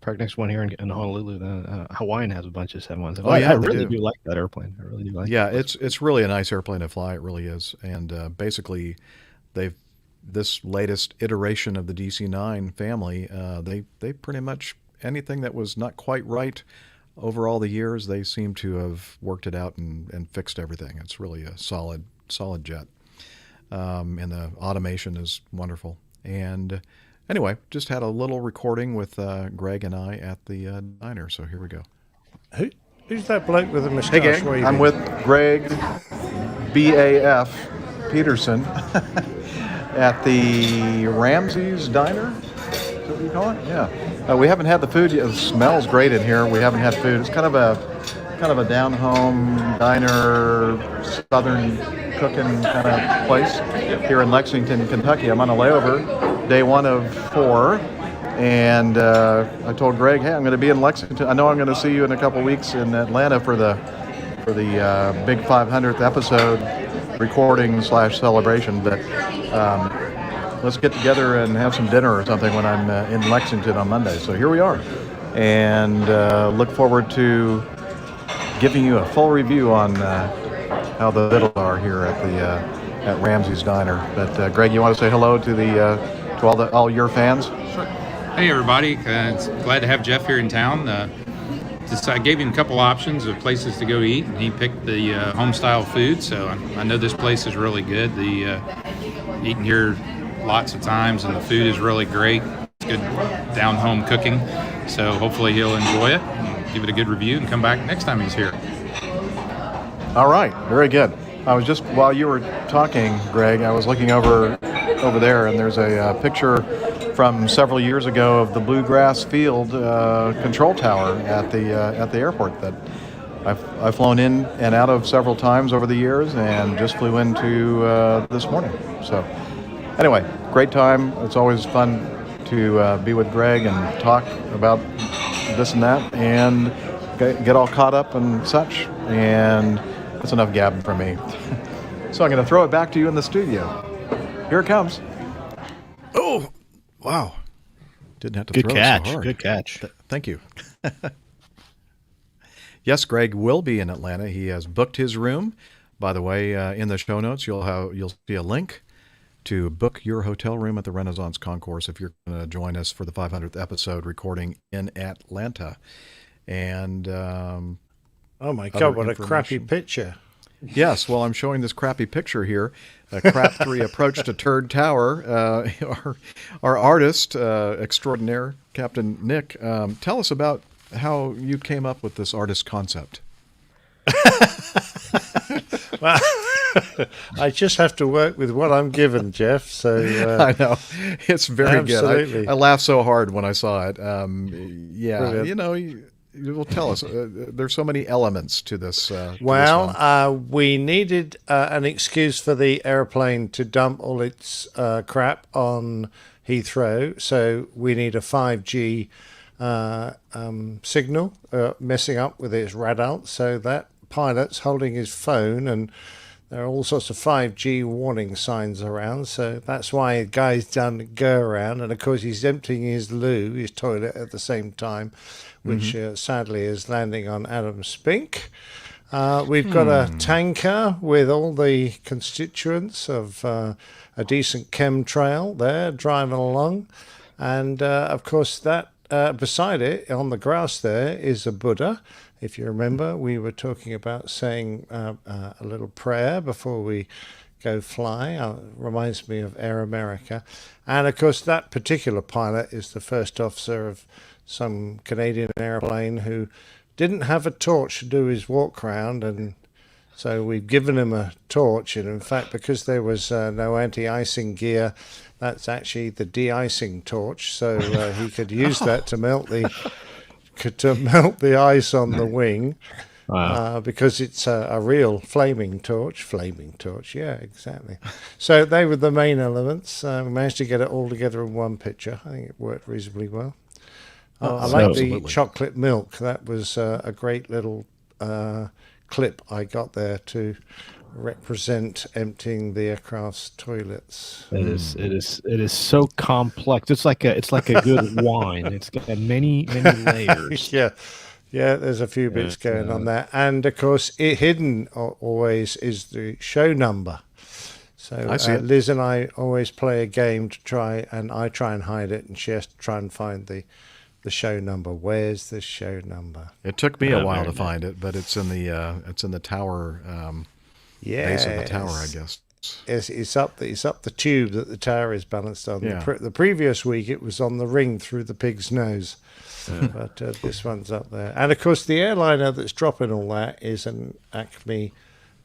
Park next to one here in Honolulu. Hawaiian has a bunch of 717. Oh, yeah, I they really do. do like that airplane. I really do like. Yeah, it. it's really a nice airplane to fly. It really is. And basically, this latest iteration of the DC-9 family, they pretty much anything that was not quite right over all the years, they seem to have worked it out and fixed everything. It's really a solid jet. And the automation is wonderful. And anyway, just had a little recording with Greg and I at the diner. So here we go. Who's that bloke with the moustache? Hey, gang. waving? I'm with Greg BAF Peterson at the Ramsey's Diner. Is that what you call it? Yeah. We haven't had the food yet. It smells great in here. We haven't had food. It's kind of a down-home diner, southern cooking kind of place here in Lexington, Kentucky. I'm on a layover, day 1 of 4, and I told Greg, hey, I'm going to be in Lexington. I know I'm going to see you in a couple weeks in Atlanta for the big 500th episode recording / celebration, but let's get together and have some dinner or something when I'm in Lexington on Monday. So here we are, and look forward to giving you a full review on how the vittles are here at Ramsey's Diner. But Greg, you want to say hello to all your fans? Sure. Hey everybody, it's glad to have Jeff here in town. I gave him a couple options of places to go eat, and he picked the home style food. So I know this place is really good. The eaten here lots of times, and the food is really great. It's good down home cooking. So hopefully he'll enjoy it, and give it a good review, and come back next time he's here. All right, very good. I was just, while you were talking, Greg, I was looking over there, and there's a picture from several years ago of the Bluegrass Field control tower at the airport that I've flown in and out of several times over the years, and just flew into this morning. So anyway, great time. It's always fun to be with Greg and talk about this and that, and get all caught up and such. And that's enough gabbing for me. So I'm going to throw it back to you in the studio. Here it comes. Oh, wow. Didn't have to Good throw catch. it so hard. Good catch. Thank you. Yes, Greg will be in Atlanta. He has booked his room. By the way, in the show notes, you'll see a link to book your hotel room at the Renaissance Concourse if you're going to join us for the 500th episode recording in Atlanta. And oh my God, what a crappy picture. Yes, well, I'm showing this crappy picture here, a Crap 3 approach to Turd Tower. Our artist extraordinaire, Captain Nick, tell us about how you came up with this artist concept. Well, I just have to work with what I'm given, Jeff. So I know it's very absolutely good. I laughed so hard when I saw it. Yeah, brilliant. You know, you will tell us. There's so many elements to this. We needed an excuse for the airplane to dump all its crap on Heathrow, so we need a 5G signal messing up with its radar, so that pilot's holding his phone, and there are all sorts of 5G warning signs around, so that's why a guy's done go around, and of course he's emptying his toilet at the same time, which sadly is landing on Adam Spink. We've got a tanker with all the constituents of a decent chemtrail there driving along, and of course that beside it on the grass there is a Buddha. If you remember, we were talking about saying a little prayer before we go fly. Reminds me of Air America. And of course, that particular pilot is the first officer of some Canadian airplane who didn't have a torch to do his walk around, and so we've given him a torch. And in fact, because there was no anti-icing gear, that's actually the de-icing torch. So he could use that to melt the ice on the wing. Wow. Because it's a real flaming torch, yeah, exactly. So they were the main elements. We managed to get it all together in one picture. I think it worked reasonably well. I like the chocolate milk. That was a great little clip I got there to represent emptying the aircraft's toilets. It is so complex. It's like a good wine. It's got many layers. Yeah, there's a few bits going on there, and of course, hidden always is the show number. So Liz and I always play a game to try and hide it, and she has to try and find the show number. Where's the show number? It took me a while to find it, but it's in the tower. Base of the tower, I guess. It's up the tube that the tower is balanced on. Yeah. The previous week it was on the ring through the pig's nose, but this one's up there. And of course, the airliner that's dropping all that is an Acme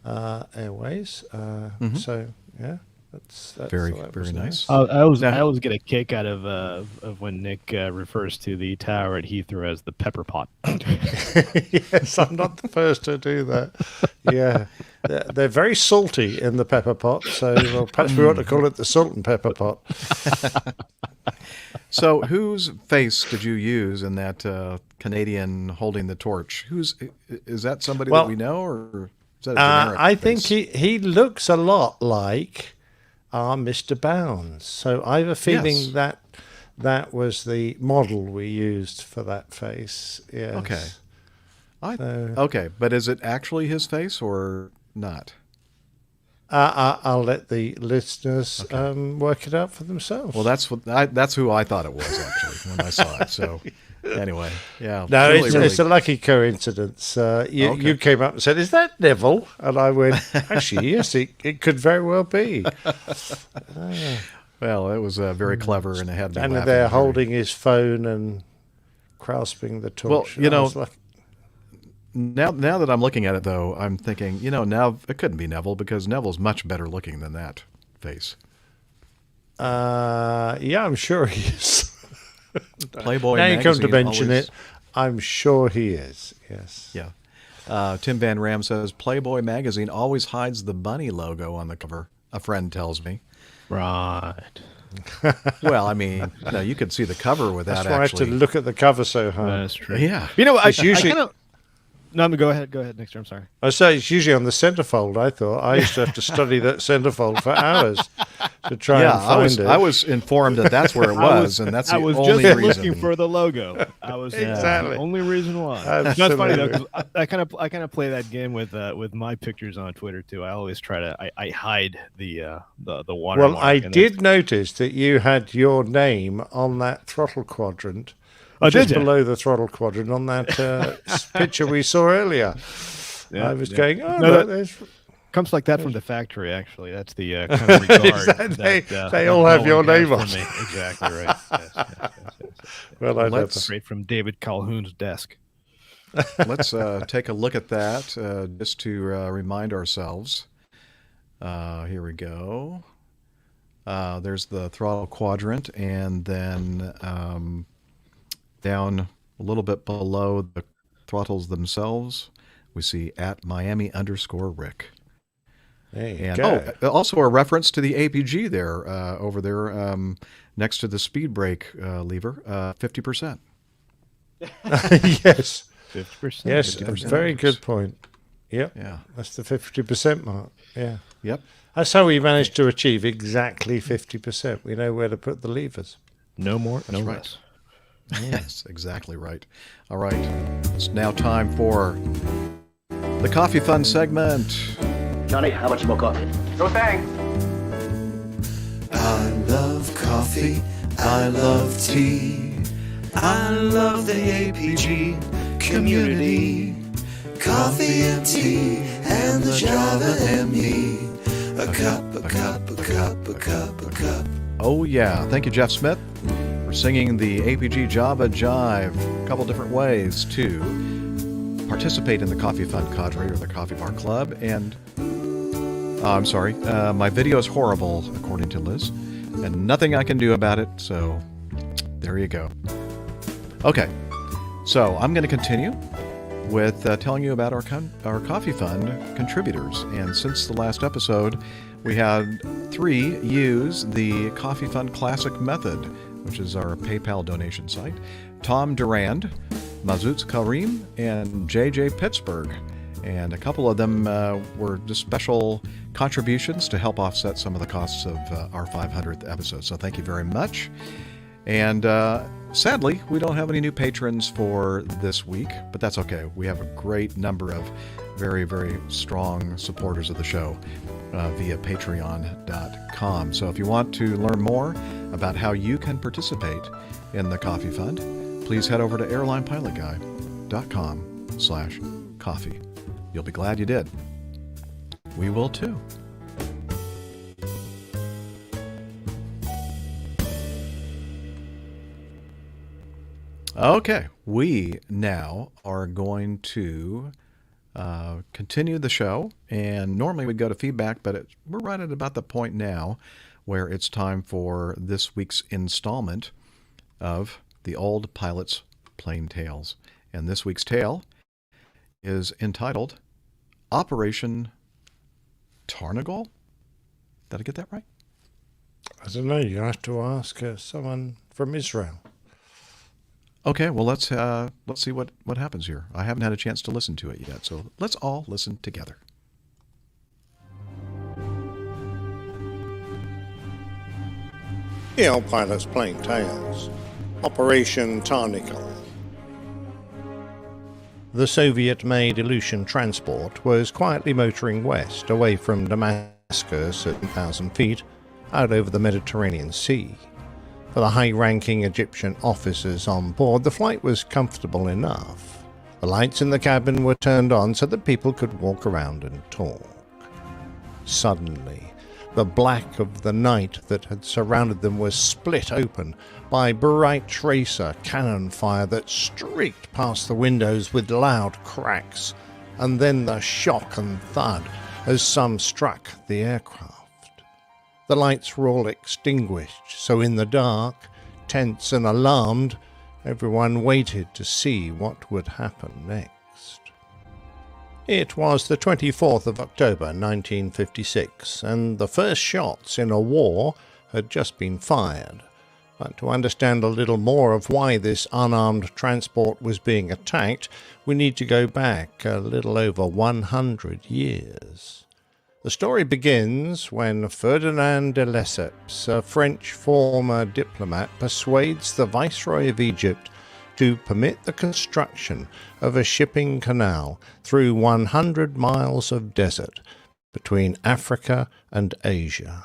Airways. So yeah, That's Very, that very was nice. I Now- always get a kick out of when Nick refers to the tower at Heathrow as the pepper pot. Yes, I'm not the first to do that. Yeah, they're very salty in the pepper pot, so well, perhaps we ought to call it the salt and pepper pot. So, whose face did you use in that Canadian holding the torch? Is that somebody Well, that we know, or is that a generic I think face? he looks a lot like our Mr. Bounds. So I have a feeling Yes. that was the model we used for that face. Yes. Okay. Okay, but is it actually his face or not? I'll let the listeners work it out for themselves. Well, that's who I thought it was actually when I saw it. So anyway, yeah. No, really, it's a lucky coincidence. You came up and said, "Is that Neville?" And I went, "Actually, yes, it could very well be." Well, it was very clever, and it had me And laughing there very- holding his phone and grasping the torch. Well, you I know, was like, now that I'm looking at it, though, I'm thinking, now it couldn't be Neville because Neville's much better looking than that face. yeah, I'm sure he is. Playboy now you come to magazine mention always- it, I'm sure he is. Yes. Yeah. Tim Van Ram says Playboy magazine always hides the bunny logo on the cover. A friend tells me. Right. Well, I mean, no, you could see the cover without That's why actually. I have to look at the cover so hard. That's true. Yeah. You know, It's usually. No, go ahead, Next, I'm sorry. I say it's usually on the centerfold. I thought I used to have to study that centerfold for hours to try and find it. I was informed that that's where it was, and that's the I was only just reason. looking for the logo. I was Exactly. the only reason why. Absolutely. That's funny though, 'cause I kind of play that game with my pictures on Twitter too. I always try to I hide the watermark. Well, I and did notice that you had your name on that throttle quadrant. Oh, just did you? below the throttle quadrant on that picture we saw earlier. I was going, oh, No, look, that there's... comes like that from the factory. Actually, that's the kind of regard They that, all that have your Boeing has name on. for me. Exactly right. Yes. Well, I Let's- straight from David Calhoun's desk. Let's take a look at that just to remind ourselves. Here we go. There's the throttle quadrant, and then down a little bit below the throttles themselves, we see at Miami_Rick. There you And go. also a reference to the APG there, over there, next to the speed brake lever, 50%. Yes. 50%. Yes, a 50% very works. good point. Yep. Yeah. That's the 50% mark. Yeah. Yep. That's how we managed to achieve exactly 50%. We know where to put the levers. No more, no right. less. Yes, exactly right. All right. It's now time for the Coffee Fun segment. Johnny, how much more coffee? No thanks. I love coffee, I love tea, I love the APG community. Coffee and tea and the Java and me. A cup, a cup, a cup, a cup, a cup. Oh, yeah. Thank you, Jeff Smith, for singing the APG Java Jive. A couple different ways to participate in the Coffee Fun Cadre or the Coffee Bar Club. And, I'm sorry, my video is horrible, according to Liz, and nothing I can do about it, so there you go. Okay, so I'm going to continue with telling you about our Coffee Fund contributors. And since the last episode, we had 3 use the Coffee Fund Classic method, which is our PayPal donation site. Tom Durand, Mazutz Karim, and JJ Pittsburgh. And a couple of them were just special contributions to help offset some of the costs of our 500th episode. So thank you very much. And sadly, we don't have any new patrons for this week, but that's okay. We have a great number of very, very strong supporters of the show via patreon.com. So if you want to learn more about how you can participate in the Coffee Fund, please head over to airlinepilotguy.com/coffee. You'll be glad you did. We will too. Okay, we now are going to continue the show. And normally we go to feedback, but we're right at about the point now where it's time for this week's installment of the Old Pilot's Plain Tales. And this week's tale is entitled Operation Tarnagal. Did I get that right? I don't know. You have to ask someone from Israel. Okay, well, let's see what happens here. I haven't had a chance to listen to it yet, so let's all listen together. The Old Pilot's Plain Tales. Operation Tarnagal. The Soviet-made Aleutian transport was quietly motoring west, away from Damascus at 1,000 feet, out over the Mediterranean Sea. For the high-ranking Egyptian officers on board, the flight was comfortable enough. The lights in the cabin were turned on so that people could walk around and talk. Suddenly, the black of the night that had surrounded them was split open by bright tracer cannon fire that streaked past the windows with loud cracks, and then the shock and thud as some struck the aircraft. The lights were all extinguished, so in the dark, tense and alarmed, everyone waited to see what would happen next. It was the 24th of October 1956, and the first shots in a war had just been fired. But to understand a little more of why this unarmed transport was being attacked, we need to go back a little over 100 years. The story begins when Ferdinand de Lesseps, a French former diplomat, persuades the Viceroy of Egypt to permit the construction of a shipping canal through 100 miles of desert between Africa and Asia.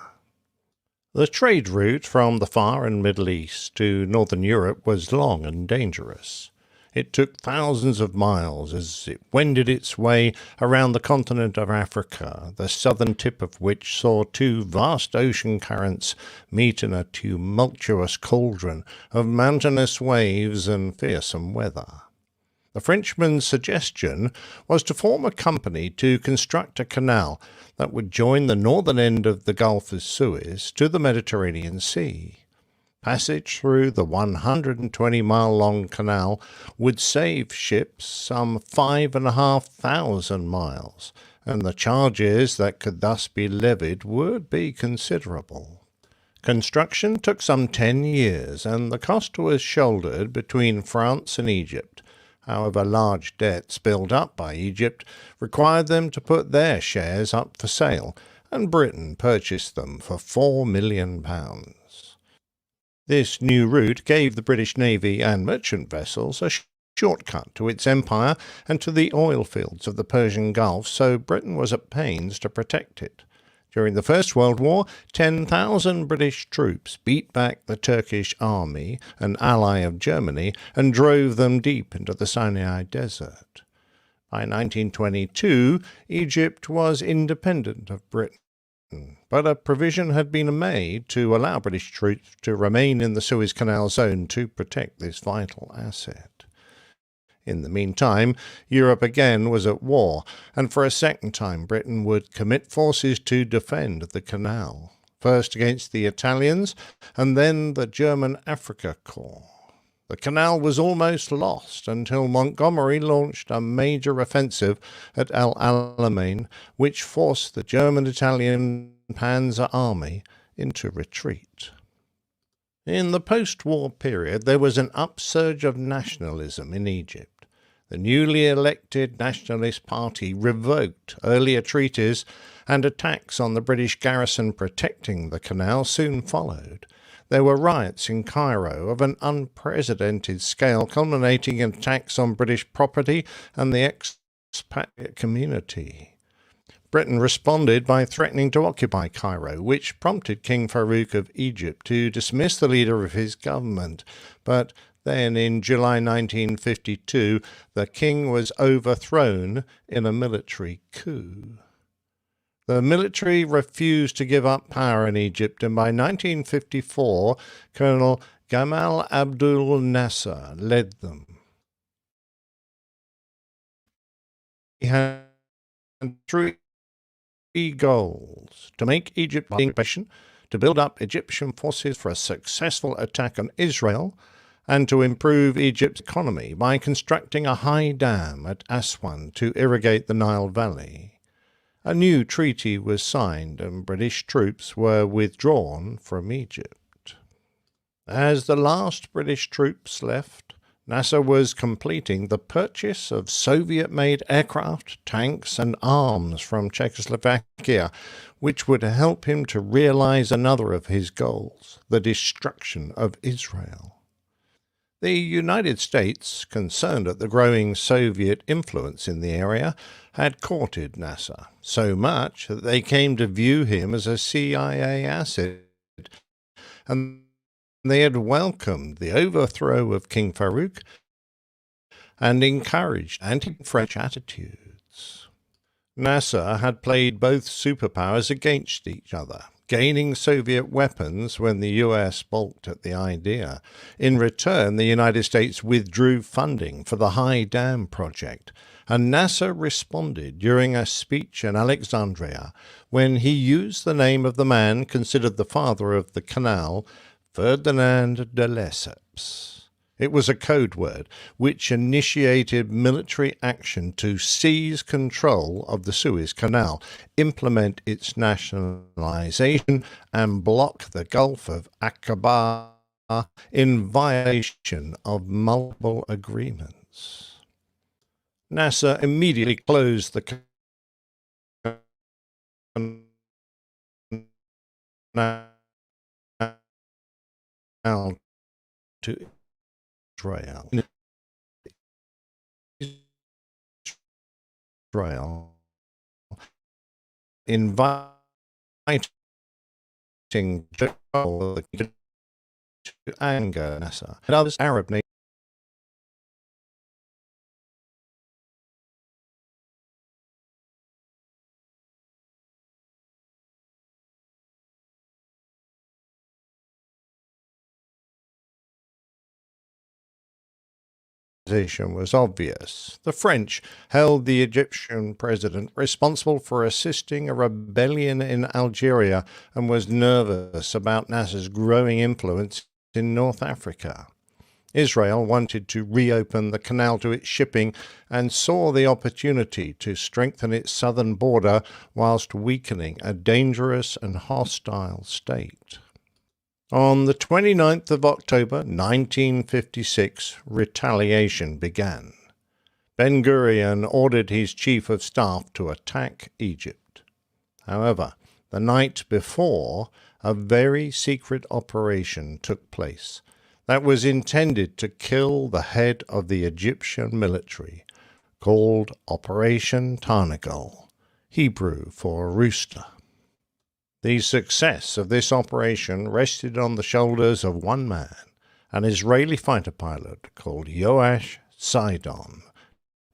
The trade route from the Far and Middle East to Northern Europe was long and dangerous. It took thousands of miles as it wended its way around the continent of Africa, the southern tip of which saw two vast ocean currents meet in a tumultuous cauldron of mountainous waves and fearsome weather. The Frenchman's suggestion was to form a company to construct a canal that would join the northern end of the Gulf of Suez to the Mediterranean Sea. Passage through the 120-mile-long canal would save ships some 5,500 miles, and the charges that could thus be levied would be considerable. Construction took some 10 years, and the cost was shouldered between France and Egypt. However, large debts built up by Egypt required them to put their shares up for sale, and Britain purchased them for £4 million. This new route gave the British Navy and merchant vessels a shortcut to its empire and to the oil fields of the Persian Gulf, so Britain was at pains to protect it. During the First World War, 10,000 British troops beat back the Turkish army, an ally of Germany, and drove them deep into the Sinai Desert. By 1922, Egypt was independent of Britain, but a provision had been made to allow British troops to remain in the Suez Canal zone to protect this vital asset. In the meantime, Europe again was at war, and for a second time Britain would commit forces to defend the canal, first against the Italians and then the German Africa Corps. The canal was almost lost until Montgomery launched a major offensive at El Alamein, which forced the German-Italian Panzer Army into retreat. In the post-war period, there was an upsurge of nationalism in Egypt. The newly elected Nationalist Party revoked earlier treaties, and attacks on the British garrison protecting the canal soon followed. There were riots in Cairo of an unprecedented scale, culminating in attacks on British property and the expat community. Britain responded by threatening to occupy Cairo, which prompted King Farouk of Egypt to dismiss the leader of his government. But then, in July 1952, the king was overthrown in a military coup. The military refused to give up power in Egypt, and by 1954, Colonel Gamal Abdul Nasser led them. had three goals: to make Egypt patient, to build up Egyptian forces for a successful attack on Israel, and to improve Egypt's economy by constructing a high dam at Aswan to irrigate the Nile Valley. A new treaty was signed and British troops were withdrawn from Egypt. As the last British troops left, NASA was completing the purchase of Soviet-made aircraft, tanks and arms from Czechoslovakia, which would help him to realize another of his goals, the destruction of Israel. The United States, concerned at the growing Soviet influence in the area, had courted NASA so much that they came to view him as a CIA asset, and they had welcomed the overthrow of King Farouk and encouraged anti-French attitudes. NASA had played both superpowers against each other, gaining Soviet weapons when the US balked at the idea. In return, the United States withdrew funding for the High Dam project, and NASA responded during a speech in Alexandria when he used the name of the man considered the father of the canal, Ferdinand de Lesseps. It was a code word which initiated military action to seize control of the Suez Canal, implement its nationalization, and block the Gulf of Aqaba in violation of multiple agreements. NASA immediately closed the canal to Israel. Inviting to anger NASA and other Arab nations. Was obvious. The French held the Egyptian president responsible for assisting a rebellion in Algeria and was nervous about NASA's growing influence in North Africa. Israel wanted to reopen the canal to its shipping and saw the opportunity to strengthen its southern border whilst weakening a dangerous and hostile state. On the 29th of October 1956, retaliation began. Ben-Gurion ordered his chief of staff to attack Egypt. However, the night before, a very secret operation took place that was intended to kill the head of the Egyptian military, called Operation Tarnagal, Hebrew for Rooster. The success of this operation rested on the shoulders of one man, an Israeli fighter pilot called Yoash Sidon,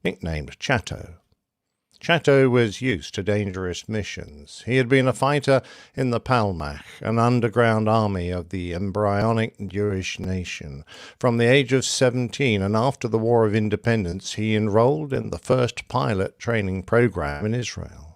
nicknamed Chatto. Chatto was used to dangerous missions. He had been a fighter in the Palmach, an underground army of the embryonic Jewish nation. From the age of 17 and after the War of Independence, he enrolled in the first pilot training program in Israel.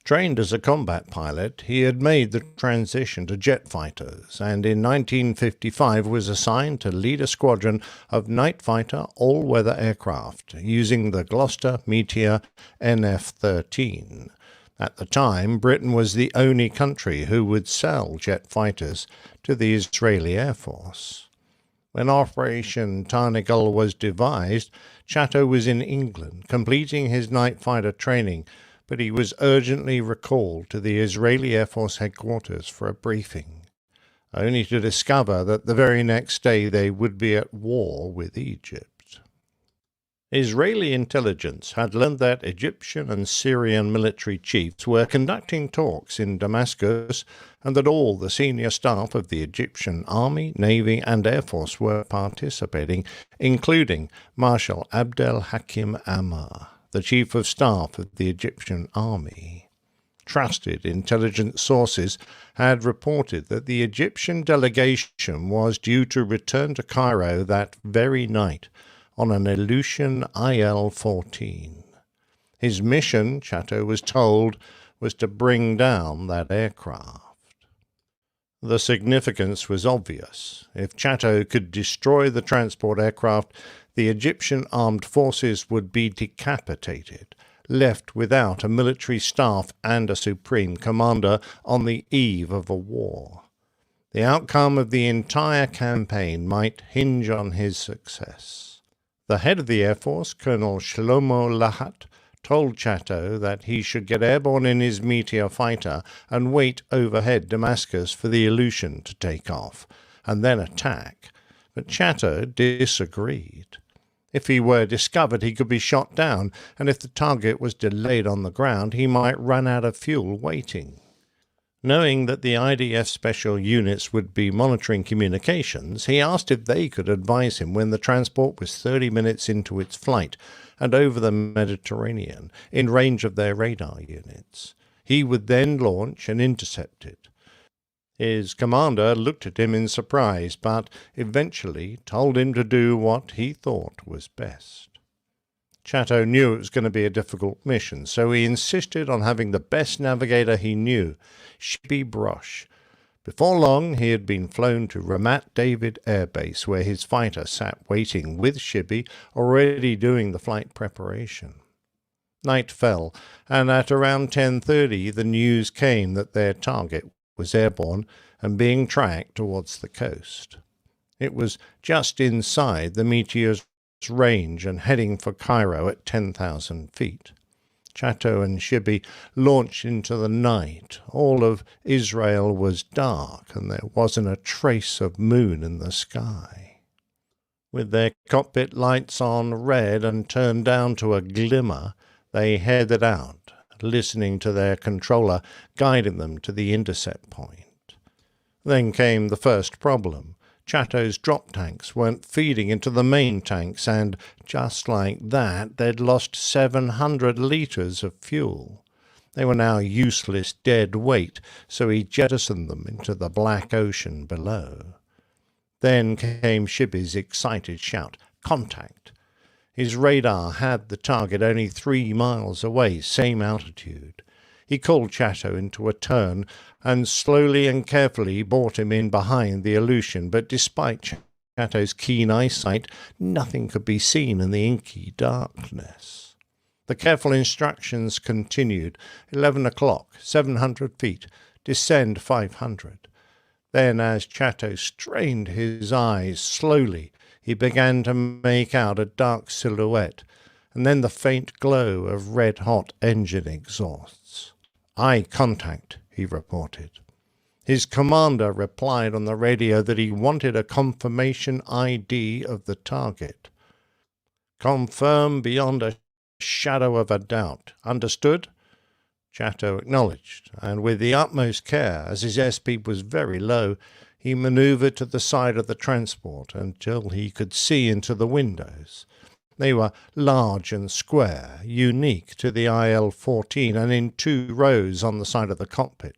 Trained as a combat pilot, he had made the transition to jet fighters, and in 1955 was assigned to lead a squadron of night fighter all-weather aircraft using the Gloucester Meteor NF-13. At the time, Britain was the only country who would sell jet fighters to the Israeli Air Force. When Operation Tarnagal was devised, Chatto was in England, completing his night fighter training, but he was urgently recalled to the Israeli Air Force headquarters for a briefing, only to discover that the very next day they would be at war with Egypt. Israeli intelligence had learned that Egyptian and Syrian military chiefs were conducting talks in Damascus and that all the senior staff of the Egyptian Army, Navy and Air Force were participating, including Marshal Abdel Hakim Ammar, the Chief of Staff of the Egyptian Army. Trusted intelligence sources had reported that the Egyptian delegation was due to return to Cairo that very night on an Aleutian IL-14. His mission, Chatto was told, was to bring down that aircraft. The significance was obvious. If Chatto could destroy the transport aircraft, the Egyptian armed forces would be decapitated, left without a military staff and a supreme commander on the eve of a war. The outcome of the entire campaign might hinge on his success. The head of the Air Force, Colonel Shlomo Lahat, told Chatto that he should get airborne in his Meteor fighter and wait overhead Damascus for the Aleutian to take off, and then attack. But Chatto disagreed. If he were discovered, he could be shot down, and if the target was delayed on the ground, he might run out of fuel waiting. Knowing that the IDF special units would be monitoring communications, he asked if they could advise him when the transport was 30 minutes into its flight and over the Mediterranean, in range of their radar units. He would then launch and intercept it. His commander looked at him in surprise, but eventually told him to do what he thought was best. Chatto knew it was going to be a difficult mission, so he insisted on having the best navigator he knew, Shibi Brosh. Before long, he had been flown to Ramat David Air Base, where his fighter sat waiting with Shibi, already doing the flight preparation. Night fell, and at around 10:30 the news came that their target was airborne and being tracked towards the coast. It was just inside the Meteor's range and heading for Cairo at 10,000 feet. Chatto and Shibi launched into the night. All of Israel was dark, and there wasn't a trace of moon in the sky. With their cockpit lights on red and turned down to a glimmer, they headed out, listening to their controller guiding them to the intercept point. Then came the first problem. Chatto's drop tanks weren't feeding into the main tanks, and just like that, they'd lost 700 litres of fuel. They were now useless dead weight, so he jettisoned them into the black ocean below. Then came Shibi's excited shout, "Contact!" His radar had the target only 3 miles away, same altitude. He called Chatto into a turn and slowly and carefully brought him in behind the Aleutian, but despite Chatto's keen eyesight, nothing could be seen in the inky darkness. The careful instructions continued. 11 o'clock, 700 feet, descend 500. Then, as Chatto strained his eyes slowly, he began to make out a dark silhouette, and then the faint glow of red-hot engine exhausts. "Eye contact," he reported. His commander replied on the radio that he wanted a confirmation ID of the target. "Confirm beyond a shadow of a doubt. Understood?" Chatto acknowledged, and with the utmost care, as his airspeed was very low, he manoeuvred to the side of the transport until he could see into the windows. They were large and square, unique to the IL-14, and in 2 rows on the side of the cockpit.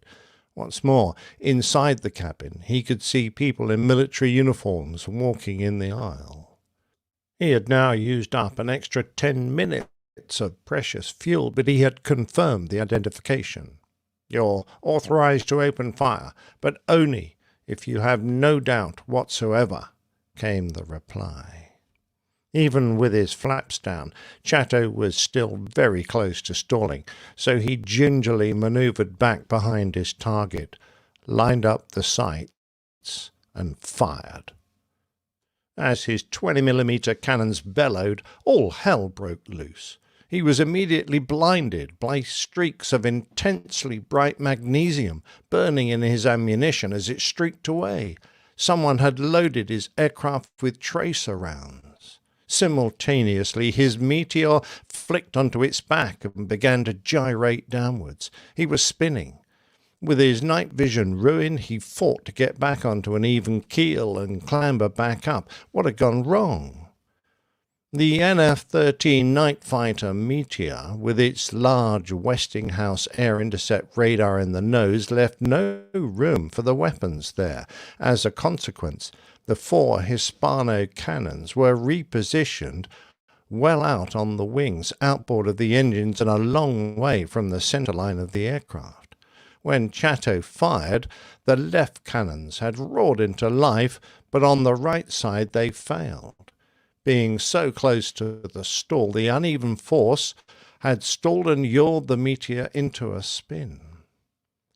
What's more, inside the cabin, he could see people in military uniforms walking in the aisle. He had now used up an extra 10 minutes of precious fuel, but he had confirmed the identification. "You're authorized to open fire, but only if you have no doubt whatsoever," came the reply. Even with his flaps down, Chatto was still very close to stalling, so he gingerly maneuvered back behind his target, lined up the sights, and fired. As his 20mm cannons bellowed, all hell broke loose. He was immediately blinded by streaks of intensely bright magnesium burning in his ammunition as it streaked away. Someone had loaded his aircraft with tracer rounds. Simultaneously, his Meteor flicked onto its back and began to gyrate downwards. He was spinning. With his night vision ruined, he fought to get back onto an even keel and clamber back up. What had gone wrong? The NF-13 night fighter Meteor, with its large Westinghouse air intercept radar in the nose, left no room for the weapons there. As a consequence, the 4 Hispano cannons were repositioned well out on the wings, outboard of the engines and a long way from the centre line of the aircraft. When Chatto fired, the left cannons had roared into life, but on the right side they failed. Being so close to the stall, the uneven force had stalled and yawed the Meteor into a spin.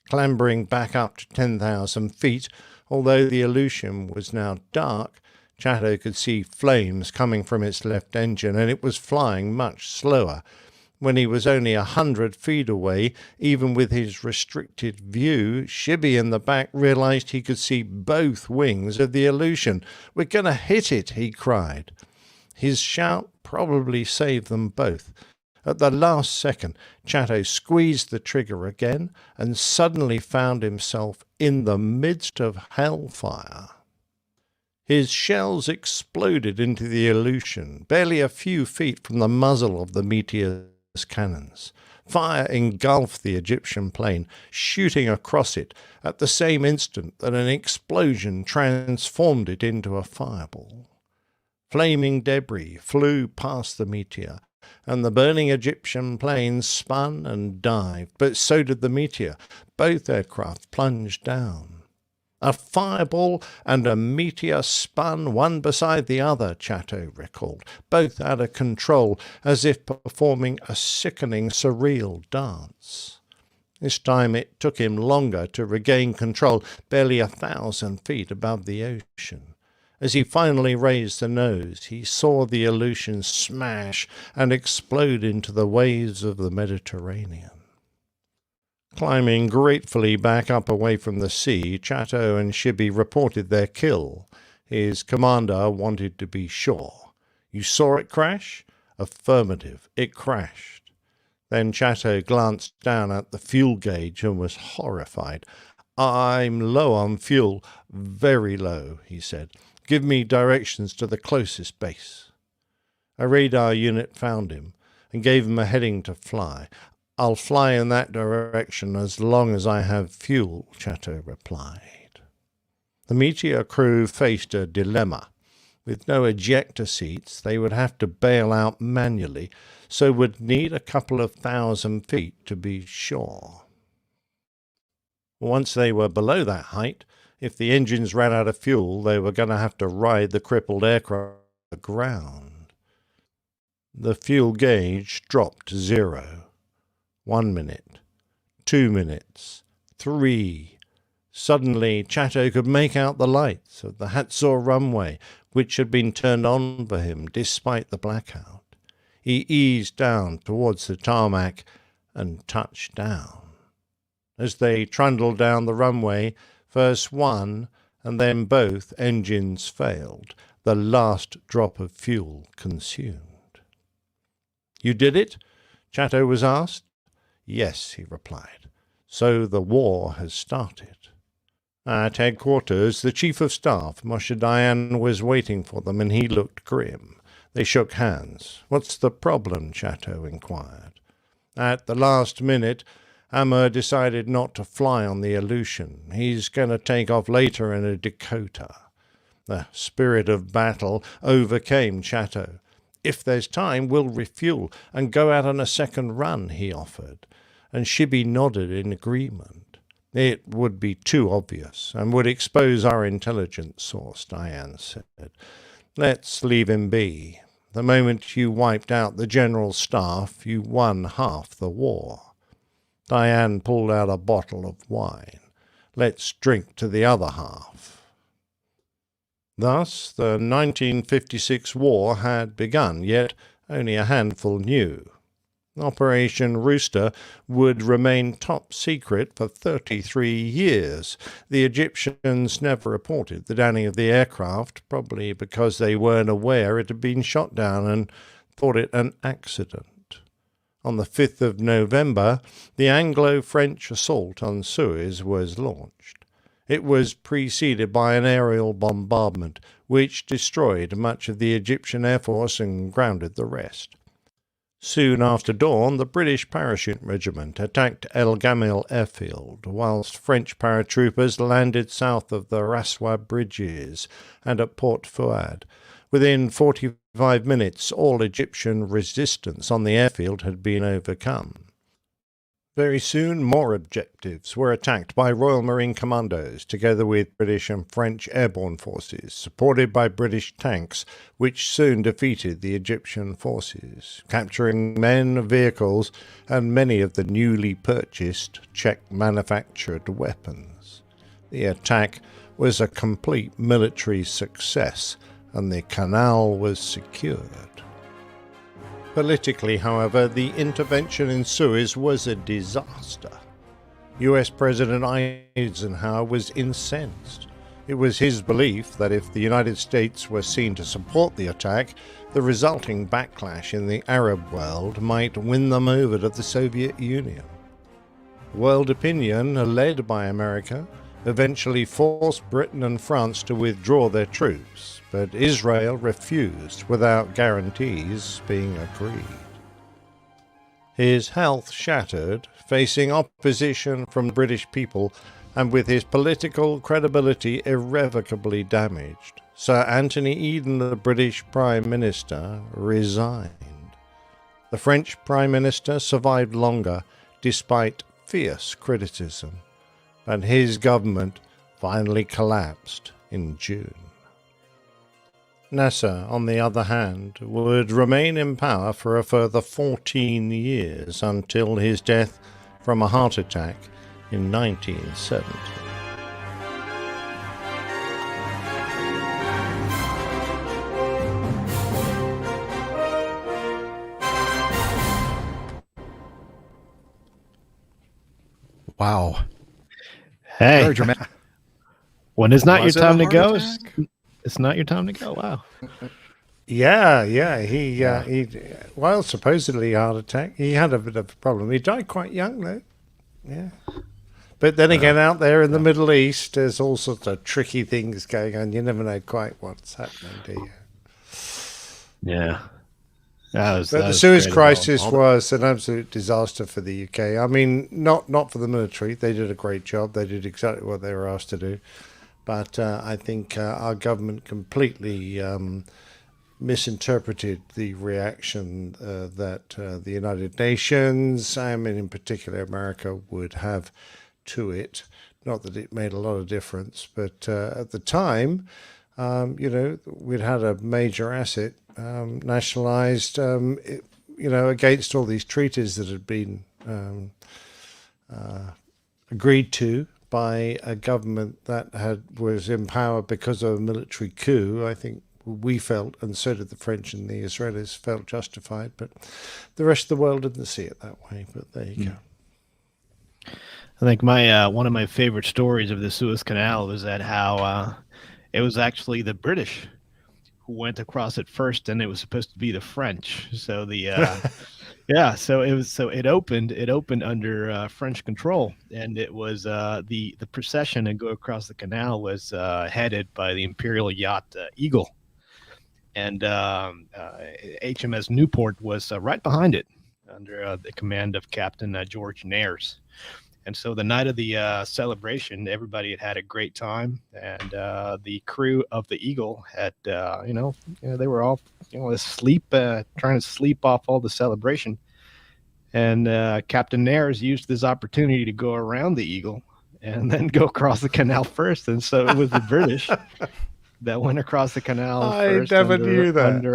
Clambering back up to 10,000 feet, although the Aleutian was now dark, Chatto could see flames coming from its left engine, and it was flying much slower. When he was only 100 feet away, even with his restricted view, Shibby in the back realized he could see both wings of the Aleutian. "We're going to hit it," he cried. His shout probably saved them both. At the last second, Chatto squeezed the trigger again and suddenly found himself in the midst of hellfire. His shells exploded into the Aleutian, barely a few feet from the muzzle of the Meteor's cannons. Fire engulfed the Egyptian plane, shooting across it at the same instant that an explosion transformed it into a fireball. Flaming debris flew past the Meteor, and the burning Egyptian plane spun and dived, but so did the Meteor. Both aircraft plunged down. A fireball and a Meteor spun one beside the other, Chatto recalled, both out of control, as if performing a sickening, surreal dance. This time it took him longer to regain control, barely 1,000 feet above the ocean. As he finally raised the nose, he saw the Aleutian smash and explode into the waves of the Mediterranean. Climbing gratefully back up away from the sea, Chatto and Shibby reported their kill. His commander wanted to be sure. "You saw it crash?" "Affirmative. It crashed." Then Chatto glanced down at the fuel gauge and was horrified. "I'm low on fuel, very low," he said. "Give me directions to the closest base." A radar unit found him and gave him a heading to fly. "I'll fly in that direction as long as I have fuel," Chatto replied. The Meteor crew faced a dilemma. With no ejector seats, they would have to bail out manually, so would need a couple of 1,000 feet to be sure. Once they were below that height, if the engines ran out of fuel, they were going to have to ride the crippled aircraft to the ground. The fuel gauge dropped to 0. 1 minute, 2 minutes, 3. Suddenly, Chatto could make out the lights of the Heathrow runway, which had been turned on for him despite the blackout. He eased down towards the tarmac and touched down. As they trundled down the runway, first one and then both engines failed, the last drop of fuel consumed. "You did it?" Chatto was asked. "Yes," he replied. "So the war has started." At headquarters, the Chief of Staff, Moshe Dayan, was waiting for them, and he looked grim. They shook hands. "What's the problem?" Chatto inquired. At the last minute, Amr decided not to fly on the Aleutian. He's going to take off later in a Dakota. The spirit of battle overcame Chatto. "If there's time, we'll refuel and go out on a second run," he offered, and Shibby nodded in agreement. "It would be too obvious and would expose our intelligence source," Dayan said. "Let's leave him be. The moment you wiped out the general staff, you won half the war." Dayan pulled out a bottle of wine. "Let's drink to the other half." Thus, the 1956 war had begun, yet only a handful knew. Operation Rooster would remain top secret for 33 years. The Egyptians never reported the downing of the aircraft, probably because they weren't aware it had been shot down and thought it an accident. On the 5th of November, the Anglo-French assault on Suez was launched. It was preceded by an aerial bombardment, which destroyed much of the Egyptian Air Force and grounded the rest. Soon after dawn, the British Parachute Regiment attacked El Gamil airfield, whilst French paratroopers landed south of the Raswa bridges and at Port Fouad, Within 45 minutes, all Egyptian resistance on the airfield had been overcome. Very soon, more objectives were attacked by Royal Marine Commandos, together with British and French airborne forces, supported by British tanks, which soon defeated the Egyptian forces, capturing men, vehicles, and many of the newly purchased Czech-manufactured weapons. The attack was a complete military success, and the canal was secured. Politically, however, the intervention in Suez was a disaster. US President Eisenhower was incensed. It was his belief that if the United States were seen to support the attack, the resulting backlash in the Arab world might win them over to the Soviet Union. World opinion, led by America, eventually forced Britain and France to withdraw their troops, but Israel refused without guarantees being agreed. His health shattered, facing opposition from the British people, and with his political credibility irrevocably damaged, Sir Anthony Eden, the British Prime Minister, resigned. The French Prime Minister survived longer, despite fierce criticism, and his government finally collapsed in June. Nasser, on the other hand, would remain in power for a further 14 years until his death from a heart attack in 1970. Wow. Hey, Very dramatic. when it's not Was your it a time to heart go, attack? it's not your time to go. Wow. Yeah. He well, supposedly a heart attack. He had a bit of a problem. He died quite young, though. Yeah. But then again, out there in the Middle East, there's all sorts of tricky things going on. You never know quite what's happening, do you? Yeah. But the Suez Crisis was an absolute disaster for the UK. I mean, not for the military. They did a great job. They did exactly what they were asked to do. But I think our government completely misinterpreted the reaction that the United Nations, and in particular America, would have to it. Not that it made a lot of difference, but at the time, we'd had a major asset nationalized, against all these treaties that had been agreed to by a government that was in power because of a military coup. I think we felt, and so did the French and the Israelis, felt justified, but the rest of the world didn't see it that way. But there you go. I think my one of my favorite stories of the Suez Canal was that how it was actually the British who went across it first, and it was supposed to be the French. So the it opened under French control, and it was the procession to go across the canal was headed by the Imperial yacht Eagle, and HMS Newport was right behind it under the command of Captain George Nares. And so the night of the celebration, everybody had a great time, and the crew of the Eagle had, they were all, asleep, trying to sleep off all the celebration. And Captain Nares used this opportunity to go around the Eagle and then go across the canal first. And so it was the British that went across the canal first. I never knew that.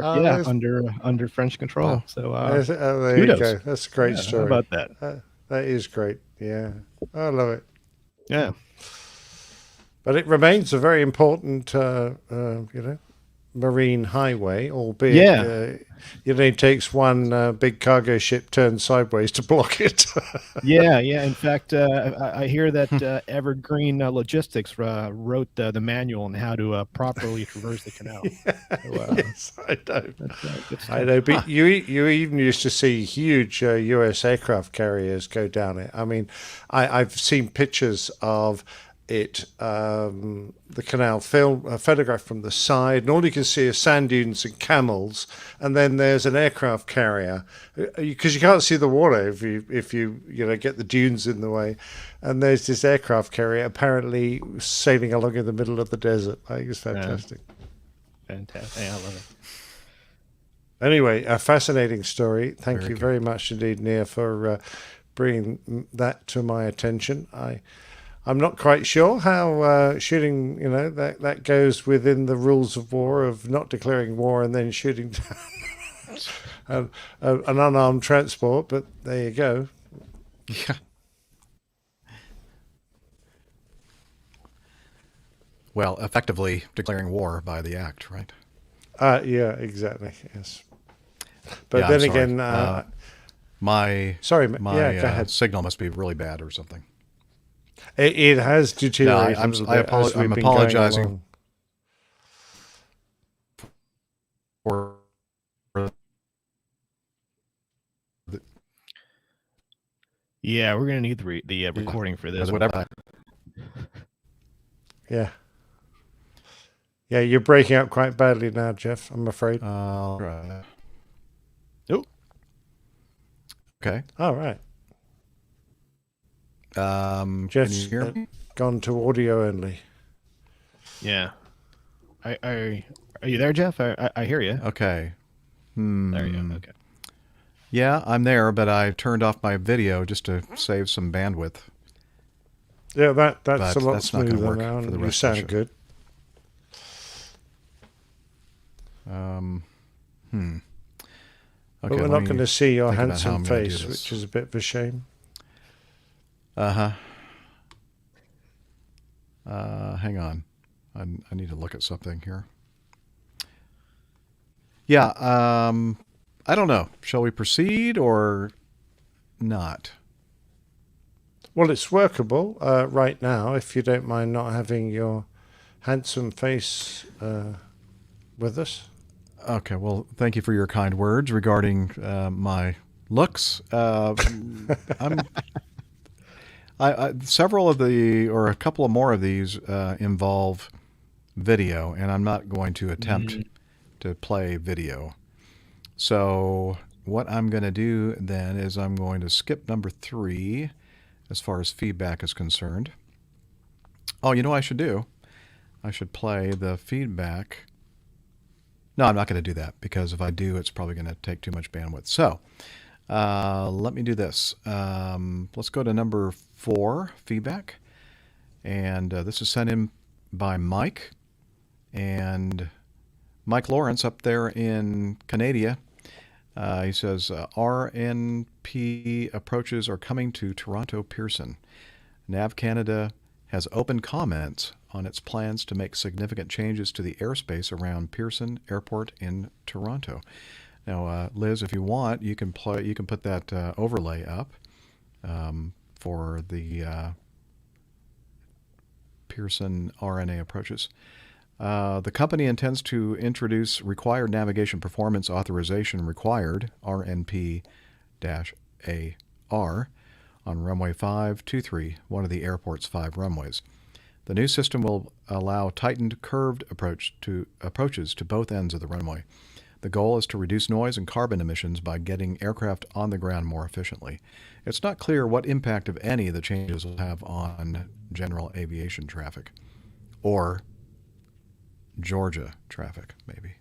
Under French control. So there you go. That's a great story. How about that? That is great. Yeah, I love it. Yeah, but it remains a very important, marine highway. Albeit, it takes one big cargo ship turned sideways to block it. yeah. In fact, I hear that Evergreen Logistics wrote the manual on how to properly traverse the canal. Yes, I know. I know. But you even used to see huge U.S. aircraft carriers go down it. I mean, I've seen pictures of it, the canal photographed from the side, and all you can see is sand dunes and camels, and then there's an aircraft carrier because you can't see the water if you get the dunes in the way, and there's this aircraft carrier apparently sailing along in the middle of the desert. I think it's fantastic. Fantastic. Yeah, I love it. Anyway, a fascinating story. Thank Very you good. very much indeed, Nia, for bringing that to my attention. I'm not quite sure how shooting, that goes within the rules of war of not declaring war and then shooting down an unarmed transport, but there you go. Yeah. Well, effectively declaring war by the act, right? Yeah, exactly. Yes. But Yeah, then I'm sorry. again, my yeah, go ahead. signal must be really bad or something. It has deteriorated. I'm a little bit as we've I'm been going apologizing along. for Yeah, we're gonna need the recording for this. whatever. Yeah. Yeah, you're breaking up quite badly now, Jeff, I'm afraid. Right. Oh. Okay. All right. can Jeff's you hear me? gone to audio only. Yeah. Are you there, Jeff? I hear you. Okay. There you go. Okay. Yeah, I'm there, but I turned off my video just to save some bandwidth. Yeah, that's But a lot that's not gonna smoother work now, for the and you rest of the sound show. good. Okay, But we're let not me going to see your think about how I'm handsome gonna do face, this. which is a bit of a shame. Hang on. I need to look at something here. Yeah, I don't know. Shall we proceed or not? Well, it's workable right now, if you don't mind not having your handsome face with us. Okay, well, thank you for your kind words regarding my looks. Several of or a couple of more of these involve video, and I'm not going to attempt to play video. So what I'm going to do then is I'm going to skip number 3 as far as feedback is concerned. Oh, you know what I should do? I should play the feedback. No, I'm not going to do that, because if I do, it's probably going to take too much bandwidth. So let me do this. Let's go to number 4, feedback. And this is sent in by Mike. And Mike Lawrence up there in Canada. He says, RNP approaches are coming to Toronto Pearson. NAV Canada has opened comments on its plans to make significant changes to the airspace around Pearson Airport in Toronto. Now, Liz, if you want, you can put that overlay up for the Pearson RNA approaches. The company intends to introduce required navigation performance authorization required, RNP-AR, on runway 523, one of the airport's 5 runways. The new system will allow tightened curved approaches to both ends of the runway. The goal is to reduce noise and carbon emissions by getting aircraft on the ground more efficiently. It's not clear what impact, if any, the changes will have on general aviation traffic. Or Georgia traffic, maybe.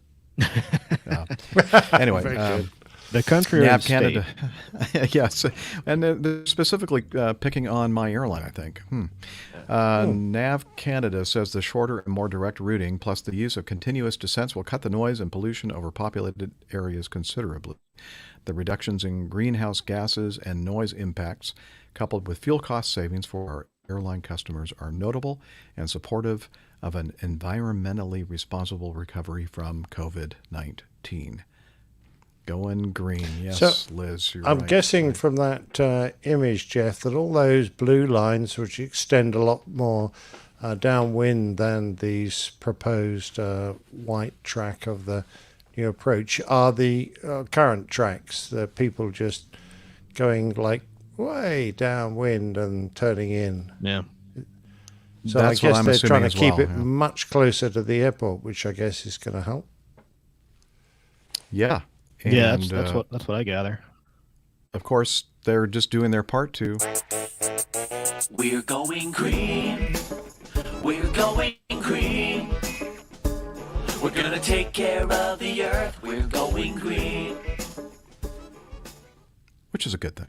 Anyway, the country or NAV the Canada, yes, and they're specifically picking on my airline, I think. NAV Canada says the shorter and more direct routing, plus the use of continuous descents, will cut the noise and pollution over populated areas considerably. The reductions in greenhouse gases and noise impacts, coupled with fuel cost savings for our airline customers, are notable and supportive of an environmentally responsible recovery from COVID-19. Going green. Yes, So, Liz, you're I'm right. guessing from that image, Jeff, that all those blue lines, which extend a lot more downwind than these proposed white track of the new approach, are the current tracks. The people just going like way downwind and turning in. Yeah. So That's I what guess I'm they're assuming trying to as keep well, it yeah. much closer to the airport, which I guess is going to help. Yeah. Yeah, And, that's what I gather. Of course, they're just doing their part to. We're going green. We're going green. We're gonna take care of the earth. We're going green. Which is a good thing.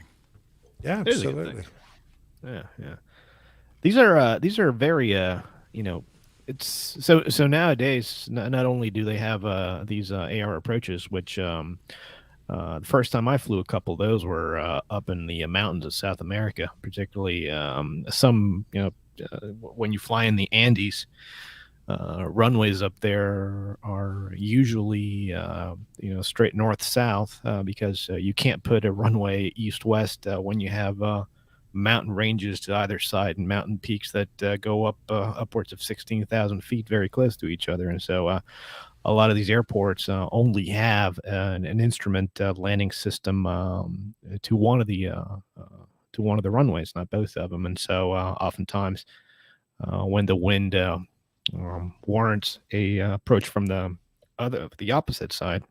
Yeah, It is a good absolutely. thing. Yeah. These are very it's so nowadays not only do they have these AR approaches, which the first time I flew a couple of those were up in the mountains of South America, particularly some when you fly in the Andes. Runways up there are usually straight north south because you can't put a runway east west when you have mountain ranges to either side and mountain peaks that go up upwards of 16,000 feet very close to each other. And so a lot of these airports only have an instrument landing system to one of the runways, not both of them. And so oftentimes when the wind warrants a approach from the opposite side,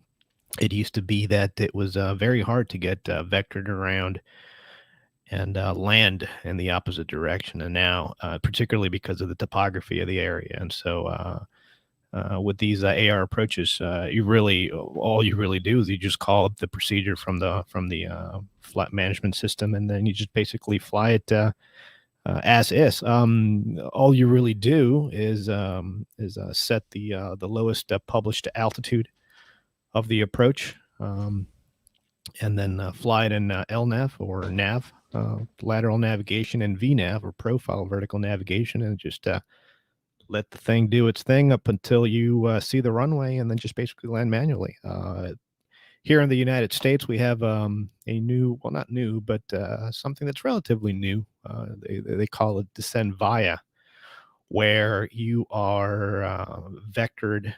it used to be that it was very hard to get vectored around and land in the opposite direction. And now, particularly because of the topography of the area, and so with these AR approaches, all you really do is you just call up the procedure from the flight management system, and then you just basically fly it as is. All you really do is set the lowest published altitude of the approach, and then fly it in LNAV or NAV, lateral navigation, and VNAV or profile vertical navigation, and just let the thing do its thing up until you see the runway, and then just basically land manually. Here in the United States, we have a new, well, not new, but something that's relatively new. They call it descend via, where you are vectored,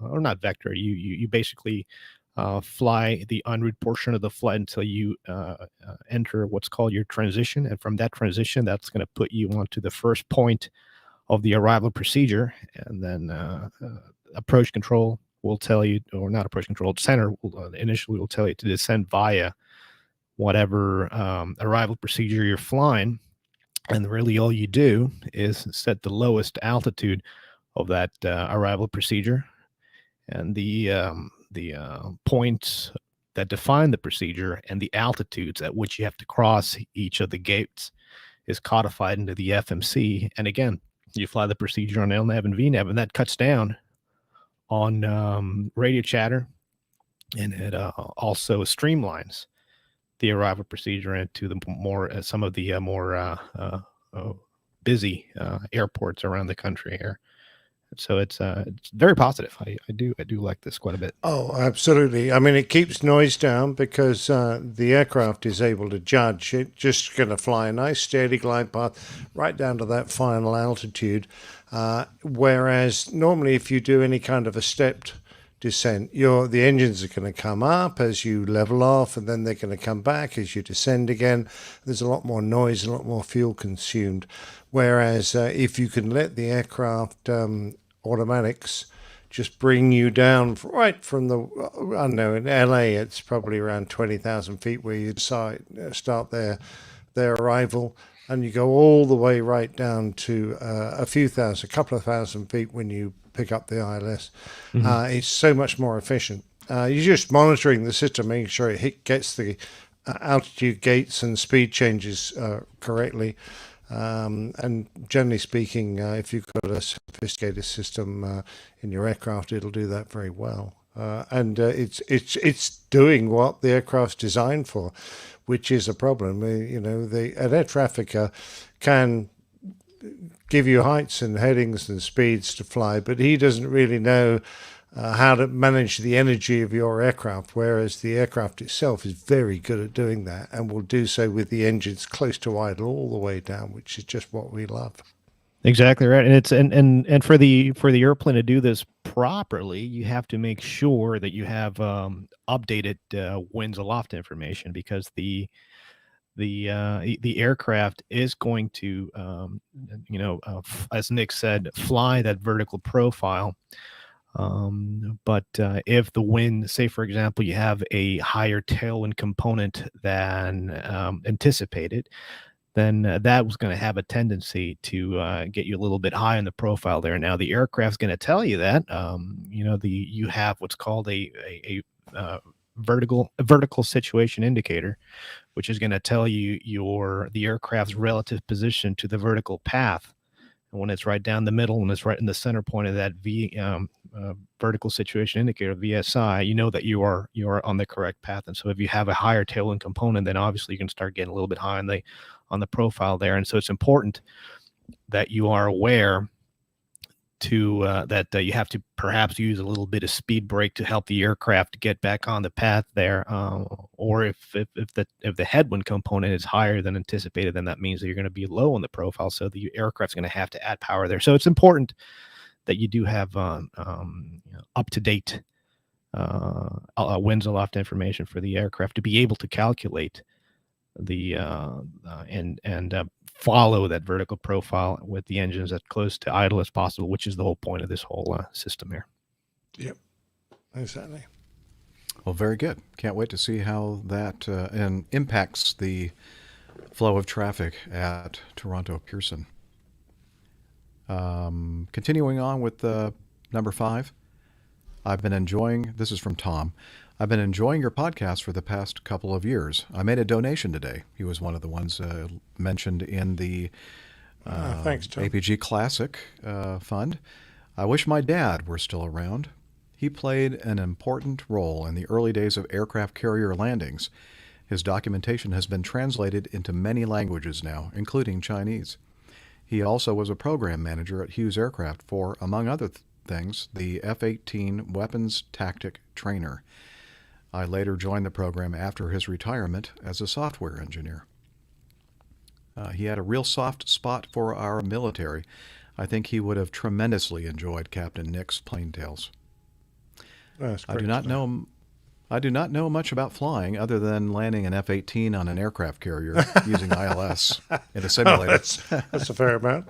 or not vectored. You basically fly the en route portion of the flight until you enter what's called your transition, and from that transition, that's going to put you onto the first point of the arrival procedure, and then approach control will tell you, or not approach control, center initially will tell you to descend via whatever arrival procedure you're flying. And really all you do is set the lowest altitude of that arrival procedure, and the points that define the procedure and the altitudes at which you have to cross each of the gates is codified into the FMC. And again, you fly the procedure on LNAV and VNAV, and that cuts down on radio chatter, and it also streamlines the arrival procedure into the more some of the more busy airports around the country here. So it's very positive. I do like this quite a bit. Oh, absolutely. I mean, it keeps noise down because the aircraft is able to judge. It's just going to fly a nice steady glide path right down to that final altitude. Whereas normally if you do any kind of a stepped descent, the engines are going to come up as you level off, and then they're going to come back as you descend again. There's a lot more noise, a lot more fuel consumed. Whereas if you can let the aircraft automatics just bring you down right from the, I don't know, in LA it's probably around 20,000 feet where you start their arrival, and you go all the way right down to a couple of thousand feet when you pick up the ILS. It's so much more efficient. You're just monitoring the system, making sure it gets the altitude gates and speed changes correctly. And generally speaking, if you've got a sophisticated system in your aircraft, it'll do that very well. And it's doing what the aircraft's designed for, which is a problem. An air trafficker can give you heights and headings and speeds to fly, but he doesn't really know how to manage the energy of your aircraft, whereas the aircraft itself is very good at doing that and will do so with the engines close to idle all the way down, which is just what we love. Exactly right. And it's and for the airplane to do this properly, you have to make sure that you have updated winds aloft information, because the aircraft is going to as Nick said, fly that vertical profile. But if the wind, say for example, you have a higher tailwind component than anticipated, then that was going to have a tendency to get you a little bit high in the profile there. Now the aircraft's going to tell you that you have what's called a vertical situation indicator, which is going to tell you the aircraft's relative position to the vertical path. And when it's right down the middle and it's right in the center point of that vertical situation indicator, VSI, you know that you are on the correct path. And so if you have a higher tailwind component, then obviously you can start getting a little bit high on the profile there. And so it's important that you are aware that you have to perhaps use a little bit of speed brake to help the aircraft get back on the path there, or if the headwind component is higher than anticipated, then that means that you're going to be low on the profile, so the aircraft's going to have to add power there. So it's important that you do have up to date winds aloft information for the aircraft to be able to calculate the and follow that vertical profile with the engines as close to idle as possible, which is the whole point of this whole system here. Yep, exactly. Well, very good. Can't wait to see how that impacts the flow of traffic at Toronto Pearson. Continuing on with number 5, I've been enjoying, this is from Tom, I've been enjoying your podcast for the past couple of years. I made a donation today. He was one of the ones mentioned in the thanks, Tom. APG Classic Fund. I wish my dad were still around. He played an important role in the early days of aircraft carrier landings. His documentation has been translated into many languages now, including Chinese. He also was a program manager at Hughes Aircraft for, among other things, the F-18 Weapons Tactic Trainer. I later joined the program after his retirement as a software engineer. He had a real soft spot for our military. I think he would have tremendously enjoyed Captain Nick's plane tales. I do not know much about flying other than landing an F-18 on an aircraft carrier using ILS in a simulator. That's a fair amount.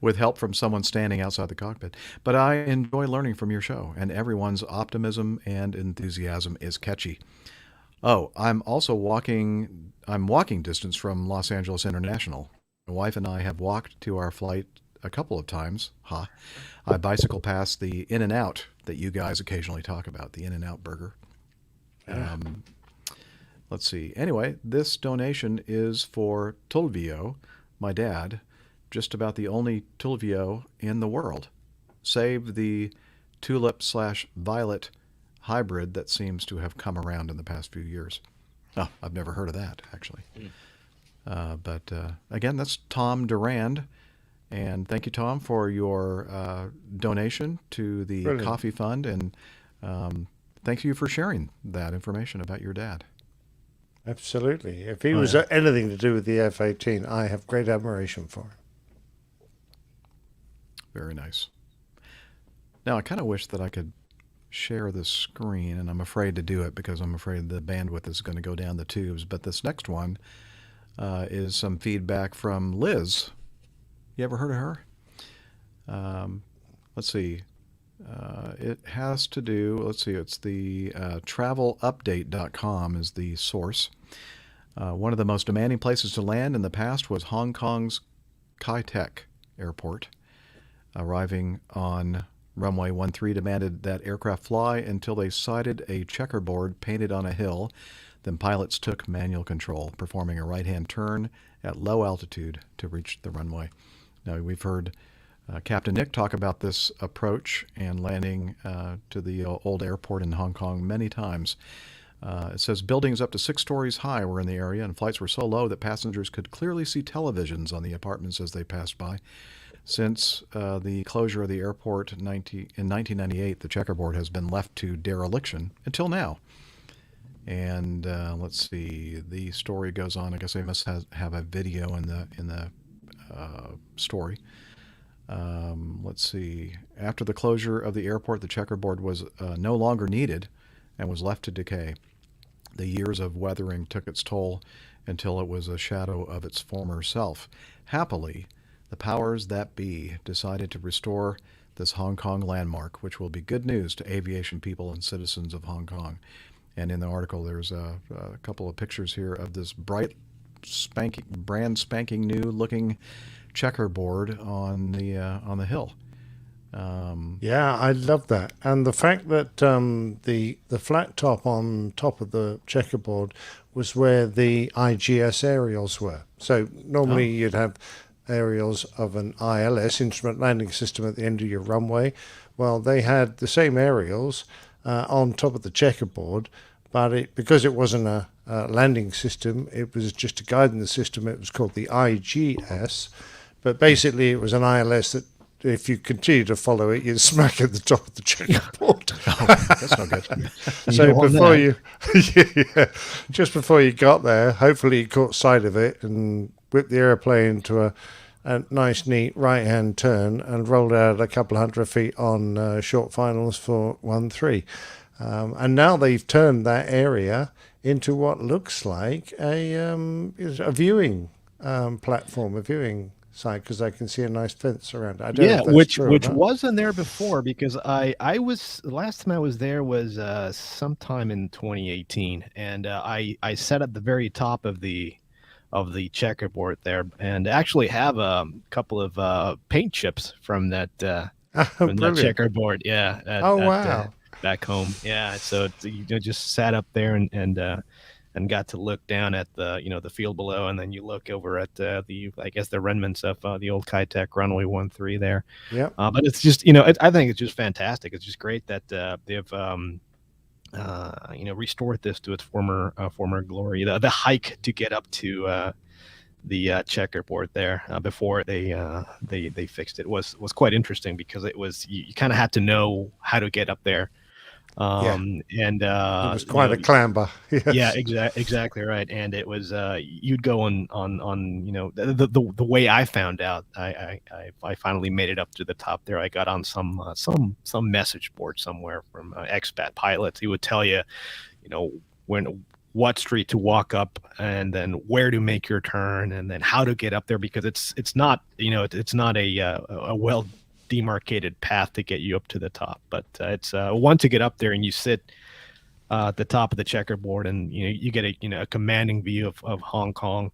With help from someone standing outside the cockpit. But I enjoy learning from your show, and everyone's optimism and enthusiasm is catchy. Oh, I'm walking distance from Los Angeles International. My wife and I have walked to our flight a couple of times. I bicycle past the In-N-Out that you guys occasionally talk about, the In-N-Out burger. Let's see. Anyway, this donation is for Tulvio, my dad, just about the only Tulvio in the world, save the tulip/violet hybrid that seems to have come around in the past few years. Oh, I've never heard of that, actually. But again, that's Tom Durand. And thank you, Tom, for your donation to the Brilliant. Coffee Fund. And thank you for sharing that information about your dad. Absolutely. If he was anything to do with the F-18, I have great admiration for him. Very nice. Now, I kind of wish that I could share the screen, and I'm afraid to do it because I'm afraid the bandwidth is going to go down the tubes. But this next one is some feedback from Liz. You ever heard of her? Let's see. It has to do, it's the travelupdate.com is the source. One of the most demanding places to land in the past was Hong Kong's Kai Tak Airport. Arriving on runway 13 demanded that aircraft fly until they sighted a checkerboard painted on a hill. Then pilots took manual control, performing a right-hand turn at low altitude to reach the runway. Now, we've heard Captain Nick talk about this approach and landing to the old airport in Hong Kong many times. It says buildings up to 6 stories high were in the area, and flights were so low that passengers could clearly see televisions on the apartments as they passed by. Since the closure of the airport in 1998, the checkerboard has been left to dereliction until now. And let's see, the story goes on. I guess they must have a video in the story. Let's see. After the closure of the airport, the checkerboard was no longer needed and was left to decay. The years of weathering took its toll until it was a shadow of its former self. Happily, the powers that be decided to restore this Hong Kong landmark, which will be good news to aviation people and citizens of Hong Kong. And in the article, there's a couple of pictures here of this bright brand spanking new looking checkerboard on the hill. Yeah, I love that, and the fact that the flat top on top of the checkerboard was where the IGS aerials were. So normally you'd have aerials of an ILS, instrument landing system, at the end of your runway. Well, they had the same aerials on top of the checkerboard, but because it wasn't a landing system, it was just a guidance system. It was called the IGS, but basically it was an ILS that, if you continue to follow it, you'd smack at the top of the checkerboard. That's not good. So before just before you got there, hopefully you caught sight of it and whipped the airplane into a nice, neat right-hand turn and rolled out a couple of 100 feet on short finals for 1-3. And now they've turned that area into what looks like a viewing platform, a viewing side, because I can see a nice fence around it. I don't know if that's true or which not. wasn't there before, because I was, the last time I was there was sometime in 2018, and I sat at the very top of the checkerboard there, and actually have a couple of paint chips from that checkerboard. Yeah. Wow. Back home. Yeah. So just sat up there and got to look down at the the field below, and then you look over at the remnants of the old Kitech runway 13 there. Yeah. But it's just I think it's just fantastic. It's just great that they've restored this to its former glory. The hike to get up to the checkerboard there before they fixed it was quite interesting, because it was you kind of had to know how to get up there. And it was quite a clamber. Yes. Yeah, exactly right. And it was you'd go on the way I found out. I finally made it up to the top there. I got on some message board somewhere from expat pilots. He would tell you, what street to walk up, and then where to make your turn, and then how to get up there, because it's not it's not a well demarcated path to get you up to the top, but it's one to get up there and you sit at the top of the checkerboard, and you get a commanding view of Hong Kong,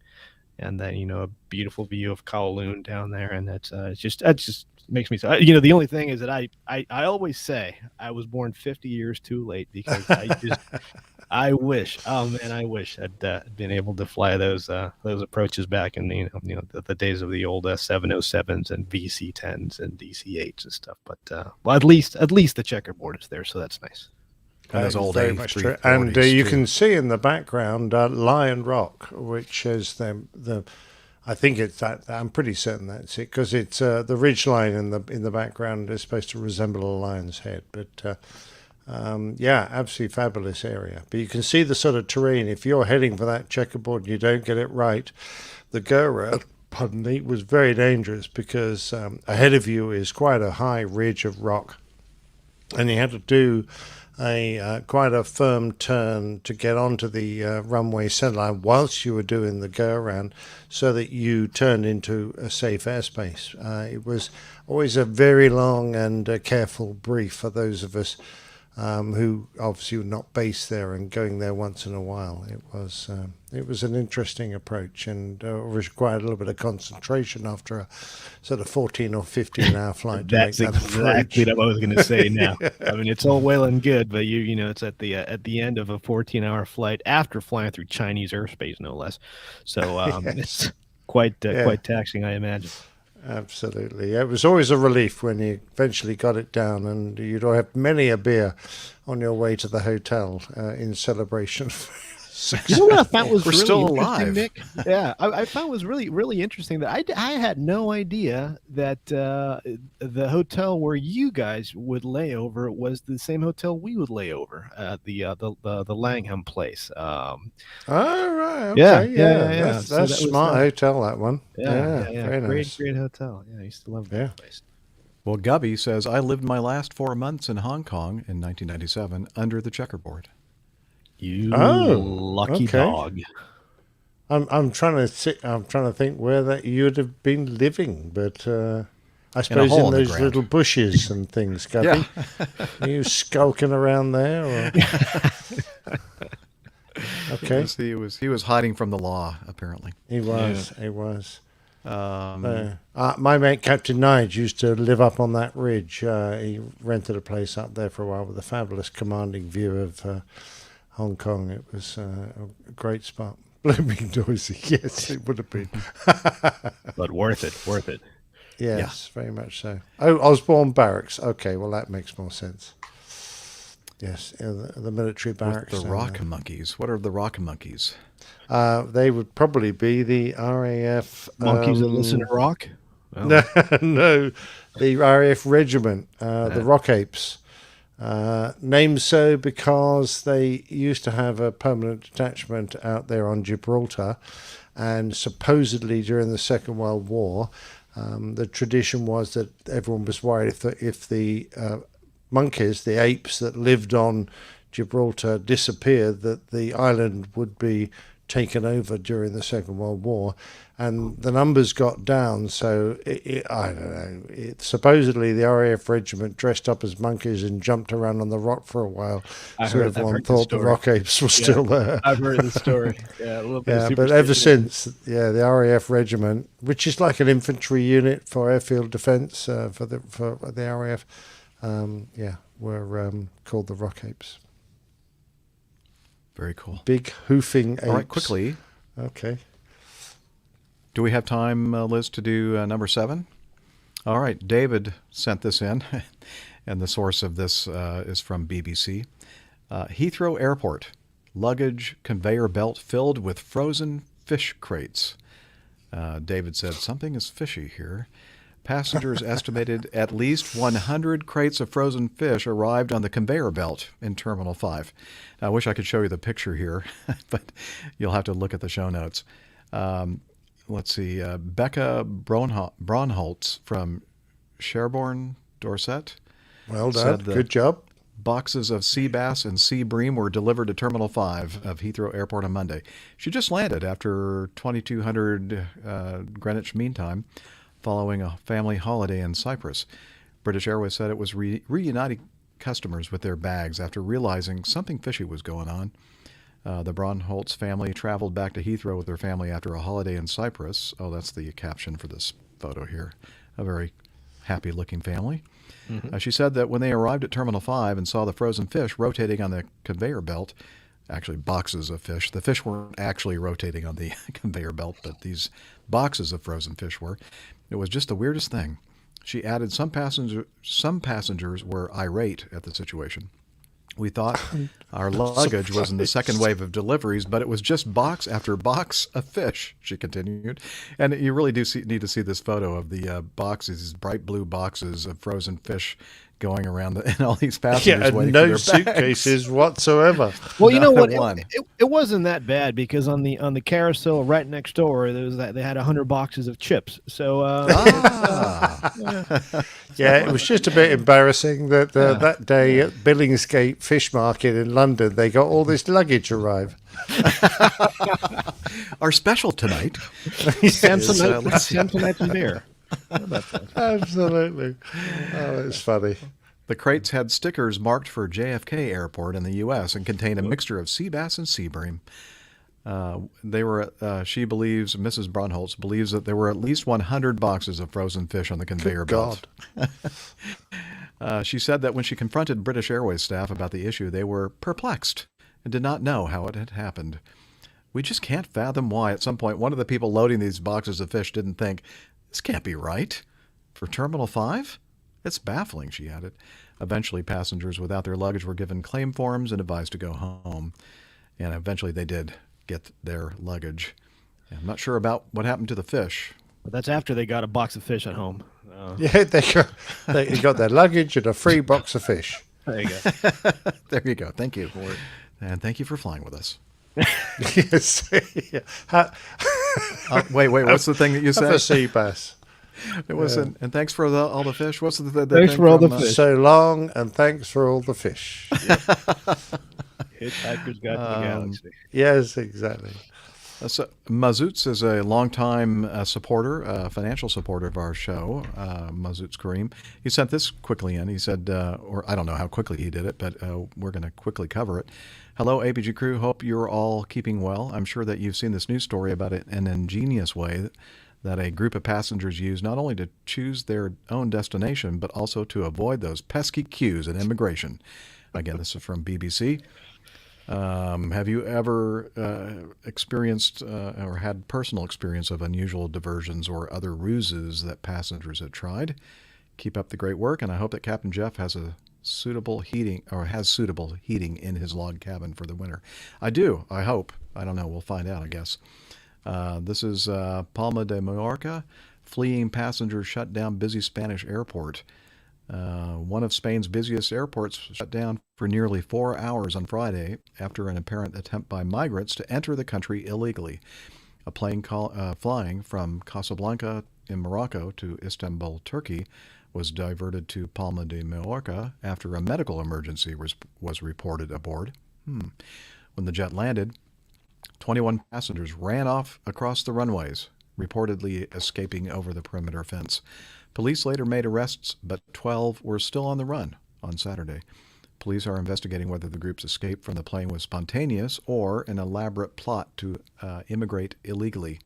and then a beautiful view of Kowloon down there, and that just makes me so. The only thing is that I always say I was born 50 years too late, because I wish I'd been able to fly those approaches back in the days of the old 707s and VC10s and DC8s and stuff. But well, at least the checkerboard is there, so that's nice. And those old A340s, and you can see in the background Lion Rock, which is the I think it's that. I'm pretty certain that's it, because it's the ridge line in the background is supposed to resemble a lion's head, but. Yeah, absolutely fabulous area. But you can see the sort of terrain. If you're heading for that checkerboard and you don't get it right, the go-round, was very dangerous, because ahead of you is quite a high ridge of rock, and you had to do quite a firm turn to get onto the runway centerline whilst you were doing the go-around, so that you turned into a safe airspace. It was always a very long and careful brief for those of us who obviously were not based there and going there once in a while. It was an interesting approach, and required a little bit of concentration after a sort of 14 or 15 hour flight. That's exactly what I was going to say now. Yeah. I mean, it's all well and good, but it's at the end of a 14-hour flight after flying through Chinese airspace, no less. So it's quite taxing, I imagine. Absolutely. It was always a relief when you eventually got it down, and you'd have many a beer on your way to the hotel in celebration. You know what I found was We're really still interesting, alive. Nick? Yeah, I found was really, really interesting that I had no idea that the hotel where you guys would lay over was the same hotel we would lay over at the Langham place. Oh, right. Okay. Yeah. That's So that was, smart hotel, that one. Yeah. Very nice. Great hotel. Yeah, I used to love that place. Well, Gubby says, I lived my last 4 months in Hong Kong in 1997 under the checkerboard. You lucky okay. dog. I'm trying to think where that you'd have been living, but I suppose in those little bushes and things, Gubby. Yeah. Are you skulking around there? Or? Okay. He was hiding from the law, apparently. He was. He was. My mate Captain Nige used to live up on that ridge. He rented a place up there for a while with a fabulous commanding view of Hong Kong. It was a great spot. Blooming noisy. Yes, it would have been. But worth it. Worth it. Yes, very much so. Oh, Osborne Barracks. Okay, well that makes more sense. Yes, the military barracks. The rock monkeys. What are the rock monkeys? They would probably be the RAF monkeys that listen to rock. Oh. No, the RAF regiment, the Rock Apes. Named so because they used to have a permanent detachment out there on Gibraltar, and supposedly during the Second World War, the tradition was that everyone was worried if the monkeys, the apes that lived on Gibraltar, disappeared, that the island would be taken over during the Second World War, and the numbers got down. So I don't know. Supposedly the RAF regiment dressed up as monkeys and jumped around on the rock for a while, so everyone thought the Rock Apes were still there. I've heard the story. Yeah, a little bit. Yeah, but ever since, the RAF regiment, which is like an infantry unit for airfield defence for the RAF, were called the Rock Apes. Very cool. Big hoofing apes. All right, quickly. Okay. Do we have time, Liz, to do number 7? All right. David sent this in, and the source of this is from BBC. Heathrow Airport. Luggage conveyor belt filled with frozen fish crates. David said, something is fishy here. Passengers estimated at least 100 crates of frozen fish arrived on the conveyor belt in Terminal 5. Now, I wish I could show you the picture here, but you'll have to look at the show notes. Let's see. Becca Braunholtz from Sherborne, Dorset. Well done. Good job. Boxes of sea bass and sea bream were delivered to Terminal 5 of Heathrow Airport on Monday. She just landed after 2200 Greenwich Mean Time, following a family holiday in Cyprus. British Airways said it was reuniting customers with their bags after realizing something fishy was going on. The Braunholtz family traveled back to Heathrow with their family after a holiday in Cyprus. Oh, that's the caption for this photo here. A very happy-looking family. Mm-hmm. She said that when they arrived at Terminal 5 and saw the frozen fish rotating on the conveyor belt, actually boxes of fish. The fish weren't actually rotating on the conveyor belt, but these boxes of frozen fish were. It was just the weirdest thing. She added some passengers were irate at the situation. We thought our luggage was in the second wave of deliveries, but it was just box after box of fish, she continued. And you really do need to see this photo of the boxes, these bright blue boxes of frozen fish going around, and all these passengers waiting no for their suitcases bags. whatsoever. Well, you know what? One. It wasn't that bad because on the carousel right next door, there was they had 100 boxes of chips. So yeah, it was just a bit embarrassing that that day at Billingsgate Fish Market in London, they got all this luggage arrive. Our special tonight, Samsonite and beer. Absolutely. Oh, it's funny. The crates had stickers marked for JFK Airport in the U.S. and contained a mixture of sea bass and sea bream. They were. She believes, Mrs. Braunholtz believes that there were at least 100 boxes of frozen fish on the conveyor belt. She said that when she confronted British Airways staff about the issue, they were perplexed and did not know how it had happened. We just can't fathom why at some point one of the people loading these boxes of fish didn't think, this can't be right. For Terminal 5? It's baffling, she added. Eventually, passengers without their luggage were given claim forms and advised to go home. And eventually they did get their luggage. I'm not sure about what happened to the fish. But that's after they got a box of fish at home. Yeah, they got their luggage and a free box of fish. There you go. There you go. Thank you. And thank you for flying with us. Yes. Wait, what's the thing that you said? Have a sea bass. It was, and thanks for all the fish. What's the thanks thing for all from, the fish. So long, and thanks for all the fish. Hitchhiker's Guide to the Galaxy. Yes, exactly. So Mazoots is a longtime supporter, financial supporter of our show, Mazoots Kareem. He sent this quickly in. He said, or I don't know how quickly he did it, but we're going to quickly cover it. Hello, APG crew. Hope you're all keeping well. I'm sure that you've seen this news story about an ingenious way that a group of passengers use not only to choose their own destination, but also to avoid those pesky queues at immigration. Again, this is from BBC. Have you ever experienced or had personal experience of unusual diversions or other ruses that passengers have tried? Keep up the great work, and I hope that Captain Jeff has suitable heating in his log cabin for the winter. I do. I hope. I don't know. We'll find out, I guess. This is Palma de Mallorca. Fleeing passengers shut down busy Spanish airport. One of Spain's busiest airports shut down for nearly 4 hours on Friday after an apparent attempt by migrants to enter the country illegally. A plane flying from Casablanca in Morocco to Istanbul, Turkey, was diverted to Palma de Mallorca after a medical emergency was reported aboard. When the jet landed, 21 passengers ran off across the runways, reportedly escaping over the perimeter fence. Police later made arrests, but 12 were still on the run on Saturday. Police are investigating whether the group's escape from the plane was spontaneous or an elaborate plot to immigrate illegally.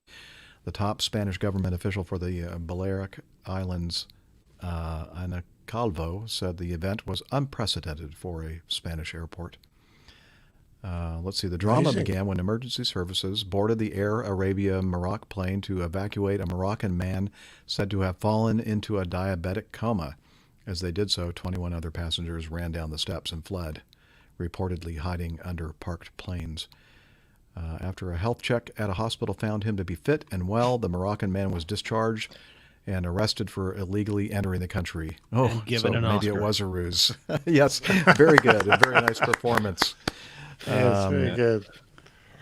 The top Spanish government official for the Balearic Islands, Ana Calvo, said the event was unprecedented for a Spanish airport. Let's see. The drama began when emergency services boarded the Air Arabia Morocco plane to evacuate a Moroccan man said to have fallen into a diabetic coma. As they did so, 21 other passengers ran down the steps and fled, reportedly hiding under parked planes. After a health check at a hospital found him to be fit and well, the Moroccan man was discharged and arrested for illegally entering the country. Oh, and given an maybe Oscar. It was a ruse. Yes, very good. A very nice performance. That's very good.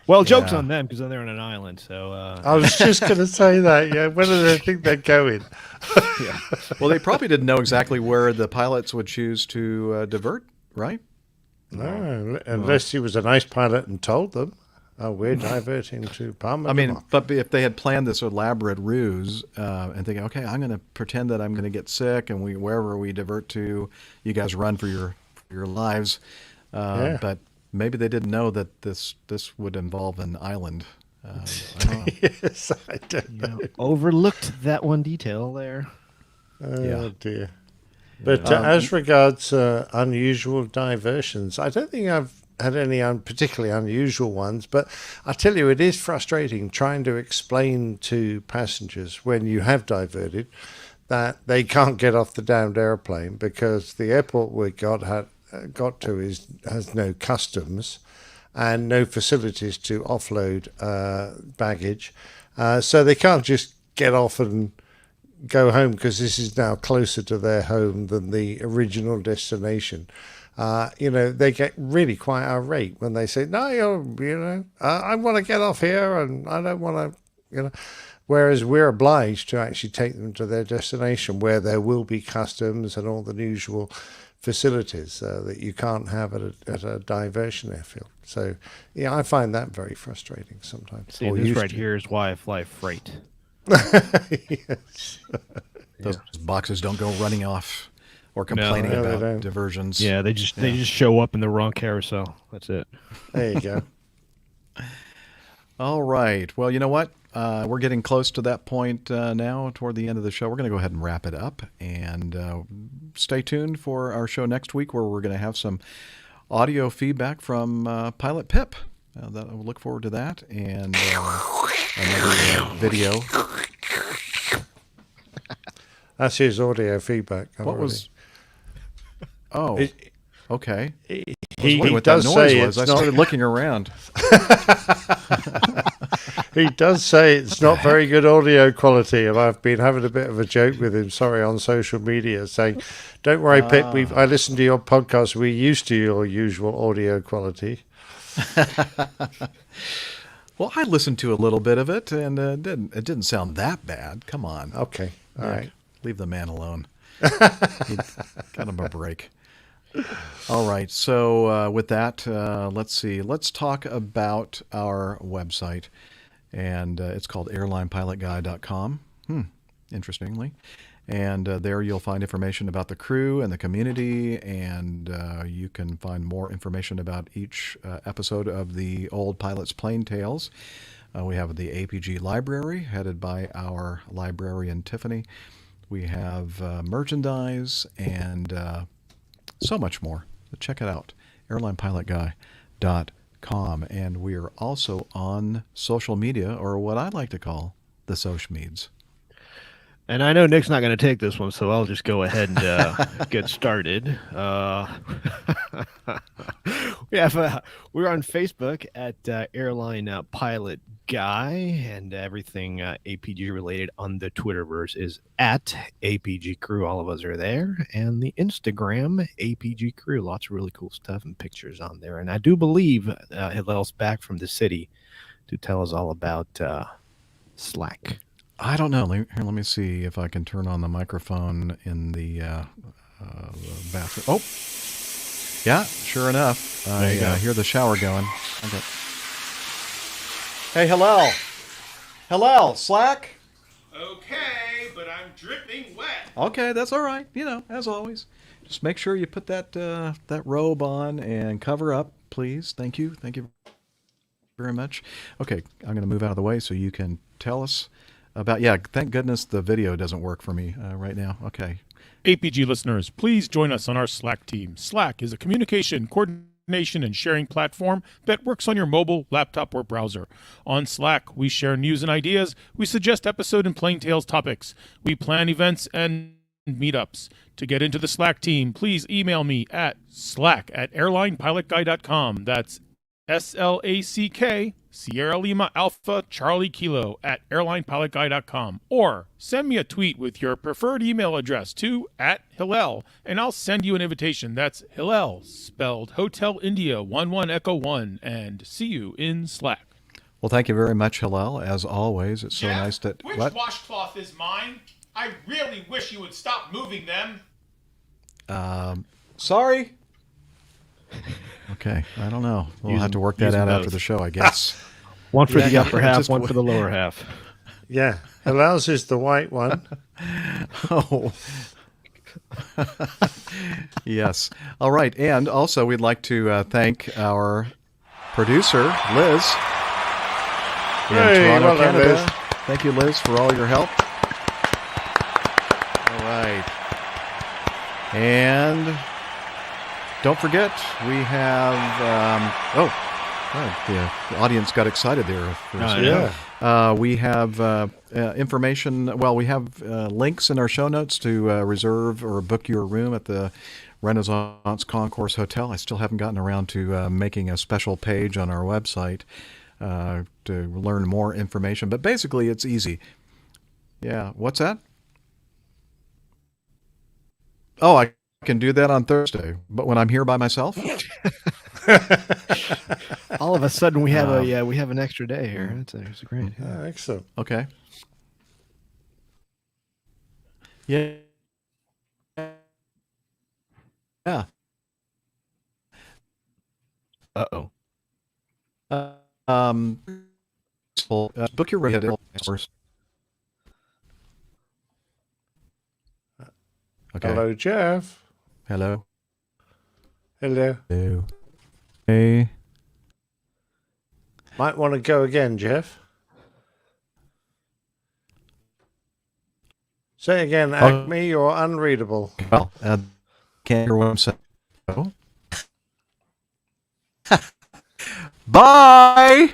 Well, joke's on them because they're on an island. So I was just going to say that. Yeah, where do they think they're going? Yeah. Well, they probably didn't know exactly where the pilots would choose to divert, right? No, unless he was a nice pilot and told them, we're diverting to Palma. I mean, but if they had planned this elaborate ruse and thinking, okay, I'm going to pretend that I'm going to get sick, and wherever we divert to, you guys run for your lives. But maybe they didn't know that this would involve an island. I don't know. Yes, I don't know. Overlooked that one detail there. Oh, dear. But as regards unusual diversions, I don't think I've had any particularly unusual ones, but I tell you, it is frustrating trying to explain to passengers when you have diverted that they can't get off the damned airplane because the airport we got to has no customs and no facilities to offload baggage, so they can't just get off and go home because this is now closer to their home than the original destination. They get really quite irate when they say, no, I want to get off here and I don't want to, whereas we're obliged to actually take them to their destination where there will be customs and all the usual facilities that you can't have at a diversion airfield. So, yeah, I find that very frustrating sometimes. See, this right here is why I fly freight. Yes. Those boxes don't go running off or complaining about diversions. Yeah, they just show up in the wrong carousel. That's it. There you go. All right. Well, you know what? We're getting close to that point now, toward the end of the show. We're going to go ahead and wrap it up. And stay tuned for our show next week where we're going to have some audio feedback from Pilot Pip. We'll look forward to that. And another video. That's his audio feedback. What was... Oh, okay. He does say it's I started looking around. He does say it's not very good audio quality, and I've been having a bit of a joke with him, on social media, saying, don't worry, Pip, I listened to your podcast, we're used to your usual audio quality. Well, I listened to a little bit of it, and it didn't sound that bad. Come on. Okay. All right. Leave the man alone. Got him a break. All right. So with that, let's see. Let's talk about our website. and it's called airlinepilotguy.com. Interestingly. And there you'll find information about the crew and the community, and you can find more information about each episode of the Old Pilot's Plane Tales. We have the APG library, headed by our librarian Tiffany. We have merchandise and so much more. Check it out, airlinepilotguy.com. And we are also on social media, or what I like to call the social meds. And I know Nick's not going to take this one, so I'll just go ahead and get started. We're on Facebook at Airline Pilot Guy, and everything APG related on the Twitterverse is at APG Crew. All of us are there, and the Instagram APG Crew. Lots of really cool stuff and pictures on there. And I do believe Hillel's back from the city to tell us all about Slack. I don't know. Here, let me see if I can turn on the microphone in the bathroom. Oh, yeah, sure enough. I hear the shower going. Okay. Hey, Hillel, Slack? Okay, but I'm dripping wet. Okay, that's all right. You know, as always. Just make sure you put that robe on and cover up, please. Thank you. Thank you very much. Okay, I'm going to move out of the way so you can tell us about, thank goodness the video doesn't work for me right now. Okay. APG listeners, please join us on our Slack team. Slack is a communication, coordination, and sharing platform that works on your mobile, laptop, or browser. On Slack, we share news and ideas. We suggest episode and Plain Tales topics. We plan events and meetups. To get into the Slack team, please email me at slack@airlinepilotguy.com. That's SLACK Sierra Lima Alpha Charlie Kilo @airlinepilotguy.com, or send me a tweet with your preferred email address to @Hillel, and I'll send you an invitation. That's Hillel, spelled Hotel India 11 Echo 1, and see you in Slack. Well, thank you very much, Hillel. As always, it's so Jeff, nice that. Which washcloth is mine? I really wish you would stop moving them. Sorry. Okay, I don't know. We'll have to work that out after the show, I guess. One for the upper half, one for the lower half. Yeah, Hillel's is the white one. Oh. Yes. All right, and also we'd like to thank our producer, Liz, in Toronto, Canada. Liz. Thank you, Liz, for all your help. All right. And don't forget, we have... the audience got excited there. We have information. Well, we have links in our show notes to reserve or book your room at the Renaissance Concourse Hotel. I still haven't gotten around to making a special page on our website to learn more information. But basically, it's easy. Yeah. What's that? Oh, I can do that on Thursday, but when I'm here by myself. All of a sudden, we have we have an extra day here. It's great. Yeah, excellent. Okay. Yeah. Yeah. Uh-oh. Book your rate. Okay. Hello, Jeff. Hello. Hello. Hello. Hey. Might want to go again, Jeff. Say again, Acme, you're unreadable. Well, can't hear what I'm saying. Oh. Bye!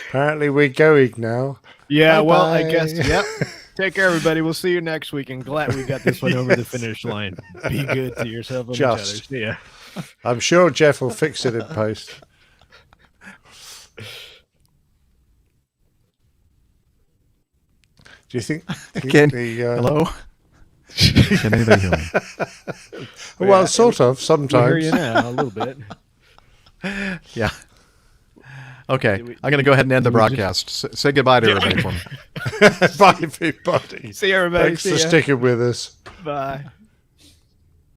Apparently we're going now. Yeah, Bye-bye. well, I guess, yep. Take care, everybody. We'll see you next week, and glad we got this one over the finish line. Be good to yourself and each other. See ya. I'm sure Jeff will fix it in post. Do you think hello? Can anybody hear me? Well, sort of, sometimes. We hear you now, a little bit. Yeah. Okay, I'm going to go ahead and end the broadcast. Say goodbye to everybody for me. Bye, everybody. See you, everybody. Thanks for sticking with us. Bye.